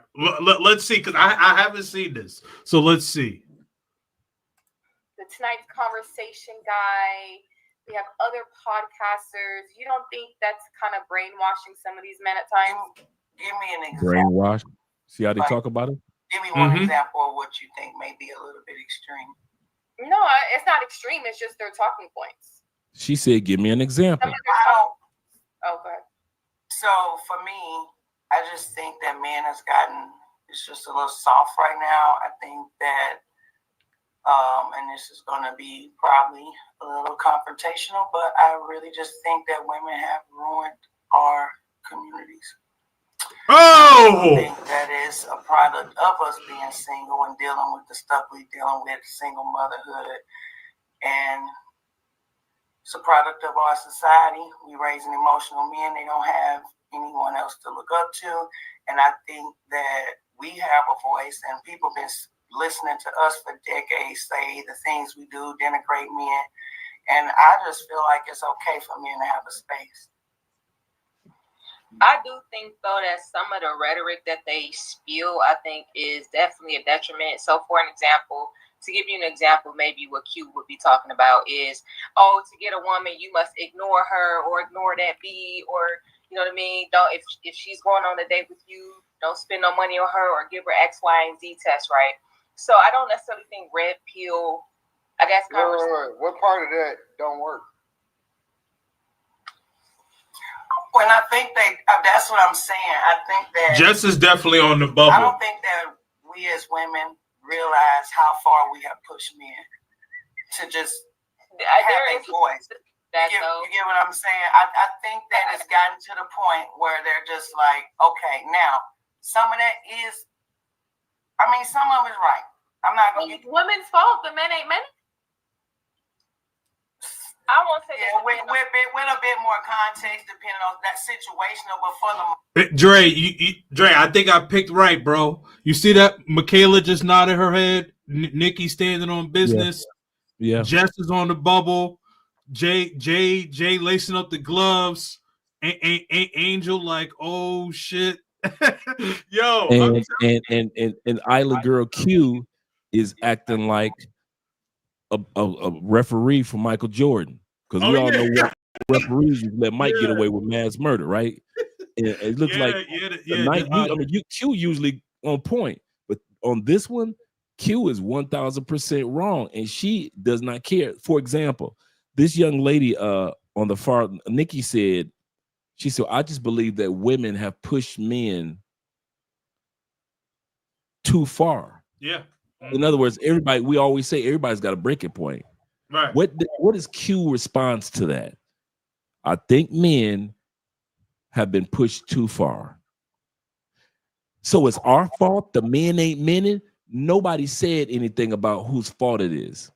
Let's see, because I haven't seen this. So let's see. The Tonight's Conversation guy. We have other podcasters. You don't think that's kind of brainwashing some of these men at times? Give me an example. Brainwash. See how they talk about it? Give me one example of what you think may be a little bit extreme. No, it's not extreme. It's just their talking points. She said, "Give me an example." Oh, go ahead. So for me, I just think that man has gotten, it's just a little soft right now. I think that, and this is going to be probably a little confrontational, but I really just think that women have ruined our communities. Oh! I think that is a product of us being single and dealing with the stuff we're dealing with, single motherhood. And it's a product of our society. We raising emotional men. They don't have anyone else to look up to. And I think that we have a voice, and people have been listening to us for decades say the things we do denigrate men. And I just feel like it's okay for men to have a space. I do think, though, that some of the rhetoric that they spew, I think, is definitely a detriment. So, for an example, to give you an example, maybe what Q would be talking about is, oh, to get a woman, you must ignore her or ignore that B, or, you know what I mean? Don't, if she's going on a date with you, don't spend no money on her or give her X, Y, and Z test, right? So I don't necessarily think red pill, I guess. Wait. What part of that don't work? When I think that's what I'm saying. I think that Jess is definitely on the bubble. I don't think that we as women realize how far we have pushed men to just have a voice. You get what I'm saying? I think that it's gotten to the point where they're just like, okay, now some of that is, I mean, some of it's right. I'm not going to. It's women's fault. The men ain't men. I won't say with a bit more context, depending on that situational, but for the Dre, I think I picked right, bro. You see that Michaela just nodded her head. Nikki standing on business. Yeah. Jess is on the bubble. Jay lacing up the gloves. Angel like, oh shit. Yo, and Island Girl Q is acting like a referee for Michael Jordan, because we all know what referees you let Mike get away with mass murder, right? And it looks like Q usually on point, but on this one, Q is 1000% wrong, and she does not care. For example, this young lady on the far, Nikki said, she said, I just believe that women have pushed men too far. Yeah. In other words, we always say everybody's got a breaking point. Right. What is Q response to that? I think men have been pushed too far. So it's our fault. The men ain't mening. Nobody said anything about whose fault it is.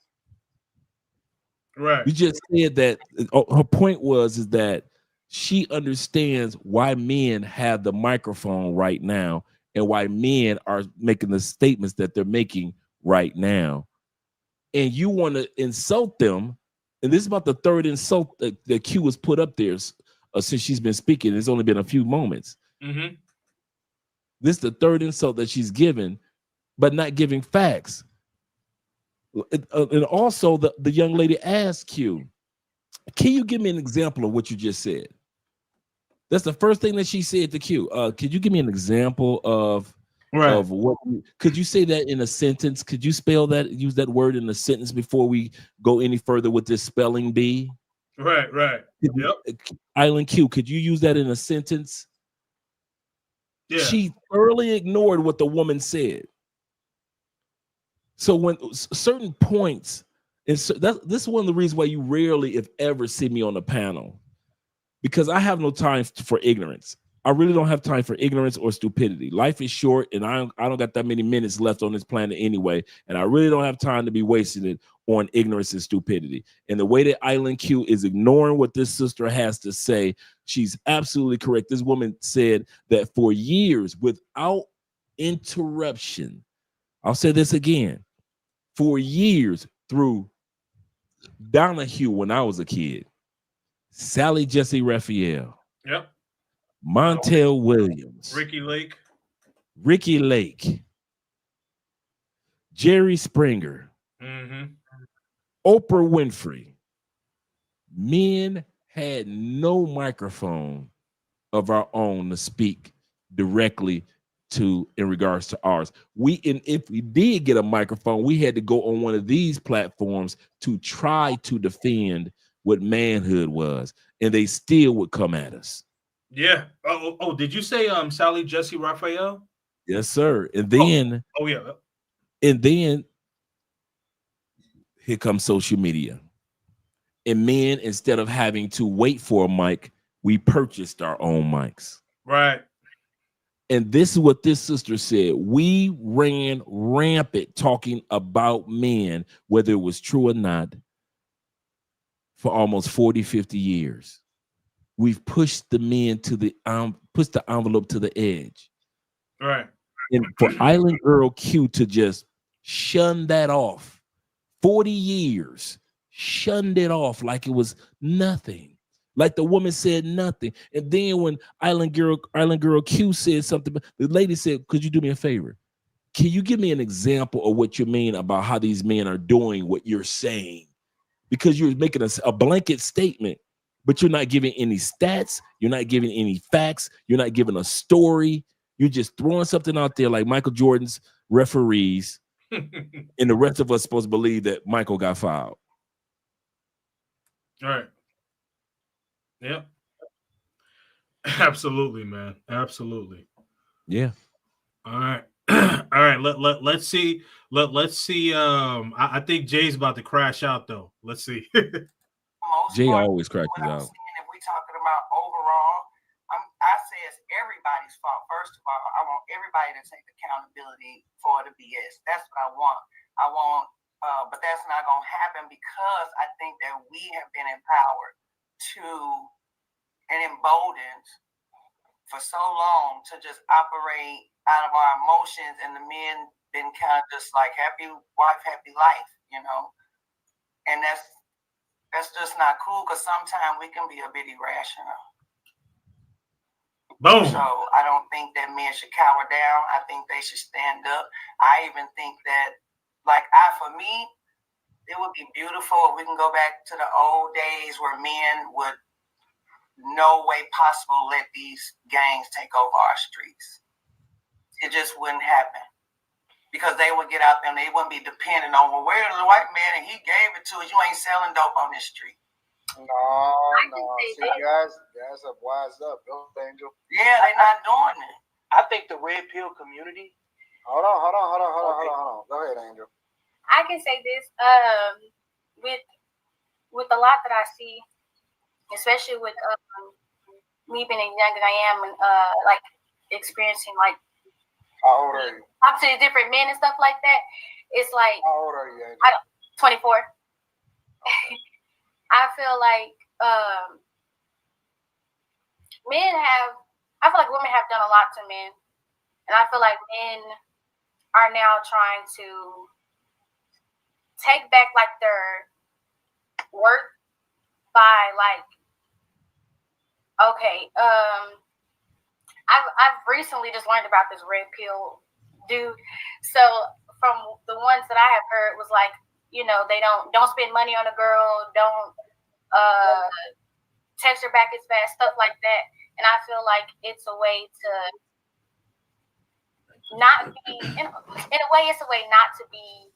Right. We just said that her point is that she understands why men have the microphone right now and why men are making the statements that they're making right now. And you want to insult them. And this is about the third insult that Q was put up there since she's been speaking. It's only been a few moments. Mm-hmm. This is the third insult that she's given, but not giving facts. And also the young lady asked Q, can you give me an example of what you just said? That's the first thing that she said to Q. Could you give me an example of what? Could you say that in a sentence? Could you spell that? Use that word in a sentence before we go any further with this spelling bee? Right. Yep. Island Q, could you use that in a sentence? Yeah. She thoroughly ignored what the woman said. So when certain points, this is one of the reasons why you rarely, if ever, see me on a panel. Because I have no time for ignorance. I really don't have time for ignorance or stupidity. Life is short, and I don't got that many minutes left on this planet anyway, and I really don't have time to be wasting it on ignorance and stupidity. And the way that Island Q is ignoring what this sister has to say, she's absolutely correct. This woman said that for years, without interruption, I'll say this again, for years through Donahue when I was a kid, Sally Jesse Raphael. Yep. Montel Williams. Ricky Lake. Jerry Springer. Mm-hmm. Oprah Winfrey. Men had no microphone of our own to speak directly to in regards to ours. If we did get a microphone, we had to go on one of these platforms to try to defend what manhood was, and they still would come at us. Yeah. Oh, did you say Sally Jesse Raphael? Yes, sir. And then yeah. And then here comes social media. And men, instead of having to wait for a mic, we purchased our own mics. Right. And this is what this sister said. We ran rampant talking about men, whether it was true or not, for almost 40, 50 years. We've pushed the men to pushed the envelope to the edge. Right. And for Island Girl Q to just shun that off, 40 years, shunned it off like it was nothing. Like the woman said nothing. And then when Island Girl Q said something, the lady said, could you do me a favor? Can you give me an example of what you mean about how these men are doing what you're saying? Because you're making a blanket statement, but you're not giving any stats. You're not giving any facts. You're not giving a story. You're just throwing something out there like Michael Jordan's referees. And the rest of us supposed to believe that Michael got fouled. All right. Yep. Absolutely, man. Absolutely. Yeah. All right. All right. Let's see. Let's see. I think Jay's about to crash out though. Let's see. Jay always crashes out. If we're talking about overall, I say it's everybody's fault. First of all, I want everybody to take accountability for the BS. That's what I want. But that's not going to happen because I think that we have been empowered and emboldened for so long to just operate out of our emotions, and the men been kind of just like happy wife, happy life, you know. And that's just not cool because sometimes we can be a bit irrational. Boom. So I don't think that men should cower down. I think they should stand up. I even think that, for me, it would be beautiful if we can go back to the old days where men would no way possible let these gangs take over our streets. It just wouldn't happen. Because they would get out there and they wouldn't be dependent on, well, where's the white man and he gave it to us. You ain't selling dope on this street. No. See, guys have wised up. Don't Angel. Yeah, they're not doing it. I think the red pill community. Hold on. Go ahead, Angel. I can say this, with a lot that I see, especially with me being as young as I am and experiencing How old are you? obviously different men and stuff like that. It's like How old are you, Angel? 24. I feel like I feel like women have done a lot to men, and I feel like men are now trying to take back their worth by I've recently just learned about this red pill dude. So from the ones that I have heard was they don't spend money on a girl, don't text her back as fast, stuff like that. And I feel like it's a way to not be in a way it's a way not to be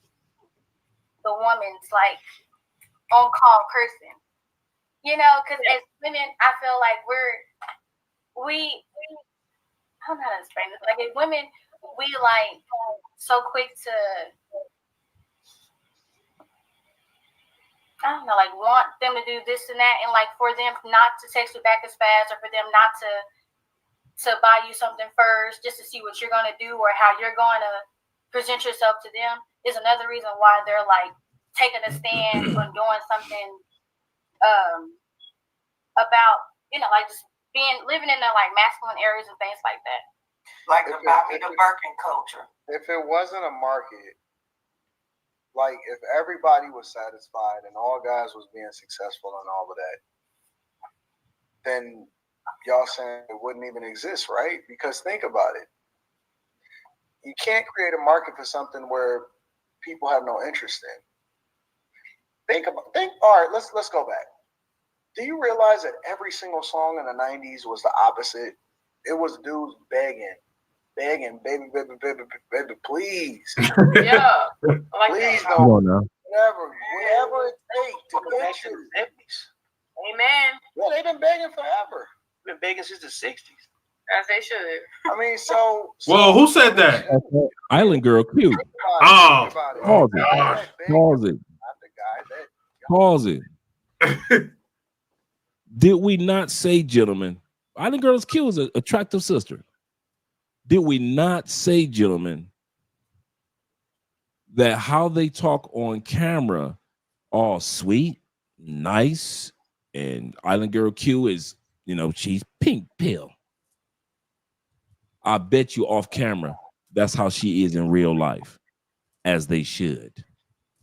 the woman's on call person. Because as women, I feel like we I don't know how to explain this. As women, we so quick to want them to do this and that, and for them not to text you back as fast, or for them not to buy you something first just to see what you're gonna do or how you're gonna present yourself to them is another reason why they're taking a stand on doing something about just living in the masculine areas and things like that. The Birkin culture. If it wasn't a market, if everybody was satisfied and all guys was being successful and all of that, then y'all saying it wouldn't even exist, right? Because think about it. You can't create a market for something where people have no interest in. All right, let's go back. Do you realize that every single song in the 90s was the opposite? It was dudes begging, baby, please. Yeah. Please Come on now. whatever it takes to get you. Amen. Yeah, they've been begging forever. Been begging since the 60s. As they should. I mean, so Whoa, who said that? Island Girl Q. Oh. Pause it. Did we not say, gentlemen, Island Girls Q is an attractive sister. Did we not say, gentlemen, that how they talk on camera, all sweet, nice, and Island Girl Q is, she's pink pill. I bet you off camera, that's how she is in real life, as they should.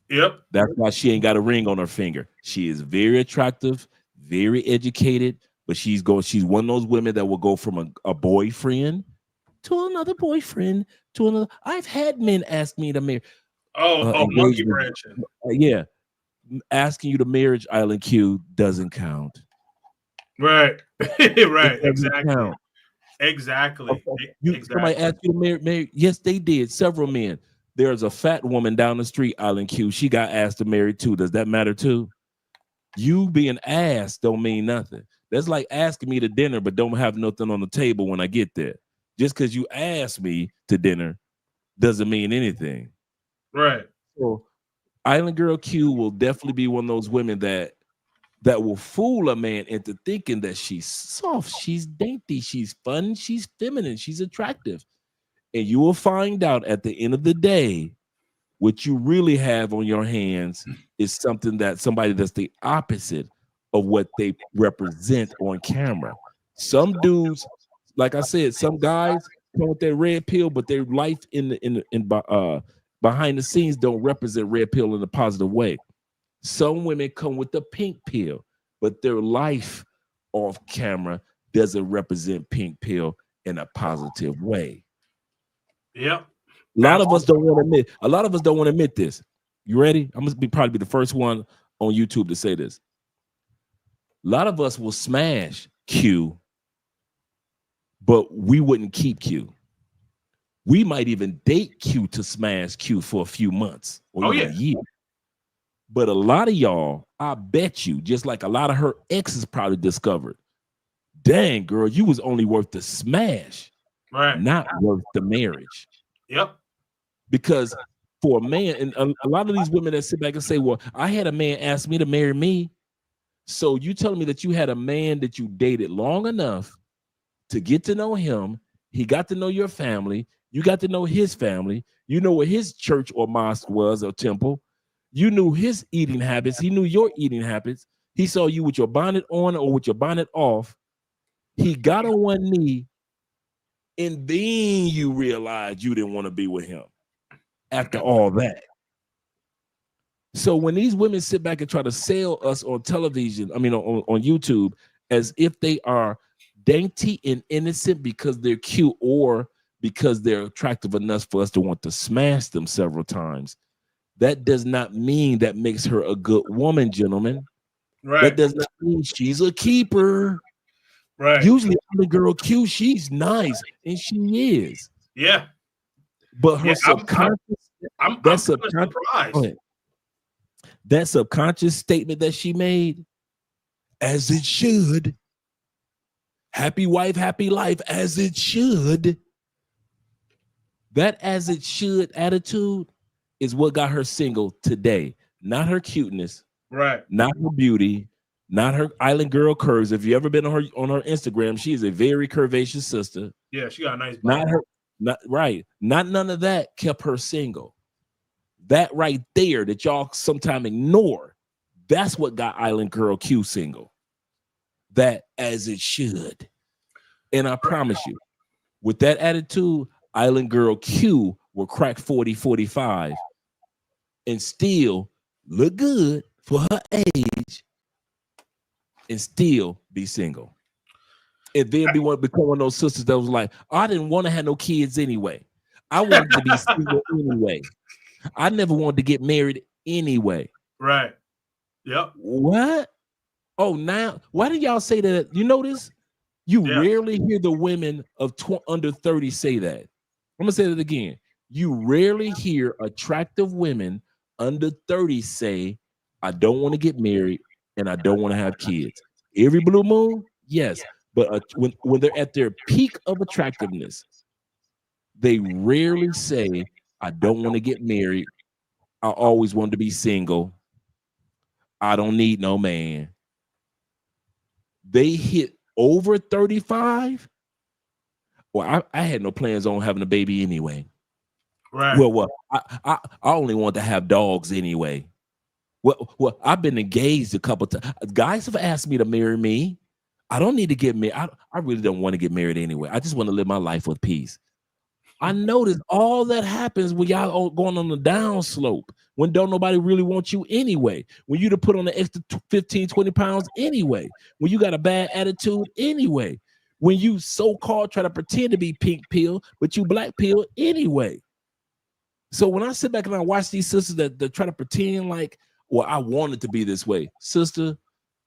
Yep. That's why she ain't got a ring on her finger. She is very attractive, very educated, but she's one of those women that will go from a boyfriend to another boyfriend to another. I've had men ask me to marry. Monkey branching. Yeah. Asking you to marriage, Island Q, doesn't count. Right. Right. Exactly. Count. Exactly. Okay. Somebody asked you to marry. Yes, they did. Several men. There's a fat woman down the street, Island Q. She got asked to marry too. Does that matter too? You being asked don't mean nothing. That's like asking me to dinner, but don't have nothing on the table when I get there. Just because you asked me to dinner doesn't mean anything. Right. So Island Girl Q will definitely be one of those women that will fool a man into thinking that she's soft, she's dainty, she's fun, she's feminine, she's attractive. And you will find out at the end of the day, what you really have on your hands is somebody that's the opposite of what they represent on camera. Some dudes, like I said, some guys come with their red pill, but their life behind the scenes don't represent red pill in a positive way. Some women come with the pink pill, but their life off camera doesn't represent pink pill in a positive way. Yep. A lot of us don't want to admit this. You ready? I'm gonna probably be the first one on YouTube to say this. A lot of us will smash Q, but we wouldn't keep Q. We might even date Q to smash Q for a few months or even a year. But a lot of y'all, I bet you, just like a lot of her exes probably discovered, dang, girl, you was only worth the smash, not worth the marriage. Yep. Because for a man, and a lot of these women that sit back and say, well, I had a man ask me to marry me. So you telling me that you had a man that you dated long enough to get to know him. He got to know your family. You got to know his family. You know what his church or mosque was or temple. You knew his eating habits. He knew your eating habits. He saw you with your bonnet on or with your bonnet off. He got on one knee, and then you realized you didn't want to be with him after all that. So when these women sit back and try to sell us on television, on YouTube, as if they are dainty and innocent because they're cute or because they're attractive enough for us to want to smash them several times, that does not mean that makes her a good woman, gentlemen. Right. That does not mean she's a keeper. Right. Usually the girl Q, she's nice, and she is. Yeah. But her subconscious, that subconscious statement that she made, as it should, happy wife, happy life, as it should. That as it should attitude is what got her single today. Not her cuteness, right? Not her beauty, not her island girl curves. If you ever been on her Instagram, she is a very curvaceous sister. Yeah, she got a nice body. Not none of that kept her single. That right there that y'all sometimes ignore, that's what got Island Girl Q single. That as it should. And I promise you, with that attitude, Island Girl Q will crack 40, 45 and still look good for her age and still be single. And then become one of those sisters that was like, I didn't want to have no kids anyway. I wanted to be single anyway. I never wanted to get married anyway. Right. Yep. What? Oh, now why did y'all say that? You notice you rarely hear the women of under 30 say that. I'm gonna say that again. You rarely hear attractive women under 30 say, I don't want to get married and I don't want to have kids. Every blue moon, yes. But when they're at their peak of attractiveness, they rarely say, I don't want to get married. I always wanted to be single. I don't need no man. They hit over 35. Well, I had no plans on having a baby anyway. Right. Well, I only want to have dogs anyway. Well, I've been engaged a couple times. Guys have asked me to marry me. I don't need to get married. I really don't want to get married anyway. I just want to live my life with peace. I noticed all that happens when y'all going on the down slope, when don't nobody really want you anyway, when you to put on the extra 15, 20 pounds anyway, when you got a bad attitude anyway, when you so-called try to pretend to be pink pill, but you black pill anyway. So when I sit back and I watch these sisters that try to pretend like, well, I wanted to be this way. Sister,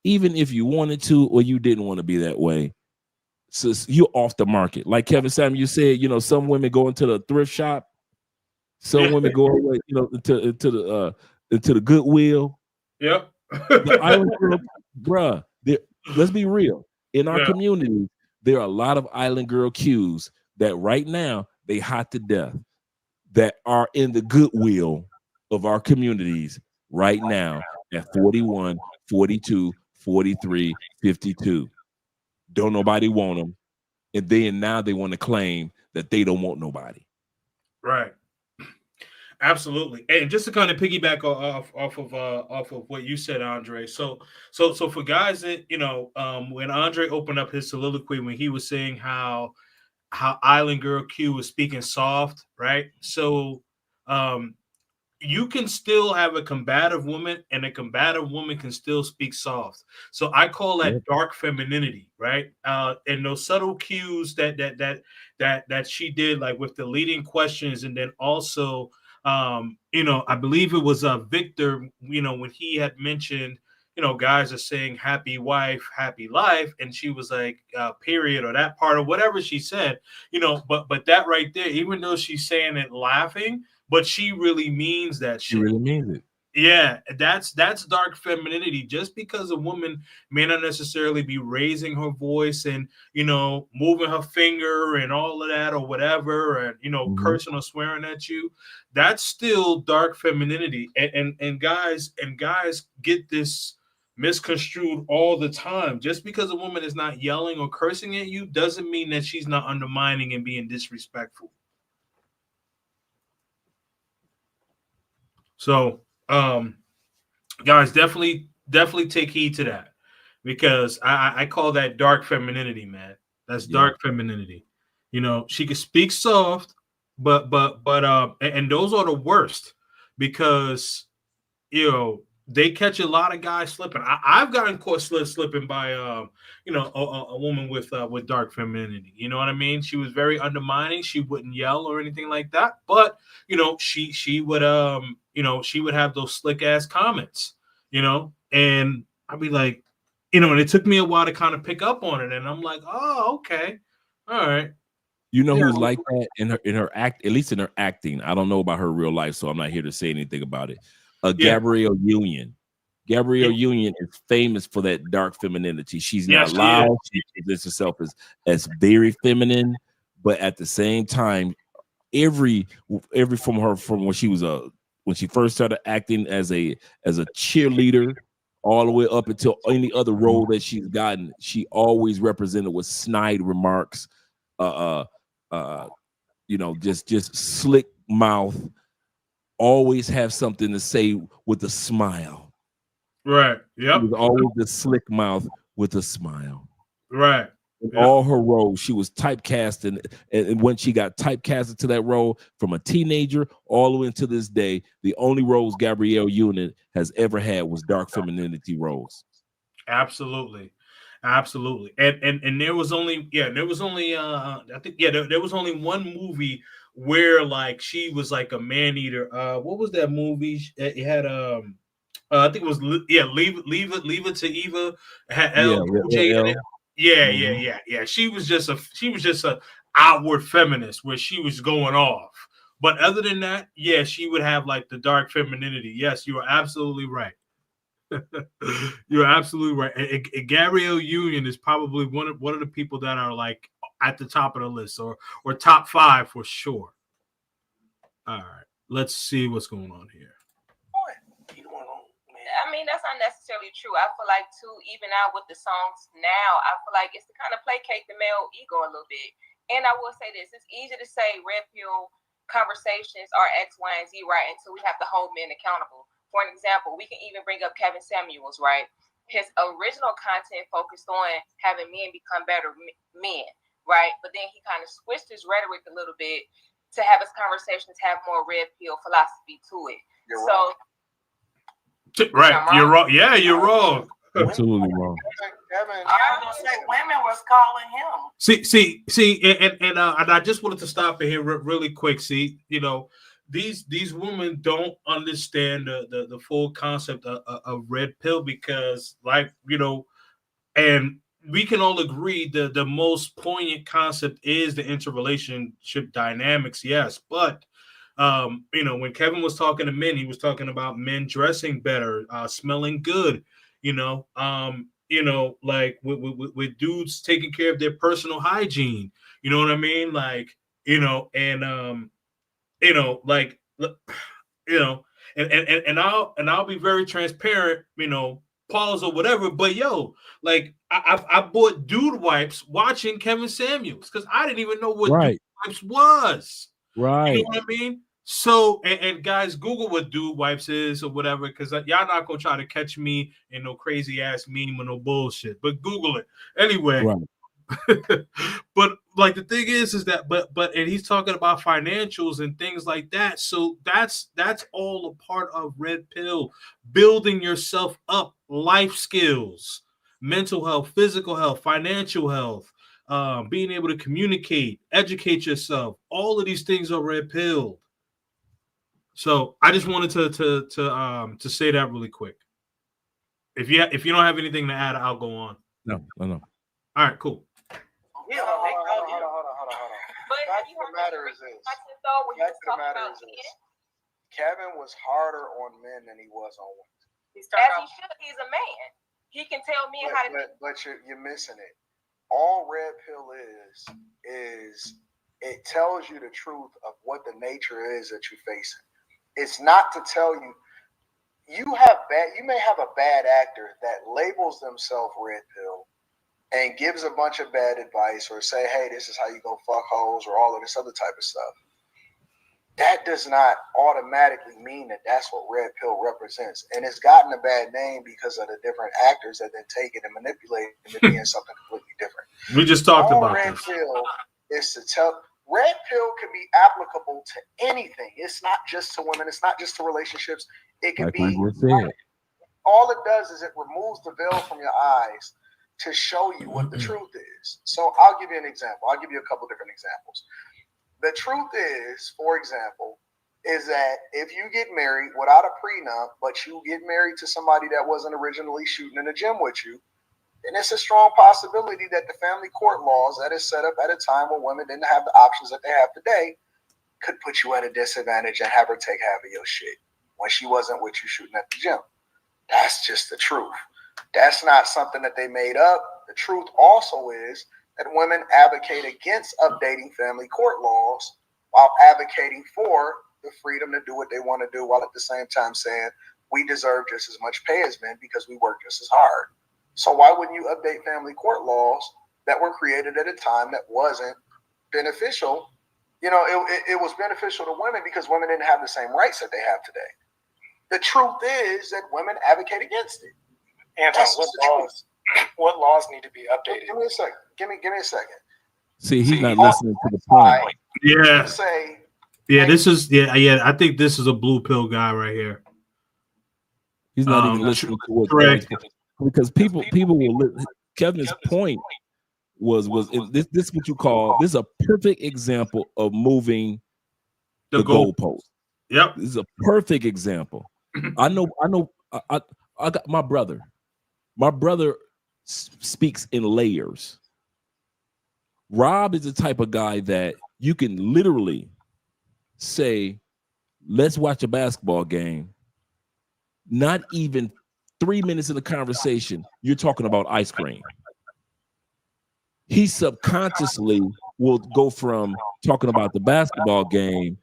even if you wanted to or you didn't want to be that way, so you're off the market. Like Kevin Samuel, you said, some women go into the thrift shop, some women go away, into the Goodwill. Yep. The Island Girl, bruh, let's be real. In our community, there are a lot of Island Girl Qs that right now they hot to death that are in the Goodwill of our communities right now at 41, 42, 43, 52. Don't nobody want them. And then now they want to claim that they don't want nobody. Right. Absolutely. And just to kind of piggyback off of what you said, Andre. So for guys that, when Andre opened up his soliloquy, when he was saying how Island Girl Q was speaking soft, right? So you can still have a combative woman, and a combative woman can still speak soft. So I call that dark femininity, right? And those subtle cues that she did, like with the leading questions, and then also, I believe it was Victor, when he had mentioned, guys are saying happy wife, happy life, and she was like, period, or that part, or whatever she said, but that right there, even though she's saying it laughing, but she really means that shit. She really means it. Yeah, that's dark femininity. Just because a woman may not necessarily be raising her voice and moving her finger and all of that or whatever, and cursing or swearing at you, that's still dark femininity. And guys get this misconstrued all the time. Just because a woman is not yelling or cursing at you doesn't mean that she's not undermining and being disrespectful. So, guys, definitely take heed to that, because I call that dark femininity, man. That's dark femininity. She can speak soft, but and those are the worst, because they catch a lot of guys slipping. I've gotten caught slipping by a woman with dark femininity. You know what I mean? She was very undermining. She wouldn't yell or anything like that, but she would she would have those slick ass comments, and I'd be like, and it took me a while to kind of pick up on it, and I'm like, oh, okay, all right. Who's like that in her act, at least in her acting. I don't know about her real life, so I'm not here to say anything about it. Gabrielle Union. Gabrielle Union is famous for that dark femininity. She's not loud. She presents herself as very feminine, but at the same time, every from when she first started acting as a cheerleader, all the way up until any other role that she's gotten, she always represented with snide remarks, just slick mouth. Always have something to say with a smile. Right. Yep. Always a slick mouth with a smile. Right. In all her roles, she was typecast, and when she got typecasted to that role, from a teenager all the way into this day, the only roles Gabrielle Union has ever had was dark femininity roles. Absolutely. And there was only I think there was only one movie where like she was like a man eater. What was that movie? It had I think it was Leave It to Eva. It had LJ in it. Yeah. She was just a outward feminist where she was going off. But other than that, she would have like the dark femininity. Yes, you are absolutely right. You're absolutely right. And Gabrielle Union is probably one of the people that are like at the top of the list, or top 5 for sure. All right, let's see what's going on here. I mean, that's not necessarily true. I feel like too, even out with the songs now, I feel like it's to kind of placate the male ego a little bit. And I will say this: it's easy to say red pill conversations are X, Y, and Z, right? Until we have to hold men accountable. For an example, we can even bring up Kevin Samuels, right? His original content focused on having men become better men, right? But then he kind of switched his rhetoric a little bit to have his conversations have more red pill philosophy to it. Right, you're wrong. Yeah, you're wrong. Absolutely wrong. I was gonna say women was calling him. See, and I just wanted to stop it here really quick. See, these women don't understand the full concept of red pill, because, like, and we can all agree that the most poignant concept is the interrelationship dynamics. Yes, but when Kevin was talking to men, he was talking about men dressing better, smelling good, like with dudes taking care of their personal hygiene. You know what I mean? Like, and I'll be very transparent, pause or whatever. But like I bought dude wipes watching Kevin Samuels, because I didn't even know what dude wipes was. Right. You know what I mean? So, and guys, Google what dude wipes is or whatever, because y'all not gonna try to catch me in no crazy ass meme or no bullshit. But Google it anyway. Right. But like the thing is that and he's talking about financials and things like that. So that's all a part of Red Pill, building yourself up, life skills, mental health, physical health, financial health, being able to communicate, educate yourself. All of these things are Red Pill. So I just wanted to say that really quick. If you don't have anything to add, I'll go on. No. All right, cool. Hold on. But Fact of the matter is this. Kevin was harder on men than he was on women. As he should, he's a man. He can tell me how to. But you're missing it. All Red Pill is it tells you the truth of what the nature is that you're facing. It's not to tell you. You may have a bad actor that labels themselves Red Pill and gives a bunch of bad advice or say, hey, this is how you go fuck hoes or all of this other type of stuff. That does not automatically mean that that's what Red Pill represents. And it's gotten a bad name because of the different actors that then take it and manipulate it into being something completely different. We just talked about Red this. Pill is to tell. Red Pill can be applicable to anything. It's not just to women. It's not just to relationships. It can be. All it does is it removes the veil from your eyes to show you what the truth is. So I'll give you an example. I'll give you a couple different examples. The truth is, for example, is that if you get married without a prenup, but you get married to somebody that wasn't originally shooting in the gym with you, then it's a strong possibility that the family court laws that is set up at a time when women didn't have the options that they have today could put you at a disadvantage and have her take half of your shit when she wasn't with you shooting at the gym. That's just the truth. That's not something that they made up. The truth also is that women advocate against updating family court laws while advocating for the freedom to do what they want to do, while at the same time saying we deserve just as much pay as men because we work just as hard. So why wouldn't you update family court laws that were created at a time that wasn't beneficial? You know, it was beneficial to women because women didn't have the same rights that they have today. The truth is that women advocate against it. Anton, what laws need to be updated? Give me a second. Give me a second. See, he's not listening to the point. Yeah. This is yeah. I think this is a blue pill guy right here. He's not even listening to what correct. Because people will. Kevin's point was this is what you call, this is a perfect example of moving the goalpost. Yep, this is a perfect example. I know. I got my brother. My brother speaks in layers. Rob is the type of guy that you can literally say, let's watch a basketball game. Not even 3 minutes in the conversation, you're talking about ice cream. He subconsciously will go from talking about the basketball game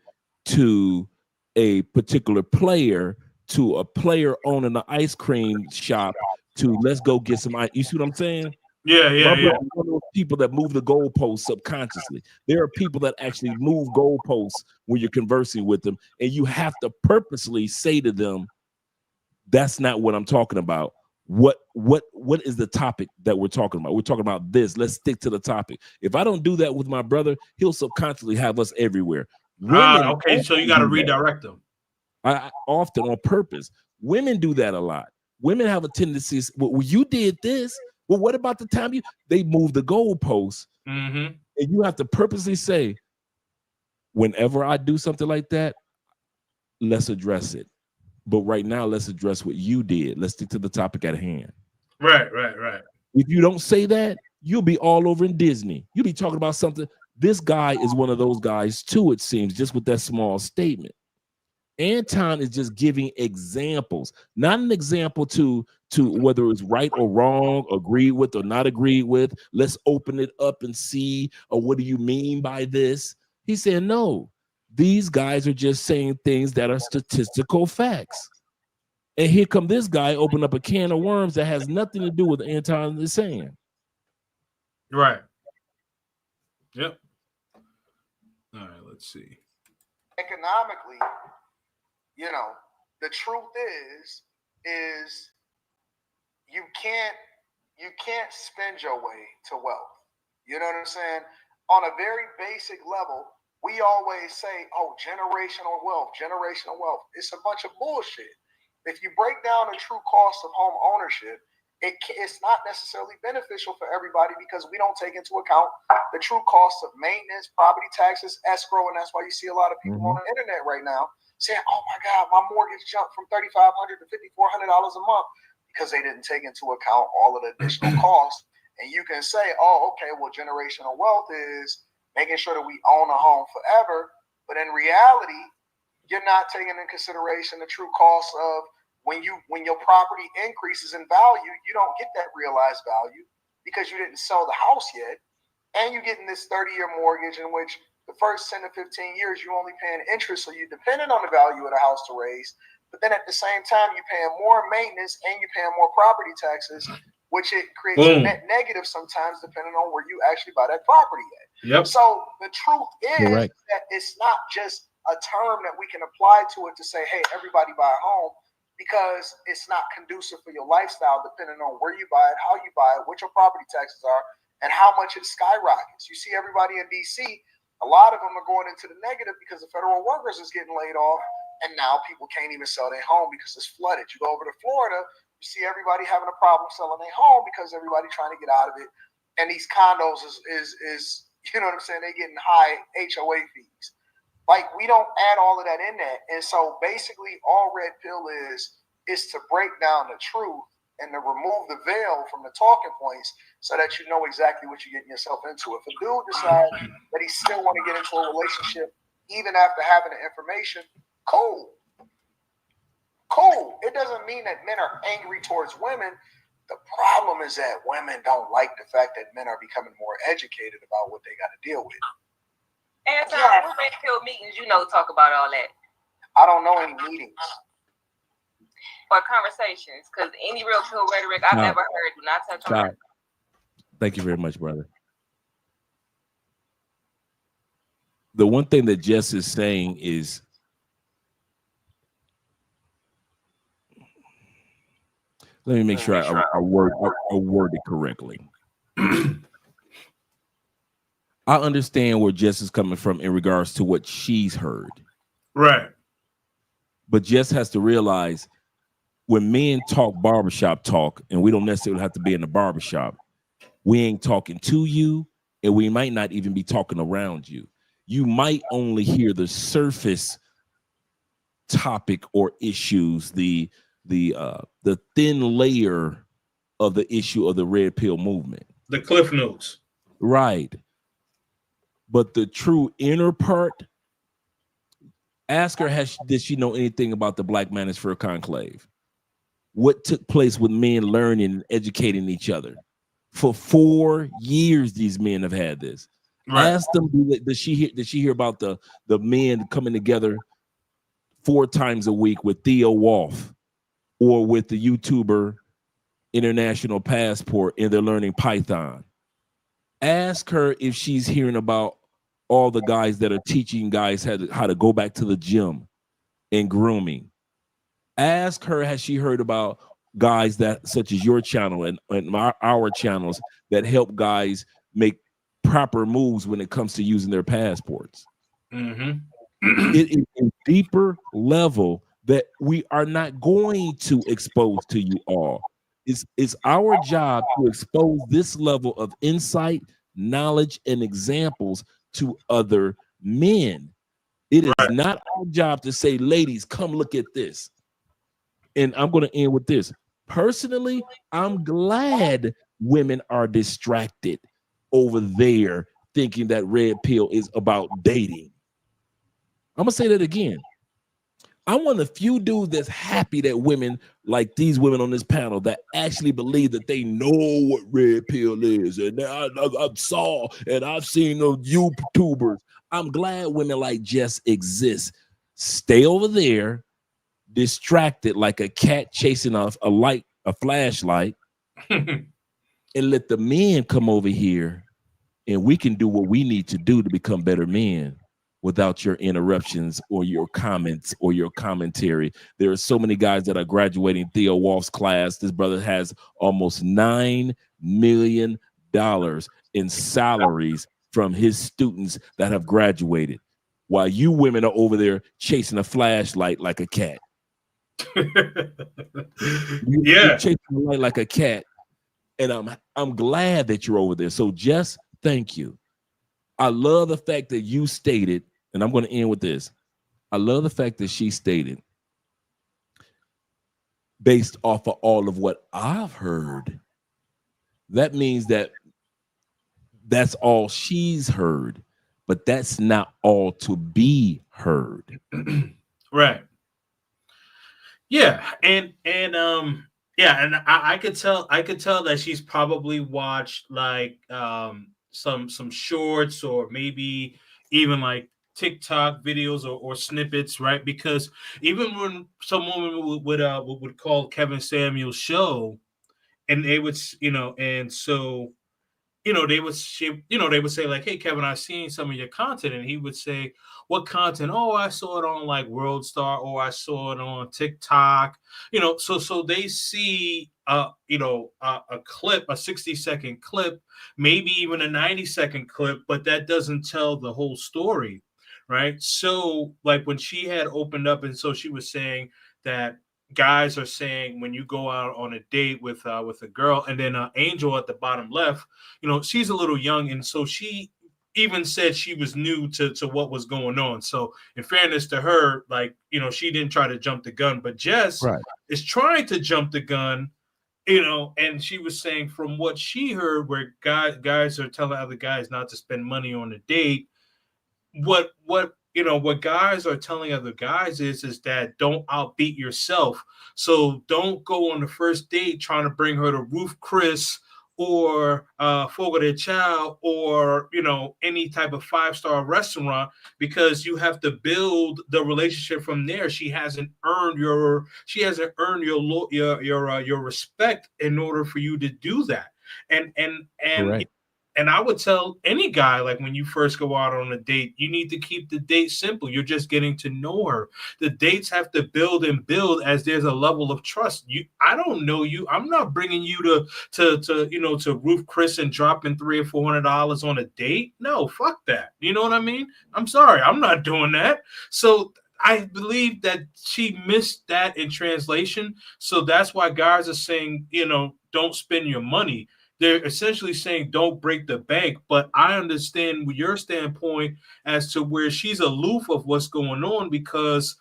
to a particular player to a player owning an ice cream shop to let's go get some ice. You see what I'm saying? Yeah. One of those people that move the goalposts subconsciously. There are people that actually move goalposts when you're conversing with them, and you have to purposely say to them, that's not what I'm talking about. What is the topic that we're talking about? We're talking about this. Let's stick to the topic. If I don't do that with my brother, he'll subconsciously have us everywhere. Okay, so you got to redirect them. I often on purpose. Women do that a lot. Women have a tendency, well, you did this. Well, what about the time they move the goalposts? Mm-hmm. And you have to purposely say, whenever I do something like that, let's address it. But right now, let's address what you did. Let's stick to the topic at hand. Right. If you don't say that, you'll be all over in Disney. You'll be talking about something. This guy is one of those guys too, it seems, just with that small statement. Anton is just giving examples, not an example to whether it's right or wrong, agreed with or not agreed with. Let's open it up and see, or what do you mean by this? He said, no, these guys are just saying things that are statistical facts. And here come this guy open up a can of worms that has nothing to do with what Anton is saying. Right. Yep. All right, let's see. Economically, the truth is you can't spend your way to wealth. You know what I'm saying? on a very basic level, we always say, oh, generational wealth, generational wealth. It's a bunch of bullshit. If you break down the true cost of home ownership, it's not necessarily beneficial for everybody because we don't take into account the true costs of maintenance, property taxes, escrow, and that's why you see a lot of people on the internet right now saying, oh my God, my mortgage jumped from $3,500 to $5,400 a month because they didn't take into account all of the additional costs. And you can say, oh, okay, well, generational wealth is making sure that we own a home forever. But in reality, you're not taking into consideration the true cost of when your property increases in value, you don't get that realized value because you didn't sell the house yet. And you're getting this 30-year mortgage in which the first 10 to 15 years, you're only paying interest. So you're dependent on the value of the house to raise. But then at the same time, you're paying more maintenance and you're paying more property taxes, which it creates a net negative sometimes depending on where you actually buy that property at. Yep. So the truth is that it's not just a term that we can apply to it to say, hey, everybody buy a home, because it's not conducive for your lifestyle depending on where you buy it, how you buy it, what your property taxes are, and how much it skyrockets. You see everybody in DC, a lot of them are going into the negative because the federal workers is getting laid off, and now people can't even sell their home because it's flooded. You go over to Florida, you see everybody having a problem selling their home because everybody trying to get out of it. And these condos is you know what I'm saying, they're getting high HOA fees. Like, we don't add all of that in there. And so basically all Red Pill is to break down the truth and to remove the veil from the talking points so that you know exactly what you're getting yourself into. If a dude decides that he still want to get into a relationship even after having the information, cool. It doesn't mean that men are angry towards women. The problem is that women don't like the fact that men are becoming more educated about what they got to deal with. And Red Pill meetings, talk about all that. I don't know any meetings. Or conversations, because any real pill rhetoric I've never heard, do not touch on it. Thank you very much, brother. The one thing that Jess is saying is, let me make sure I word it correctly. I understand where Jess is coming from in regards to what she's heard. Right. But Jess has to realize when men talk barbershop talk, and we don't necessarily have to be in the barbershop, we ain't talking to you, and we might not even be talking around you. You might only hear the surface topic or issues, the thin layer of the issue of the Red Pill movement. The Cliff Notes. Right. But the true inner part, ask her, did she know anything about the Black Manosphere Conclave? What took place with men learning and educating each other? For 4 years, these men have had this. Right. Ask them, did she hear about the men coming together 4 times a week with Theo Wolf or with the YouTuber International Passport, and they're learning Python? Ask her if she's hearing about all the guys that are teaching guys how to go back to the gym and grooming. Ask her, has she heard about guys that, such as your channel and our channels, that help guys make proper moves when it comes to using their passports? Mm-hmm. It is a deeper level that we are not going to expose to you all. It's our job to expose this level of insight, knowledge, and examples to other men. It is not our job to say, ladies, come look at this. And I'm going to end with this. Personally, I'm glad women are distracted over there thinking that Red Pill is about dating. I'm going to say that again. I'm one of the few dudes that's happy that women like these women on this panel that actually believe that they know what Red Pill is. And I saw and I've seen those YouTubers. I'm glad women like Jess exist. Stay over there, distracted like a cat chasing a flashlight, and let the men come over here, and we can do what we need to do to become better men without your interruptions or your comments or your commentary. There are so many guys that are graduating Theo Wolf's class. This brother has almost $9 million in salaries from his students that have graduated, while you women are over there chasing a flashlight like a cat. You're chasing a light like a cat, and I'm glad that you're over there. So Jess, thank you. I love the fact that you stated, and I'm going to end with this. I love the fact that she stated, based off of all of what I've heard, that means that that's all she's heard, but that's not all to be heard. Right. Yeah, and I could tell that she's probably watched like some shorts, or maybe even like TikTok videos or snippets, right? Because even when some woman would call Kevin Samuel's show, and they would, and so, they would say like, "Hey, Kevin, I've seen some of your content," and he would say, "What content?" "Oh, I saw it on like World Star, or I saw it on TikTok." So they see a clip, a 60-second clip, maybe even a 90-second clip, but that doesn't tell the whole story, right? So like when she had opened up, and so she was saying that guys are saying when you go out on a date with a girl, and then Angel at the bottom left, she's a little young, and so she even said she was new to what was going on. So in fairness to her, like, she didn't try to jump the gun, but Jess is trying to jump the gun, and she was saying from what she heard, where guys are telling other guys not to spend money on a date, what guys are telling other guys is that don't outbeat yourself. So don't go on the first date trying to bring her to Ruth Chris or Fogo de Chao, or any type of 5-star restaurant, because you have to build the relationship from there. She hasn't earned your respect in order for you to do that. And Correct. And I would tell any guy, like, when you first go out on a date, you need to keep the date simple. You're just getting to know her. The dates have to build and build as there's a level of trust. I don't know you. I'm not bringing you to Ruth Chris and dropping $300 or $400 on a date. No, fuck that. You know what I mean? I'm sorry, I'm not doing that. So I believe that she missed that in translation. So that's why guys are saying, don't spend your money. They're essentially saying don't break the bank, but I understand your standpoint as to where she's aloof of what's going on, because,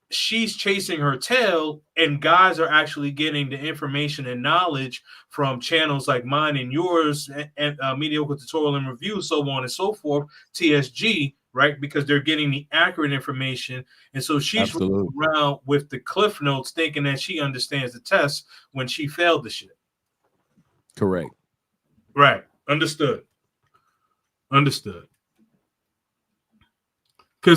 she's chasing her tail, and guys are actually getting the information and knowledge from channels like mine and yours, and Mediocre Tutorial and Review, so on and so forth, TSG, right? Because they're getting the accurate information. And so she's running around with the cliff notes thinking that she understands the test when she failed the shit. Correct. Right. Understood. Because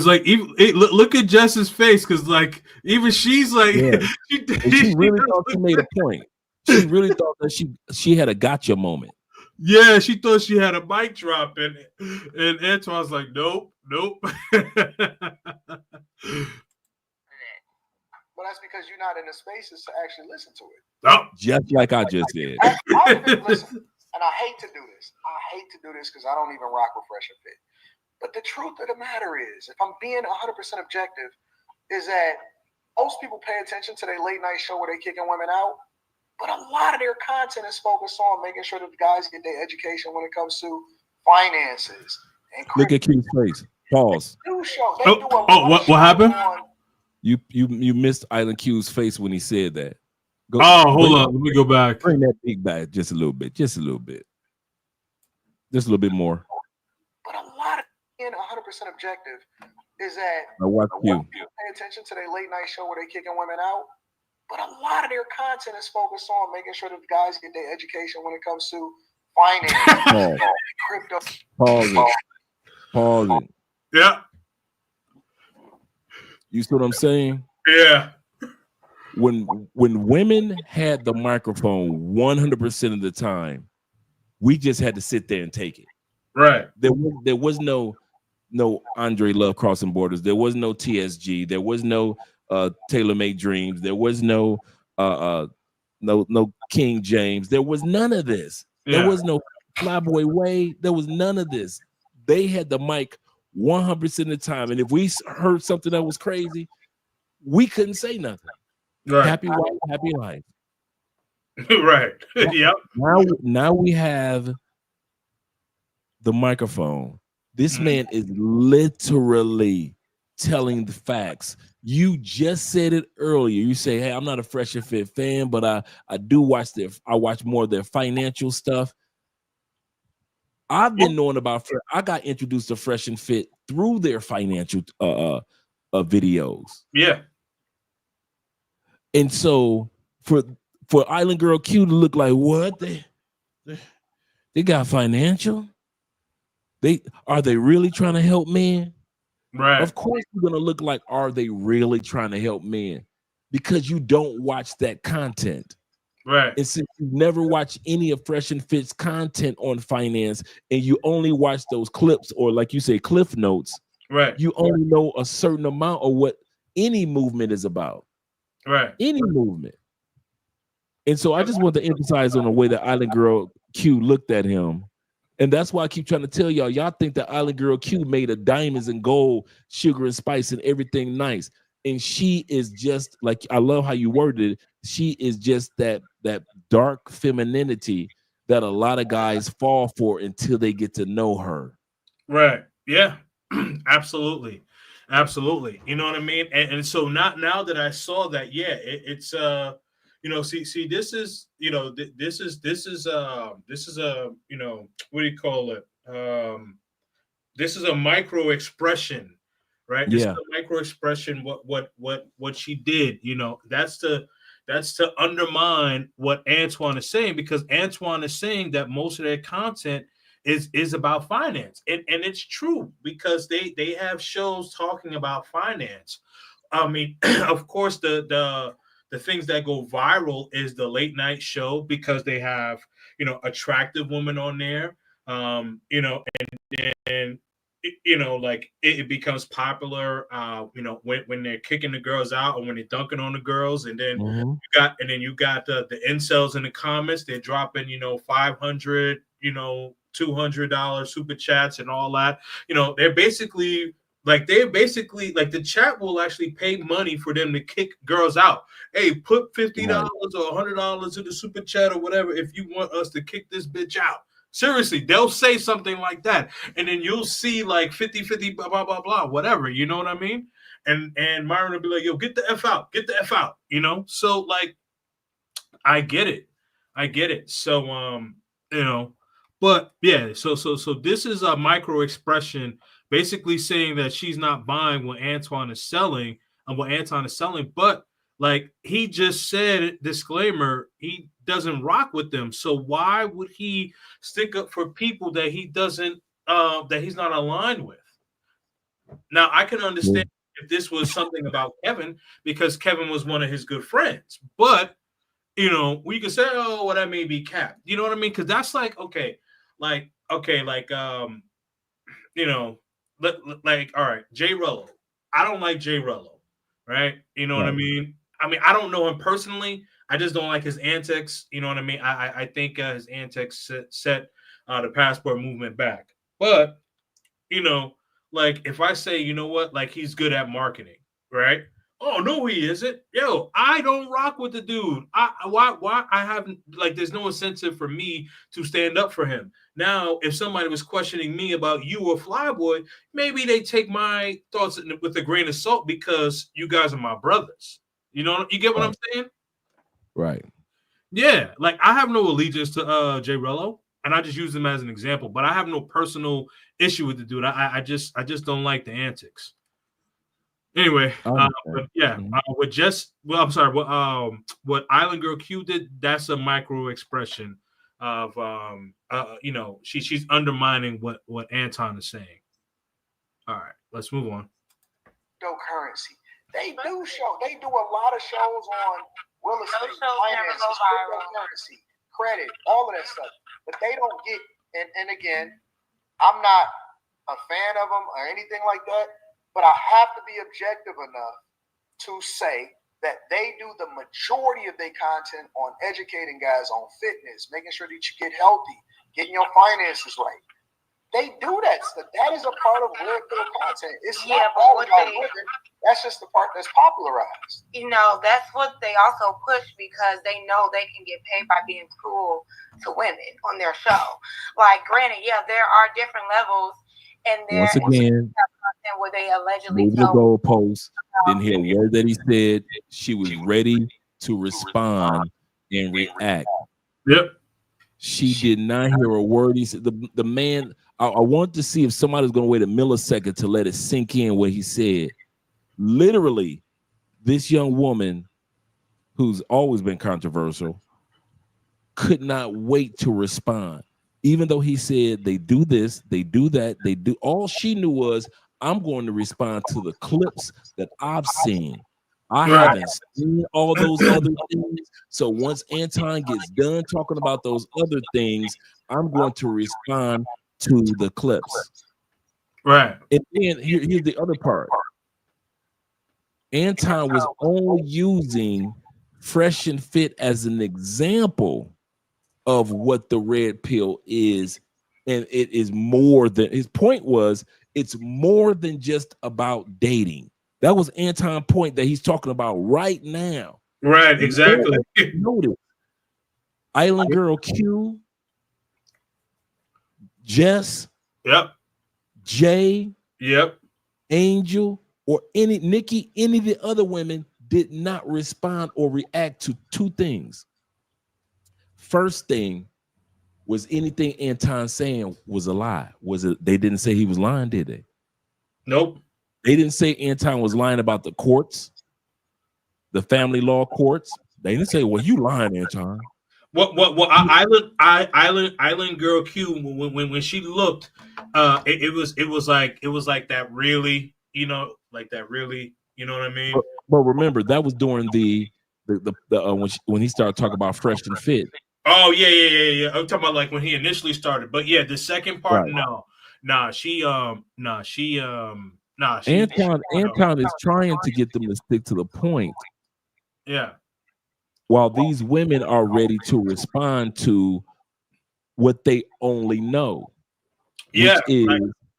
like, even look at Jess's face, because like even she's like, she really thought she made a point. She really thought that she had a gotcha moment. Yeah, she thought she had a mic drop, and Antoine's like, nope. Well, that's because you're not in the spaces to actually listen to it. Oh. Just like I just said. Listen, and I hate to do this. Because I don't even rock with Fresh and Fit. But the truth of the matter is, if I'm being 100% objective, is that most people pay attention to their late night show where they're kicking women out. But a lot of their content is focused on making sure that the guys get their education when it comes to finances. And look at Q's face. Pause. What happened? You missed Island Q's face when he said that. Hold on. Let me go back. Bring that big back just a little bit. Just a little bit more. But a lot of being 100% objective is that watch you pay attention to their late night show where they're kicking women out. But a lot of their content is focused on making sure that the guys get their education when it comes to finance, crypto. Pause it. Yeah. You see what I'm saying? Yeah. When women had the microphone 100% of the time, we just had to sit there and take it. Right. There was no Andre Love Crossing Borders. There was no TSG. There was no Taylor Made Dreams. There was no King James. There was none of this. Yeah. There was no Flyboy Way. There was none of this. They had the mic 100% of the time. And if we heard something that was crazy, we couldn't say nothing. Right. Happy wife, happy life. Right. Yep. Now we have the microphone. This man is literally telling the facts. You just said it earlier. You say, hey, I'm not a Fresh and Fit fan, but I do watch I watch more of their financial stuff. I've been knowing about I got introduced to Fresh and Fit through their financial videos. Yeah. And so for Island Girl Q to look like what? They got financial? Are they really trying to help men? Right. Of course you're gonna look like, are they really trying to help men? Because you don't watch that content. Right. And since you never watch any of Fresh and Fit's content on finance, and you only watch those clips, or like you say, cliff notes, right? You only know a certain amount of what any movement is about. Right. Any movement. And so I just want to emphasize on the way that Island Girl Q looked at him. And that's why I keep trying to tell y'all think that Island Girl Q made of diamonds and gold, sugar and spice and everything nice. And she is just like, I love how you worded it. She is just that dark femininity that a lot of guys fall for until they get to know her. Right. Yeah. Absolutely. Absolutely. You know what I mean? And so now that I saw that, yeah, it's you know, see, this is, you know, this is a, you know, what do you call it? This is a micro expression, right? This is a micro expression. What she did, you know, that's to undermine what Antoine is saying, because Antoine is saying that most of their content is about finance, and it's true, because they have shows talking about finance. I mean, of course, the things that go viral is the late night show, because they have, you know, attractive women on there, you know, and you know, like it becomes popular, you know, when they're kicking the girls out or when they're dunking on the girls, and then you got the incels in the comments. They're dropping, you know, 500, you know, $200 super chats and all that. You know, they're basically like the chat will actually pay money for them to kick girls out. Hey, put $50 or $100 in the super chat or whatever if you want us to kick this bitch out. Seriously, they'll say something like that, and then you'll see like 50-50, blah, blah, blah, blah, whatever, you know what I mean? And Myron will be like, yo, get the F out, you know? So, like, I get it. So, you know, but yeah, so this is a micro expression basically saying that she's not buying what Antoine is selling and what Anton is selling, but like he just said, disclaimer, he doesn't rock with them. So why would he stick up for people that he doesn't, that he's not aligned with? Now, I can understand if this was something about Kevin, because Kevin was one of his good friends. But, you know, we could say, oh, well, that may be cap. You know what I mean? Because that's like, you know, like, all right, Jay Rello. I don't like Jay Rello, right? You know what I mean? I mean, I don't know him personally. I just don't like his antics. You know what I mean? I think his antics set the passport movement back. But, you know, like if I say, you know what, like he's good at marketing, right? Oh, no, he isn't. Yo, I don't rock with the dude. Why I haven't, like, there's no incentive for me to stand up for him. Now, if somebody was questioning me about you or Flyboy, maybe they take my thoughts with a grain of salt because you guys are my brothers. You know, you get what I'm saying? Right. Yeah. Like I have no allegiance to Jay Rello, and I just use him as an example, but I have no personal issue with the dude. I just don't like the antics. Anyway, but yeah, what Island Girl Q did, that's a micro expression of you know, she's undermining what Anton is saying. All right, let's move on. Cryptocurrency. They do a lot of shows on real estate, finance, cryptocurrency, credit, all of that stuff. But they don't get, and again, I'm not a fan of them or anything like that, but I have to be objective enough to say that they do the majority of their content on educating guys on fitness, making sure that you get healthy, getting your finances right. They do that stuff. That is a part of red pill content. It's not all about women. That's just the part that's popularized. You know, that's what they also push because they know they can get paid by being cruel to women on their show. Like, granted, yeah, there are different levels, and there Once again, where they allegedly move the goalpost. Didn't hear a word that he said. She was ready to respond and react. Yep. She did not hear a word he said. The man, I want to see if somebody's going to wait a millisecond to let it sink in what he said. Literally, this young woman, who's always been controversial, could not wait to respond. Even though he said they do this, they do that, they do. All she knew was, I'm going to respond to the clips that I've seen. I haven't seen all those other things. So once Anton gets done talking about those other things, I'm going to respond to the clips. Right. And then here's the other part. Anton was only using Fresh and Fit as an example of what the red pill is. And it is more than, his point was, it's more than just about dating. That was Anton's point that he's talking about right now. Right, exactly. Notice Island Girl Q, Jess, yep, Jay, yep, Angel, or Nikki, any of the other women did not respond or react to two things. First thing was anything Anton saying was a lie. Was it? They didn't say he was lying, did they? Nope. They didn't say Anton was lying about the courts, the family law courts. They didn't say, "Well, you lying, Anton." Island Girl Q, when she looked, it was like that really, like that really, you know what I mean? But remember, that was during the when he started talking about Fresh and Fit. Oh yeah. I'm talking about like when he initially started. But yeah, the second part, right. Anton is trying to get them to stick to the point. Yeah. While these women are ready to respond to what they only know, which is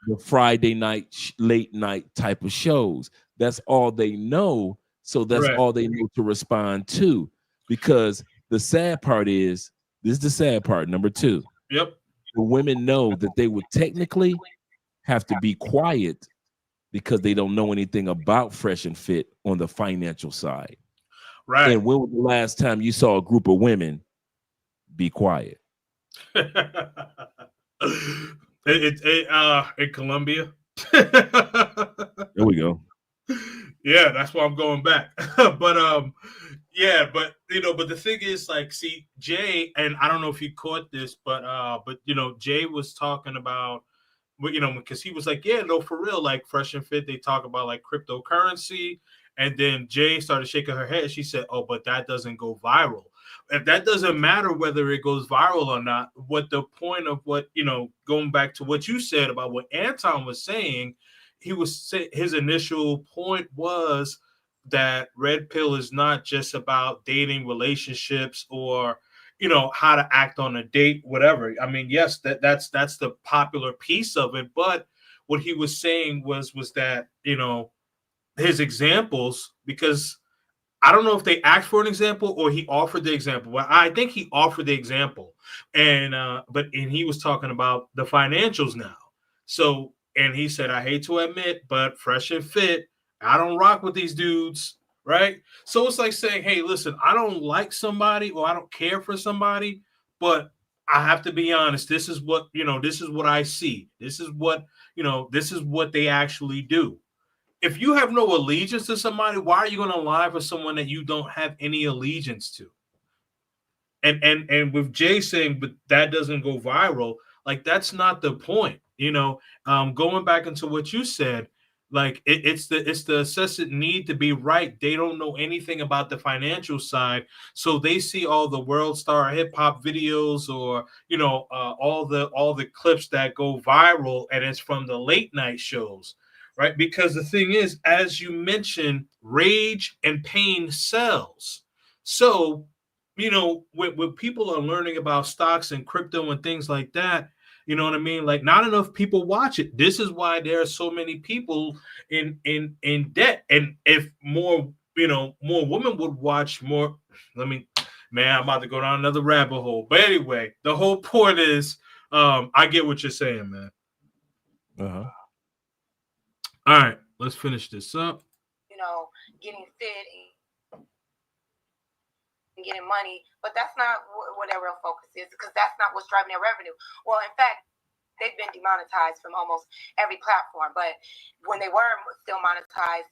the Friday night, late night type of shows. That's all they know. So that's all they know to respond to. Because the sad part is, this is the sad part, number two. Yep. The women know that they would technically have to be quiet because they don't know anything about Fresh and Fit on the financial side. Right. And when was the last time you saw a group of women be quiet? In Colombia. There we go. Yeah, that's why I'm going back. But but the thing is, like, see, Jay, and I don't know if you caught this, but Jay was talking about, because he was like, yeah, no, for real, like Fresh and Fit, they talk about like cryptocurrency. And then Jay started shaking her head. She said, oh, but that doesn't go viral. If that doesn't matter whether it goes viral or not, what the point of what, going back to what you said about what Anton was saying, his initial point was that red pill is not just about dating, relationships, or, how to act on a date, whatever. I mean, yes, that's the popular piece of it. But what he was saying was that, his examples, because I don't know if they asked for an example or he offered the example. Well, I think he offered the example, and he was talking about the financials now. So, and he said, I hate to admit, but Fresh and Fit, I don't rock with these dudes, right? So it's like saying, hey, listen, I don't like somebody or I don't care for somebody, but I have to be honest. This is what, this is what I see. This is what they actually do. If you have no allegiance to somebody, why are you going to lie for someone that you don't have any allegiance to? And with Jay saying, but that doesn't go viral, like that's not the point. Going back into what you said, like it's the assessed need to be right. They don't know anything about the financial side, so they see all the world star hip hop videos or all the clips that go viral, and it's from the late night shows. right? Because the thing is, as you mentioned, rage and pain sells. So, you know, when people are learning about stocks and crypto and things like that, you know what I mean? Like, not enough people watch it. This is why there are so many people in debt. And if more, you know, more women would watch more, man, I'm about to go down another rabbit hole. But anyway, the whole point is, I get what you're saying, man. All right, let's finish this up. You know, getting fit and getting money, but that's not what their real focus is, because that's not what's driving their revenue. Well, in fact, they've been demonetized from almost every platform, but when they were still monetized,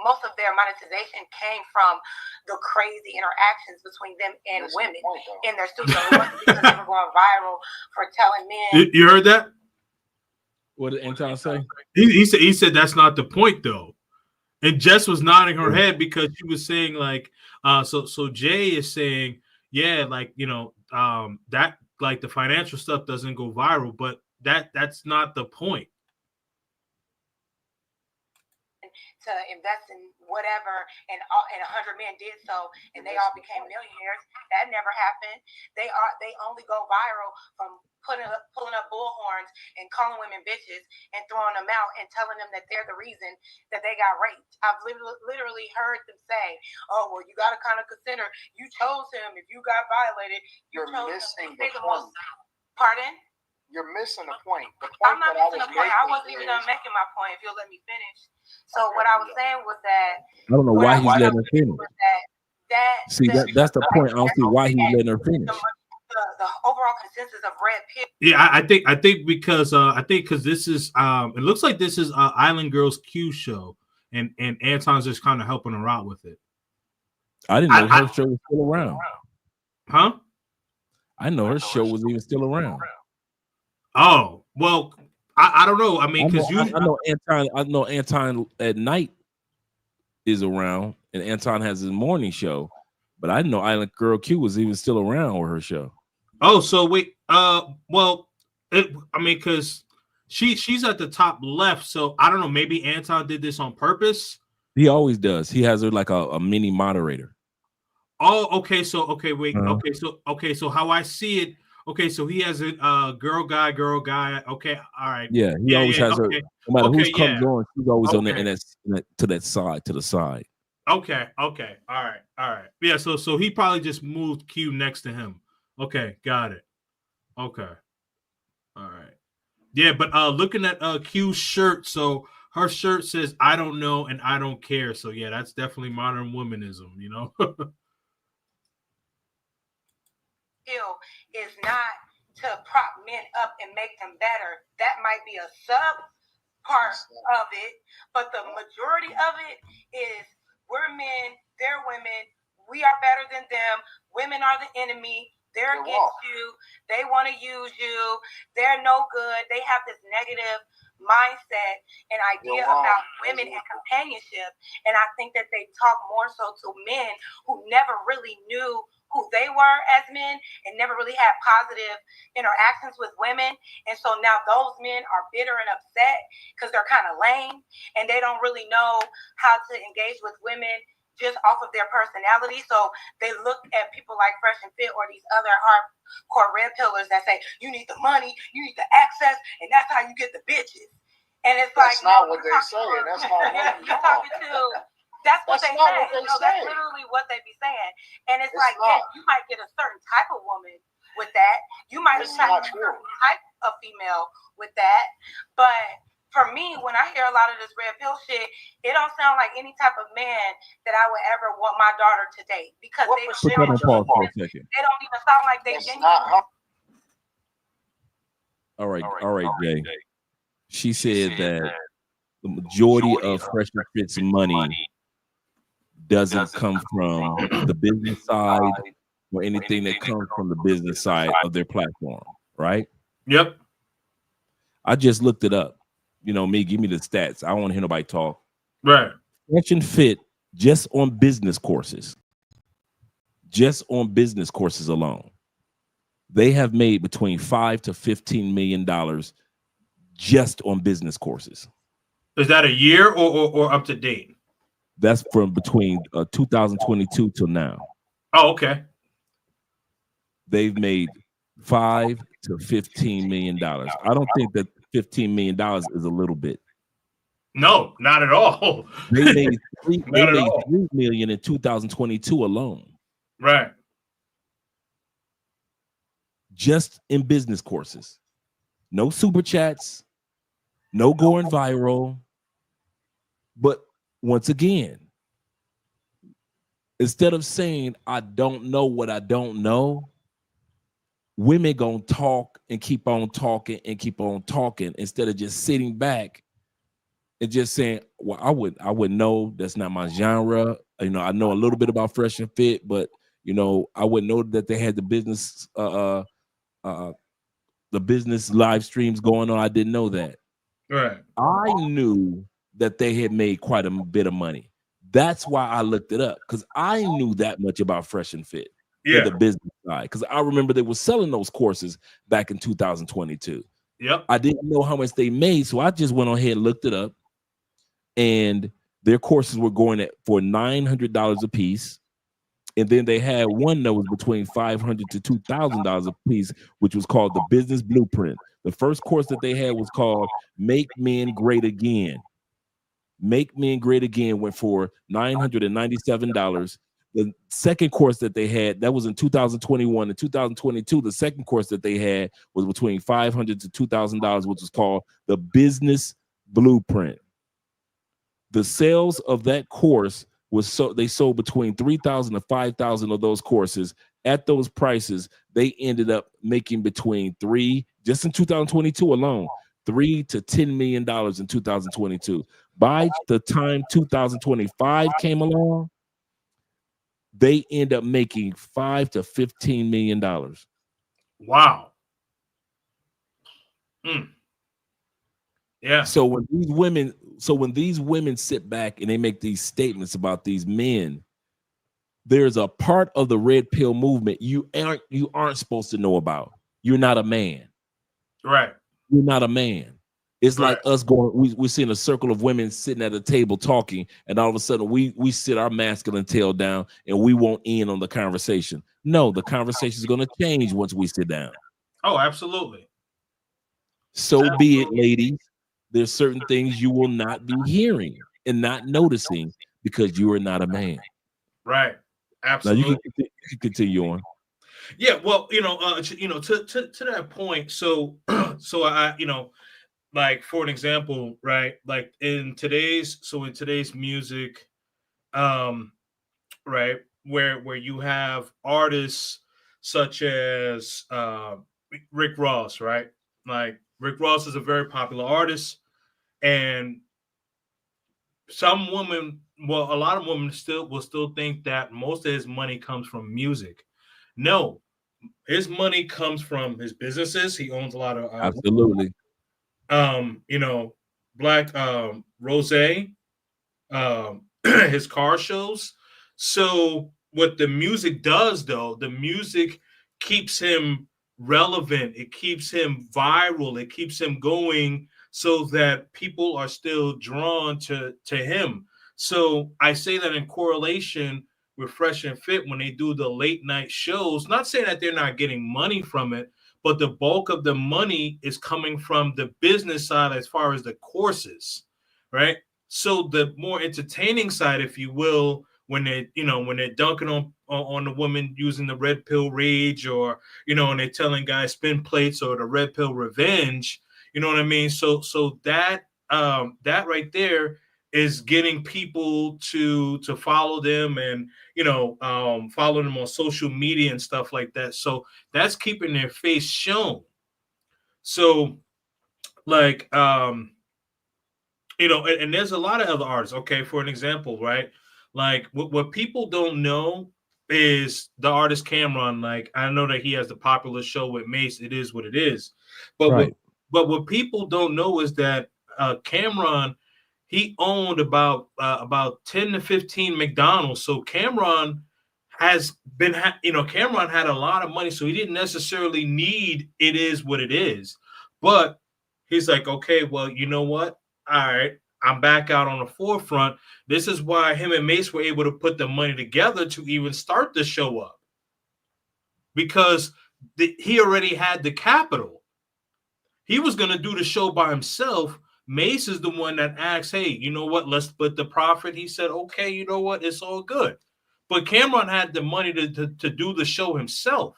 most of their monetization came from the crazy interactions between them and women in their studio. It wasn't because they were going viral for telling men. You heard that? What did Anton say? He said that's not the point, though. And Jess was nodding her head because she was saying, like, so Jay is saying, yeah, like, you know, that, like, the financial stuff doesn't go viral, but that's not the point. To invest in whatever, and 100 men did so, and they all became millionaires. That never happened. They only go viral from pulling up bullhorns and calling women bitches and throwing them out and telling them that they're the reason that they got raped. I've literally heard them say, "Oh, well, you got to kind of consider you chose him. If you got violated, you're missing the point." Pardon? You're missing the point. I'm not missing the point. I wasn't even done making my point. If you'll let me finish. So what I was saying was that I don't know why he's letting her finish. See, that's the point. I don't see why he's letting her finish. The overall consensus of Red Pill. Yeah, I think because this is it looks like this is Island Girls Q show, and Anton's just kind of helping her out with it. I didn't know her show was still around. Huh? I know her show was even still around. Oh, well, I don't know. I mean, because I know Anton at night is around, and Anton has his morning show, but I didn't know Island Girl Q was even still around with her show. Oh, so wait, well, I mean, because she's at the top left, so I don't know. Maybe Anton did this on purpose. He always does. He has her like a mini moderator. Oh, okay. So wait. Okay, so how I see it. Okay, so he has a girl guy. Okay, all right. Yeah, he always has her. No matter who comes on, she's always on there, and that's to the side. Okay, all right. Yeah, so he probably just moved Q next to him. Okay, got it. Okay, all right. Yeah, but looking at Q's shirt, so her shirt says "I don't know" and "I don't care." So yeah, that's definitely modern womanism, you know. Is not to prop men up and make them better. That might be a sub part of it, but the majority of it is we're men, they're women, we are better than them, women are the enemy, they're against you, they want to use you, they're no good, they have this negative mindset and idea about women and companionship, and I think that they talk more so to men who never really knew who they were as men and never really had positive interactions with women. And so now those men are bitter and upset because they're kind of lame and they don't really know how to engage with women just off of their personality. So they look at people like Fresh and Fit or these other hardcore red pillars that say, you need the money, you need the access, and that's how you get the bitches. And it's that's not what they're saying. That's not you're talking to. That's what they say. That's literally what they be saying. And it's like, yeah, you might get a certain type of woman with that. You might attract a certain type of female with that. But for me, when I hear a lot of this red pill shit, it don't sound like any type of man that I would ever want my daughter to date. Because they don't even sound like they genuine. All right, Jay. She said that the majority of Fresh and Fit's money doesn't come from the business side or anything that comes from the business side of their platform, right? Yep. I just looked it up. You know me, give me the stats. I don't want to hear nobody talk. Right. Fresh and Fit, just on business courses alone, they have made between $5 to $15 million just on business courses. Is that a year or up to date? That's from between 2022 till now. Oh, okay. They've made $5 to $15 million. I don't think that $15 million is a little bit. No, not at all. They made $3 million in 2022 alone. Right. Just in business courses. No super chats, no going viral. But once again, instead of saying, I don't know what I don't know, women gonna talk and keep on talking and keep on talking instead of just sitting back and just saying, well, I would know that's not my genre. You know, I know a little bit about Fresh and Fit, but you know, I wouldn't know that they had the business live streams going on. I didn't know that. Right. I knew that they had made quite a bit of money. That's why I looked it up, because I knew that much about Fresh and Fit. Yeah. The business side, because I remember they were selling those courses back in 2022. Yep. I didn't know how much they made, so I just went on ahead and looked it up, and their courses were going for $900 a piece, and then they had one that was between $500 to $2,000 a piece, which was called the Business Blueprint. The first course that they had was called Make Men Great Again. Make Men Great Again went for $997. The second course that they had, that was in 2021. In 2022, the second course that they had was between $500 to $2,000, which was called the Business Blueprint. The sales of that course they sold between 3,000 to 5,000 of those courses. At those prices, they ended up making between just in 2022 alone, $3 to $10 million in 2022. By the time 2025 came along, they end up making $5 to $15 million. Wow. Yeah. So when these women sit back and they make these statements about these men, there's a part of the red pill movement you aren't supposed to know about. You're not a man. Right. You're not a man. It's like us going, we're seeing a circle of women sitting at a table talking, and all of a sudden we sit our masculine tail down and we won't end on the conversation. No, the conversation is going to change once we sit down. Oh, absolutely. So be it, ladies. There's certain things you will not be hearing and not noticing because you are not a man. Right. Absolutely. Now you can continue on. Yeah. Well, to that point. So I, like for an example, right? Like in today's music, right, where you have artists such as Rick Ross, right? Like Rick Ross is a very popular artist, and a lot of women will still think that most of his money comes from music. No, his money comes from his businesses. He owns a lot of absolutely. Black Rose, his car shows. So what the music does, though, the music keeps him relevant. It keeps him viral. It keeps him going so that people are still drawn to him. So I say that in correlation with Fresh and Fit when they do the late night shows, not saying that they're not getting money from it, but the bulk of the money is coming from the business side as far as the courses, right? So the more entertaining side, if you will, when they're dunking on the woman using the red pill rage, or and they're telling guys spin plates, or the red pill revenge, you know what I mean? So that right there is getting people to follow them and follow them on social media and stuff like that. So that's keeping their face shown. So like and there's a lot of other artists. Okay, for an example, right? Like what people don't know is the artist Cameron. Like I know that he has the popular show with Mace. It is what it is. But right. what people don't know is that Cameron, he owned about 10 to 15 McDonald's. So Cameron has been, Cameron had a lot of money, so he didn't necessarily need It Is What It Is. But he's like, okay, well, you know what? All right, I'm back out on the forefront. This is why him and Mace were able to put the money together to even start the show up, because he already had the capital. He was going to do the show by himself. Mace is the one that asked, hey, you know what? Let's split the profit. He said, okay, you know what? It's all good. But Cameron had the money to do the show himself.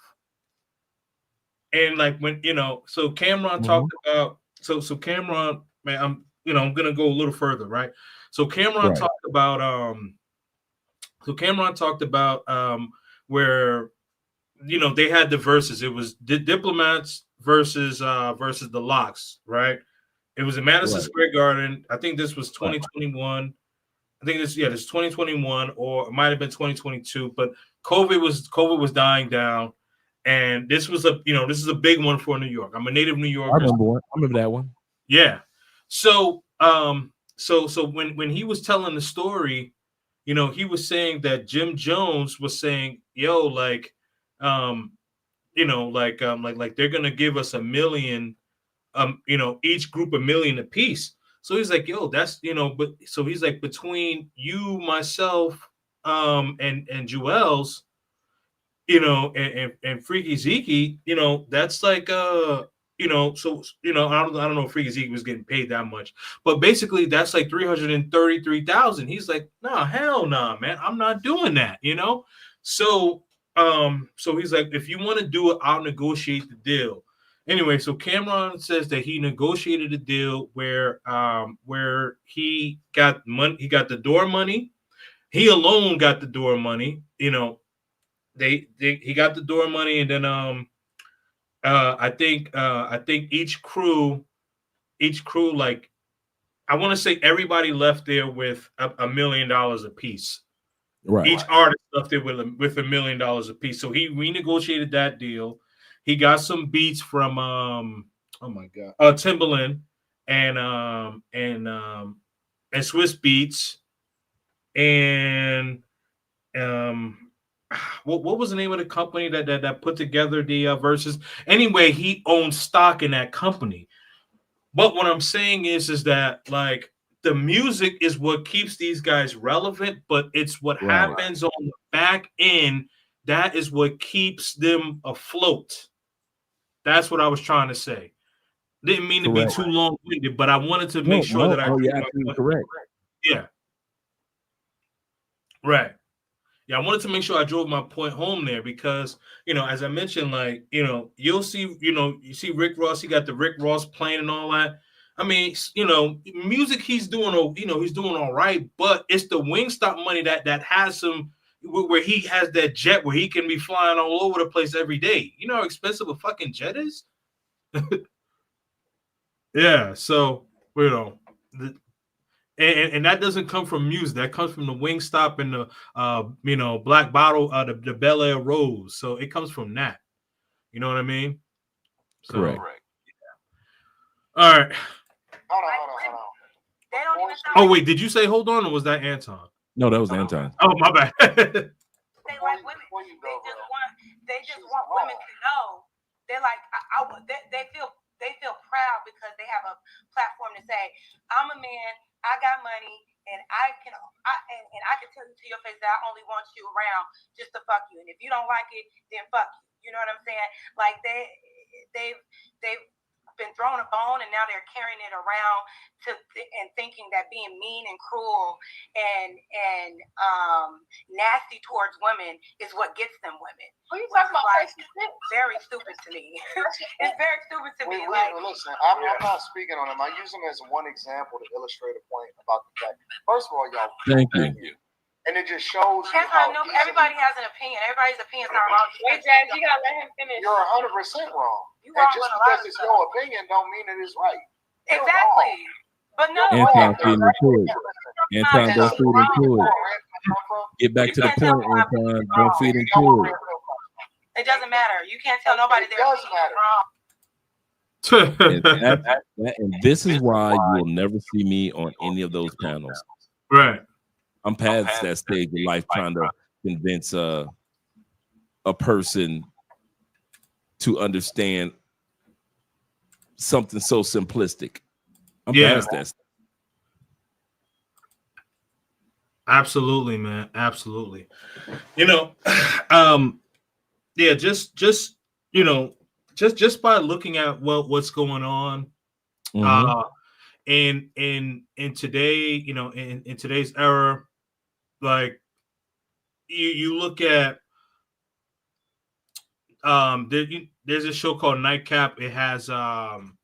And like when, you know, so Cameron talked about, so Cameron, man, I'm going to go a little further, right? So Cameron talked about, where, you know, they had the verses. It was Diplomats versus the Locks, right? It was in Madison Square Garden. I think this was 2021. I think this 2021, or it might have been 2022. But COVID was dying down, and this was this is a big one for New York. I'm a native New Yorker. I remember that one. Yeah. So when he was telling the story, you know, he was saying that Jim Jones was saying, yo, like, they're gonna give us $1 million, you know, each group $1 million apiece. So he's like, yo, that's, you know, but so he's like, between you, myself, and Jewels, you know, and Freaky Zeke, you know, that's like you know, so you know, I don't know if Freaky Zeke was getting paid that much, but basically that's like $333,000. He's like, nah, hell nah, man, I'm not doing that, you know. So he's like, if you want to do it, I'll negotiate the deal. Anyway, so Cameron says that he negotiated a deal where he got money, he got the door money. He alone got the door money. You know, he got the door money, and then I think each crew, like, I want to say everybody left there with $1 million a piece. Right. Each artist left there with $1 million a piece. So he renegotiated that deal. He got some beats from Timbaland and Swiss Beats, and what was the name of the company that put together the verses? Anyway, he owns stock in that company. But what I'm saying is that, like, the music is what keeps these guys relevant, but it's what happens on the back end that is what keeps them afloat. That's what I was trying to say. Didn't mean to be too long-winded, but I wanted to make sure that I. Oh, yeah, absolutely correct. Yeah. Right. Yeah, I wanted to make sure I drove my point home there because, you know, as I mentioned, like, you know, you'll see, you know, you see Rick Ross, he got the Rick Ross playing and all that. I mean, you know, music he's doing, you know, he's doing all right, but it's the Wingstop money that has him where he has that jet where he can be flying all over the place every day. You know how expensive a fucking jet is? Yeah, so, you know, and that doesn't come from music. That comes from the Wingstop and the, you know, Black Bottle, the Bel Air Rose. So it comes from that. You know what I mean? So, correct. Yeah. All right. Hold on. They don't even know. Oh, wait, did you say hold on, or was that Anton? No, that was Anton. Oh, my bad. They like women. They just want women to know. They're like, they feel proud because they have a platform to say, I'm a man, I got money, and I can tell you to your face that I only want you around just to fuck you. And if you don't like it, then fuck you. You know what I'm saying? Like they've been thrown a bone, and now they're carrying it around and thinking that being mean and cruel and nasty towards women is what gets them women. What are you talking about? Like, very stupid to me. It's very stupid to me. Listen, I'm not speaking on him. I use him as one example to illustrate a point about the fact. First of all, y'all, thank you. And it just shows you how everybody has an opinion. Everybody's opinion is not wrong. Wait, Jazz, you gotta let him finish. You're 100% wrong. You and just because it's your opinion don't mean it is right. Exactly. But no. Anton feeding into it. Anton, don't feed into it. Get back to the point, Anton. Don't feed into it. It doesn't matter. You can't tell nobody their opinion is wrong. And this is why you will never see me on any of those panels. Right. I'm past that stage of life trying to convince a person to understand something so simplistic. I'm Yeah. past that. Absolutely, man. Absolutely. Yeah, just just by looking at what's going on, in today, in today's era, like you look at there's a show called Nightcap. It has Shannon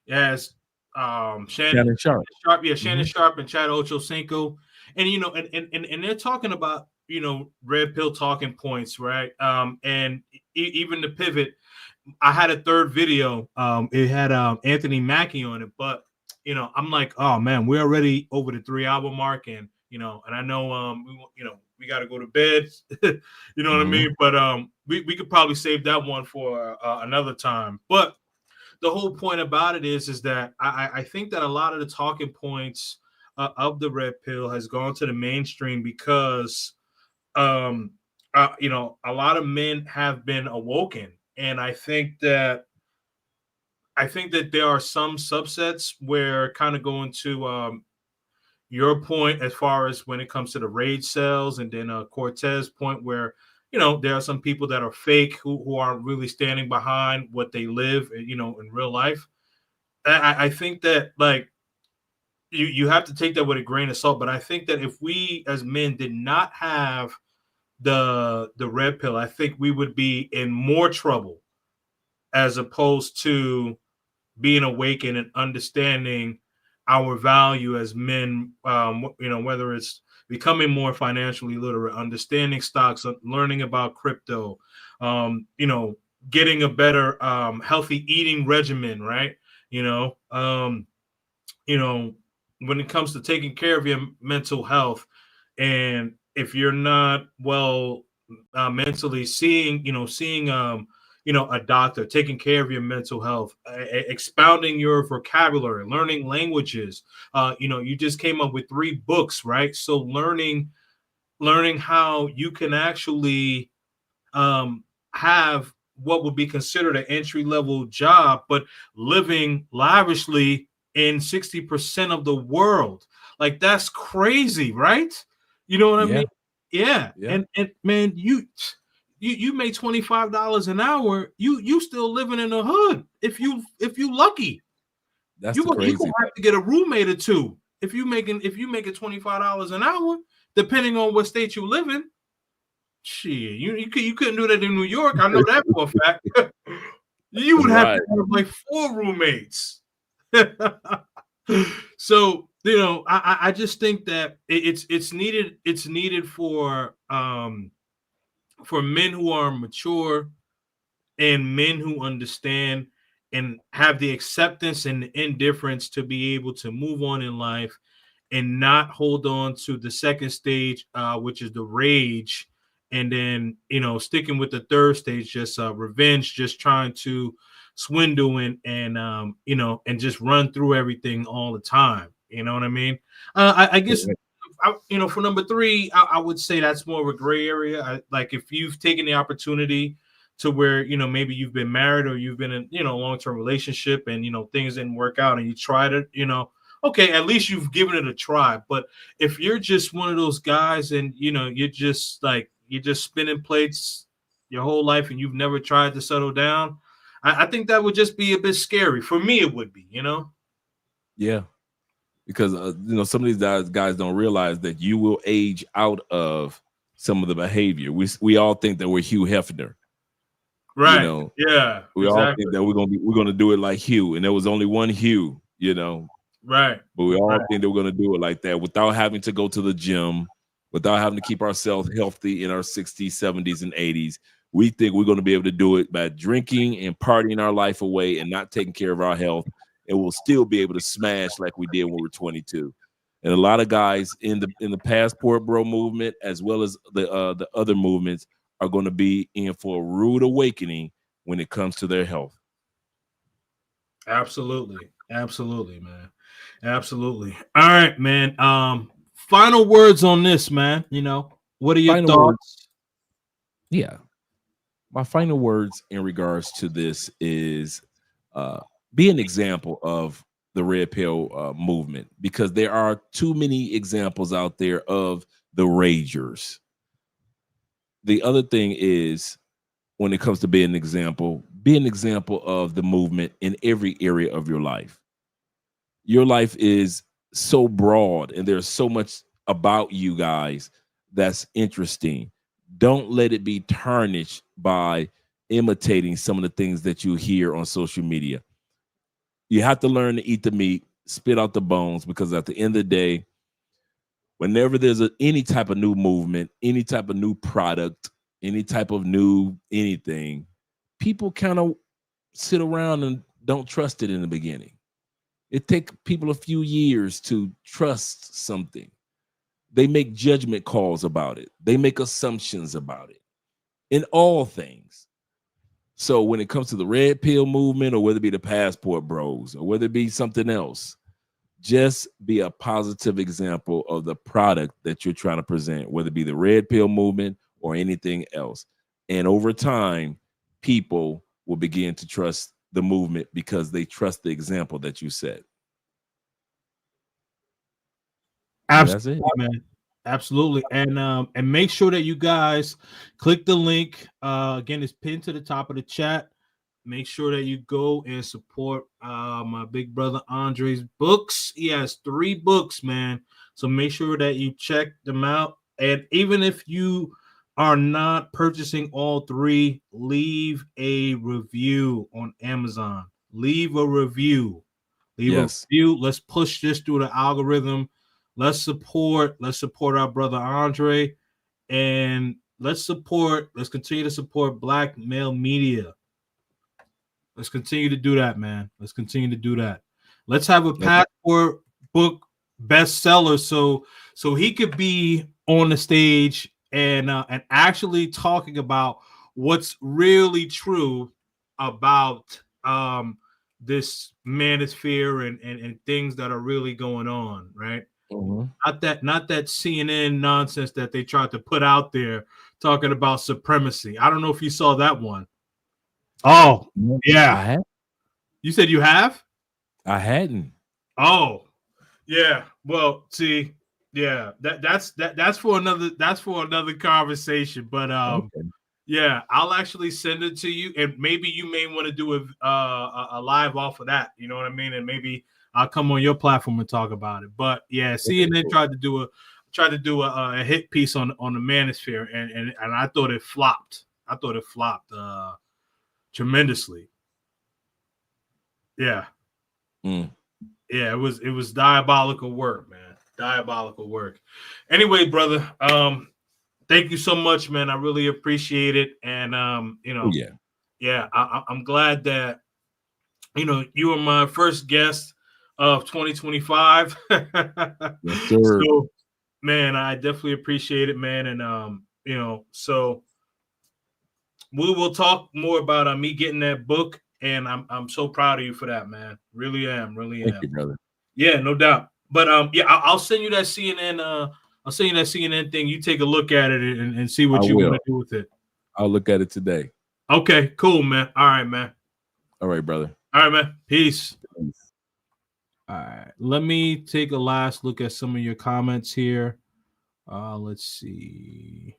Sharp. Shannon Sharp and Chad Ochocinco, and they're talking about red pill talking points, right? And even the pivot. I had a third video. It had Anthony Mackie on it, but I'm like, oh man, we're already over the 3-hour mark, and and I know we got to go to bed, you know what I mean? But we could probably save that one for another time. But the whole point about it is that I think that a lot of the talking points of the red pill has gone to the mainstream because a lot of men have been awoken. And I think that there are some subsets where, kind of going to your point as far as when it comes to the rage cells, and then Cortez point where there are some people that are fake who aren't really standing behind what they live, in real life. I think that like you have to take that with a grain of salt. But I think that if we as men did not have the red pill, I think we would be in more trouble, as opposed to being awakened and understanding our value as men, whether it's becoming more financially literate, understanding stocks, learning about crypto, getting a better healthy eating regimen, right? When it comes to taking care of your mental health, and if you're not well mentally, seeing a doctor, taking care of your mental health, expounding your vocabulary, learning languages. You just came up with 3 books, right? So learning how you can actually have what would be considered an entry-level job, but living lavishly in 60% of the world. Like, that's crazy, right? You know what I mean? Yeah. And man, you make $25 an hour, you still living in the hood if you lucky. That's you crazy. gonna have to get a roommate or two if you making $25 an hour, depending on what state you live in. Shit, you couldn't do that in New York. I know that for a fact. You would have to have like 4 roommates. So I just think that it's needed for men who are mature and men who understand and have the acceptance and the indifference to be able to move on in life and not hold on to the second stage, which is the rage, and then sticking with the third stage, just revenge, just trying to swindle and just run through everything all the time. You know what I mean? I guess for number 3, I would say that's more of a gray area. Like if you've taken the opportunity to where maybe you've been married or you've been in a long-term relationship and things didn't work out and you tried it, okay, at least you've given it a try. But if you're just one of those guys and you're just spinning plates your whole life and you've never tried to settle down, I think that would just be a bit scary. For me, it would be, Yeah. Because some of these guys don't realize that you will age out of some of the behavior. We all think that we're Hugh Hefner, right? Yeah, we all think that we're gonna do it like Hugh, and there was only one Hugh, right? But we all think that we're gonna do it like that without having to go to the gym, without having to keep ourselves healthy in our 60s, 70s, and 80s. We think we're gonna be able to do it by drinking and partying our life away and not taking care of our health. And we'll still be able to smash like we did when we were 22. And a lot of guys in the Passport Bro movement, as well as the other movements, are going to be in for a rude awakening when it comes to their health. Absolutely, man. Absolutely. All right, man. Final words on this, man. What are your thoughts? Yeah. My final words in regards to this is be an example of the red pill movement, because there are too many examples out there of the ragers. The other thing is, when it comes to being an example, be an example of the movement in every area of your life. Your life is so broad and there's so much about you guys that's interesting. Don't let it be tarnished by imitating some of the things that you hear on social media. You have to learn to eat the meat, spit out the bones, because at the end of the day, whenever there's any type of new movement, any type of new product, any type of new anything, people kind of sit around and don't trust it in the beginning. It takes people a few years to trust something. They make judgment calls about it. They make assumptions about it in all things. So when it comes to the red pill movement, or whether it be the passport bros, or whether it be something else, just be a positive example of the product that you're trying to present, whether it be the red pill movement or anything else. And over time, people will begin to trust the movement because they trust the example that you set. Absolutely, man. Absolutely. And make sure that you guys click the link. Again, it's pinned to the top of the chat. Make sure that you go and support my big brother Andre's books. He has 3 books, man. So make sure that you check them out. And even if you are not purchasing all 3, leave a review on Amazon. Leave a review. Leave a review. Let's push this through the algorithm. Let's support our brother Andre, and let's continue to support Black male media. Let's continue to do that, man. Let's continue to do that. Let's have a passport book bestseller so he could be on the stage and actually talking about what's really true about this manosphere and things that are really going on, right? Not that CNN nonsense that they tried to put out there talking about supremacy. I don't know if you saw that one. Oh, yeah. You said you have? I hadn't. Oh, yeah. Well, see, yeah, that's for another conversation. But yeah, I'll actually send it to you, and maybe you may want to do a live off of that. You know what I mean? And maybe I'll come on your platform and talk about it. But yeah, CNN tried to do a hit piece on the manosphere, and I thought it flopped. Tremendously. Yeah. Yeah, it was diabolical work, man. Diabolical work. Anyway, brother, thank you so much, man. I really appreciate it. And I'm glad that you were my first guest of 2025. Yes, sir. So, man, I definitely appreciate it, man. And so we will talk more about me getting that book, and I'm so proud of you for that, man. Really am. Thank you, brother. Yeah, no doubt. But I'll send you that CNN. I'll send you that CNN thing. You take a look at it and see what you want to do with it. I'll look at it today. Okay, cool, man. All right, man. All right, brother. All right, man. Peace. All right. Let me take a last look at some of your comments here. Let's see.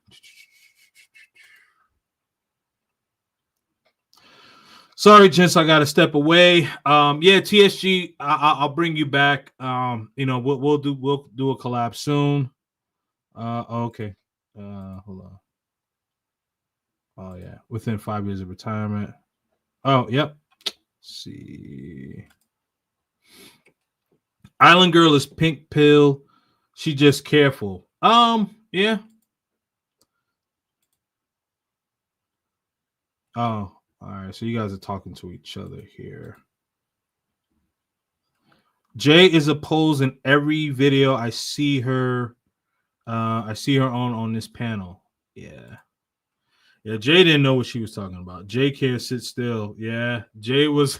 Sorry, gents, I got to step away. Yeah, TSG, I'll bring you back. We'll do a collab soon. Okay. Hold on. Oh yeah, within 5 years of retirement. Oh, yep. Let's see. Island Girl is pink pill. She just careful. Yeah. Oh. All right, so you guys are talking to each other here. Jay is opposed in every video. I see her on this panel. Yeah. Yeah, Jay didn't know what she was talking about. Jay can't sit still. Yeah, Jay was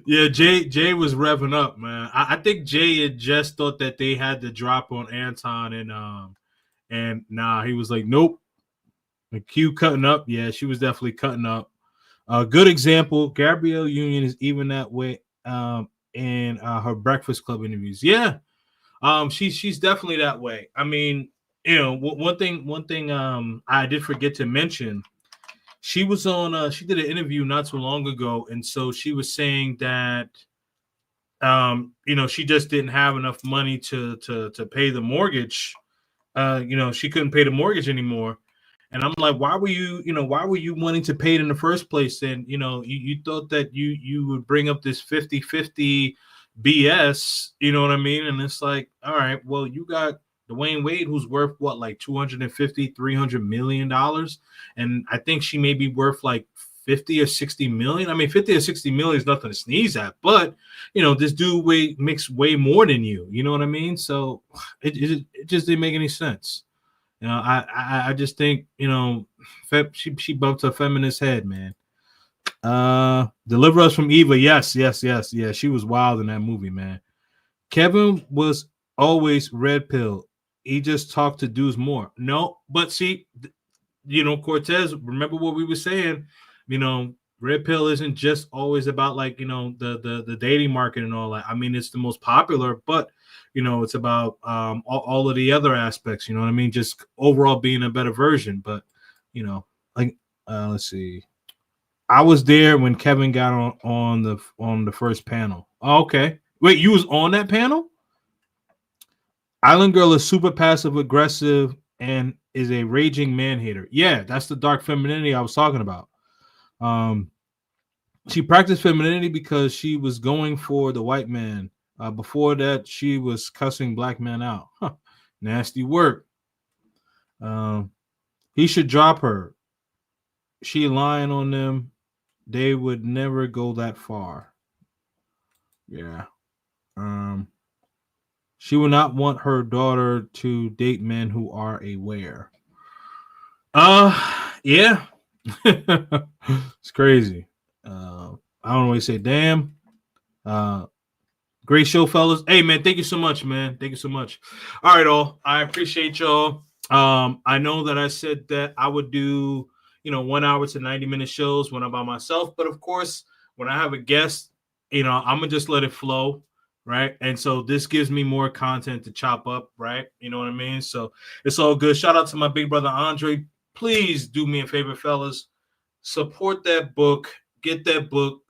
Jay was revving up, man. I think Jay had just thought that they had to drop on Anton, and nah, he was like, nope. The Q cutting up. Yeah, she was definitely cutting up. A good example, Gabrielle Union is even that way in her Breakfast Club interviews. Yeah, she's definitely that way. I mean, you know, one thing I did forget to mention. She was on. She did an interview not too long ago, and so she was saying that, you know, she just didn't have enough money to pay the mortgage. You know, she couldn't pay the mortgage anymore. And I'm like, why were you wanting to pay it in the first place? And, you know, you thought that you would bring up this 50-50 BS, you know what I mean? And it's like, all right, well, you got Dwayne Wade, who's worth what, like $250-300 million. And I think she may be worth like 50 or 60 million. I mean, 50 or 60 million is nothing to sneeze at, but you know, this dude makes way more than you. You know what I mean? So it just didn't make any sense. You know, I just think, you know, she bumped her feminist head, man. Deliver Us from Eva. Yes. Yeah, she was wild in that movie, man. Kevin was always red pill. He just talked to dudes more. No, but see, you know, Cortez, remember what we were saying, you know, red pill isn't just always about like, you know, the dating market and all that. I mean, it's the most popular, but you know, it's about all of the other aspects, you know what I mean? Just overall being a better version. But, you know, like, let's see. I was there when Kevin got on the first panel. Oh, okay. Wait, you was on that panel? Island Girl is super passive aggressive and is a raging man hater. Yeah, that's the dark femininity I was talking about. She practiced femininity because she was going for the white man. Before that, she was cussing black men out. Huh. Nasty work. He should drop her. She lying on them. They would never go that far. Yeah. She would not want her daughter to date men who are aware. Yeah. It's crazy. I don't always say damn. Great show, fellas. Hey, man, thank you so much, man. Thank you so much. All right, all. I appreciate y'all. I know that I said that I would do, you know, 1 hour to 90-minute shows when I'm by myself. But, of course, when I have a guest, you know, I'm going to just let it flow, right? And so this gives me more content to chop up, right? You know what I mean? So it's all good. Shout out to my big brother, Andre. Please do me a favor, fellas. Support that book. Get that book.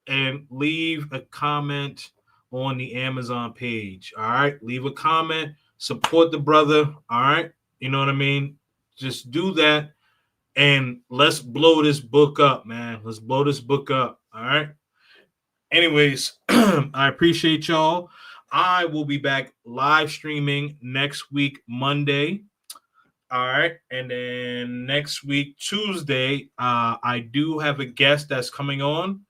And leave a comment on the Amazon page. All right. Leave a comment. Support the brother. All right. You know what I mean? Just do that. And let's blow this book up, man. Let's blow this book up. All right. Anyways, I appreciate y'all. I will be back live streaming next week, Monday. All right. And then next week, Tuesday, I do have a guest that's coming on.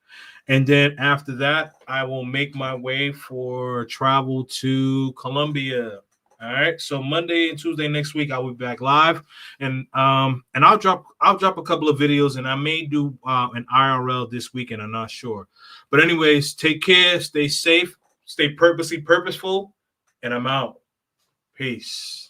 And then after that, I will make my way for travel to Colombia. All right. So Monday and Tuesday next week, I will be back live, and I'll drop a couple of videos, and I may do an IRL this weekend. I'm not sure, but anyways, take care, stay safe, stay purposeful, and I'm out. Peace.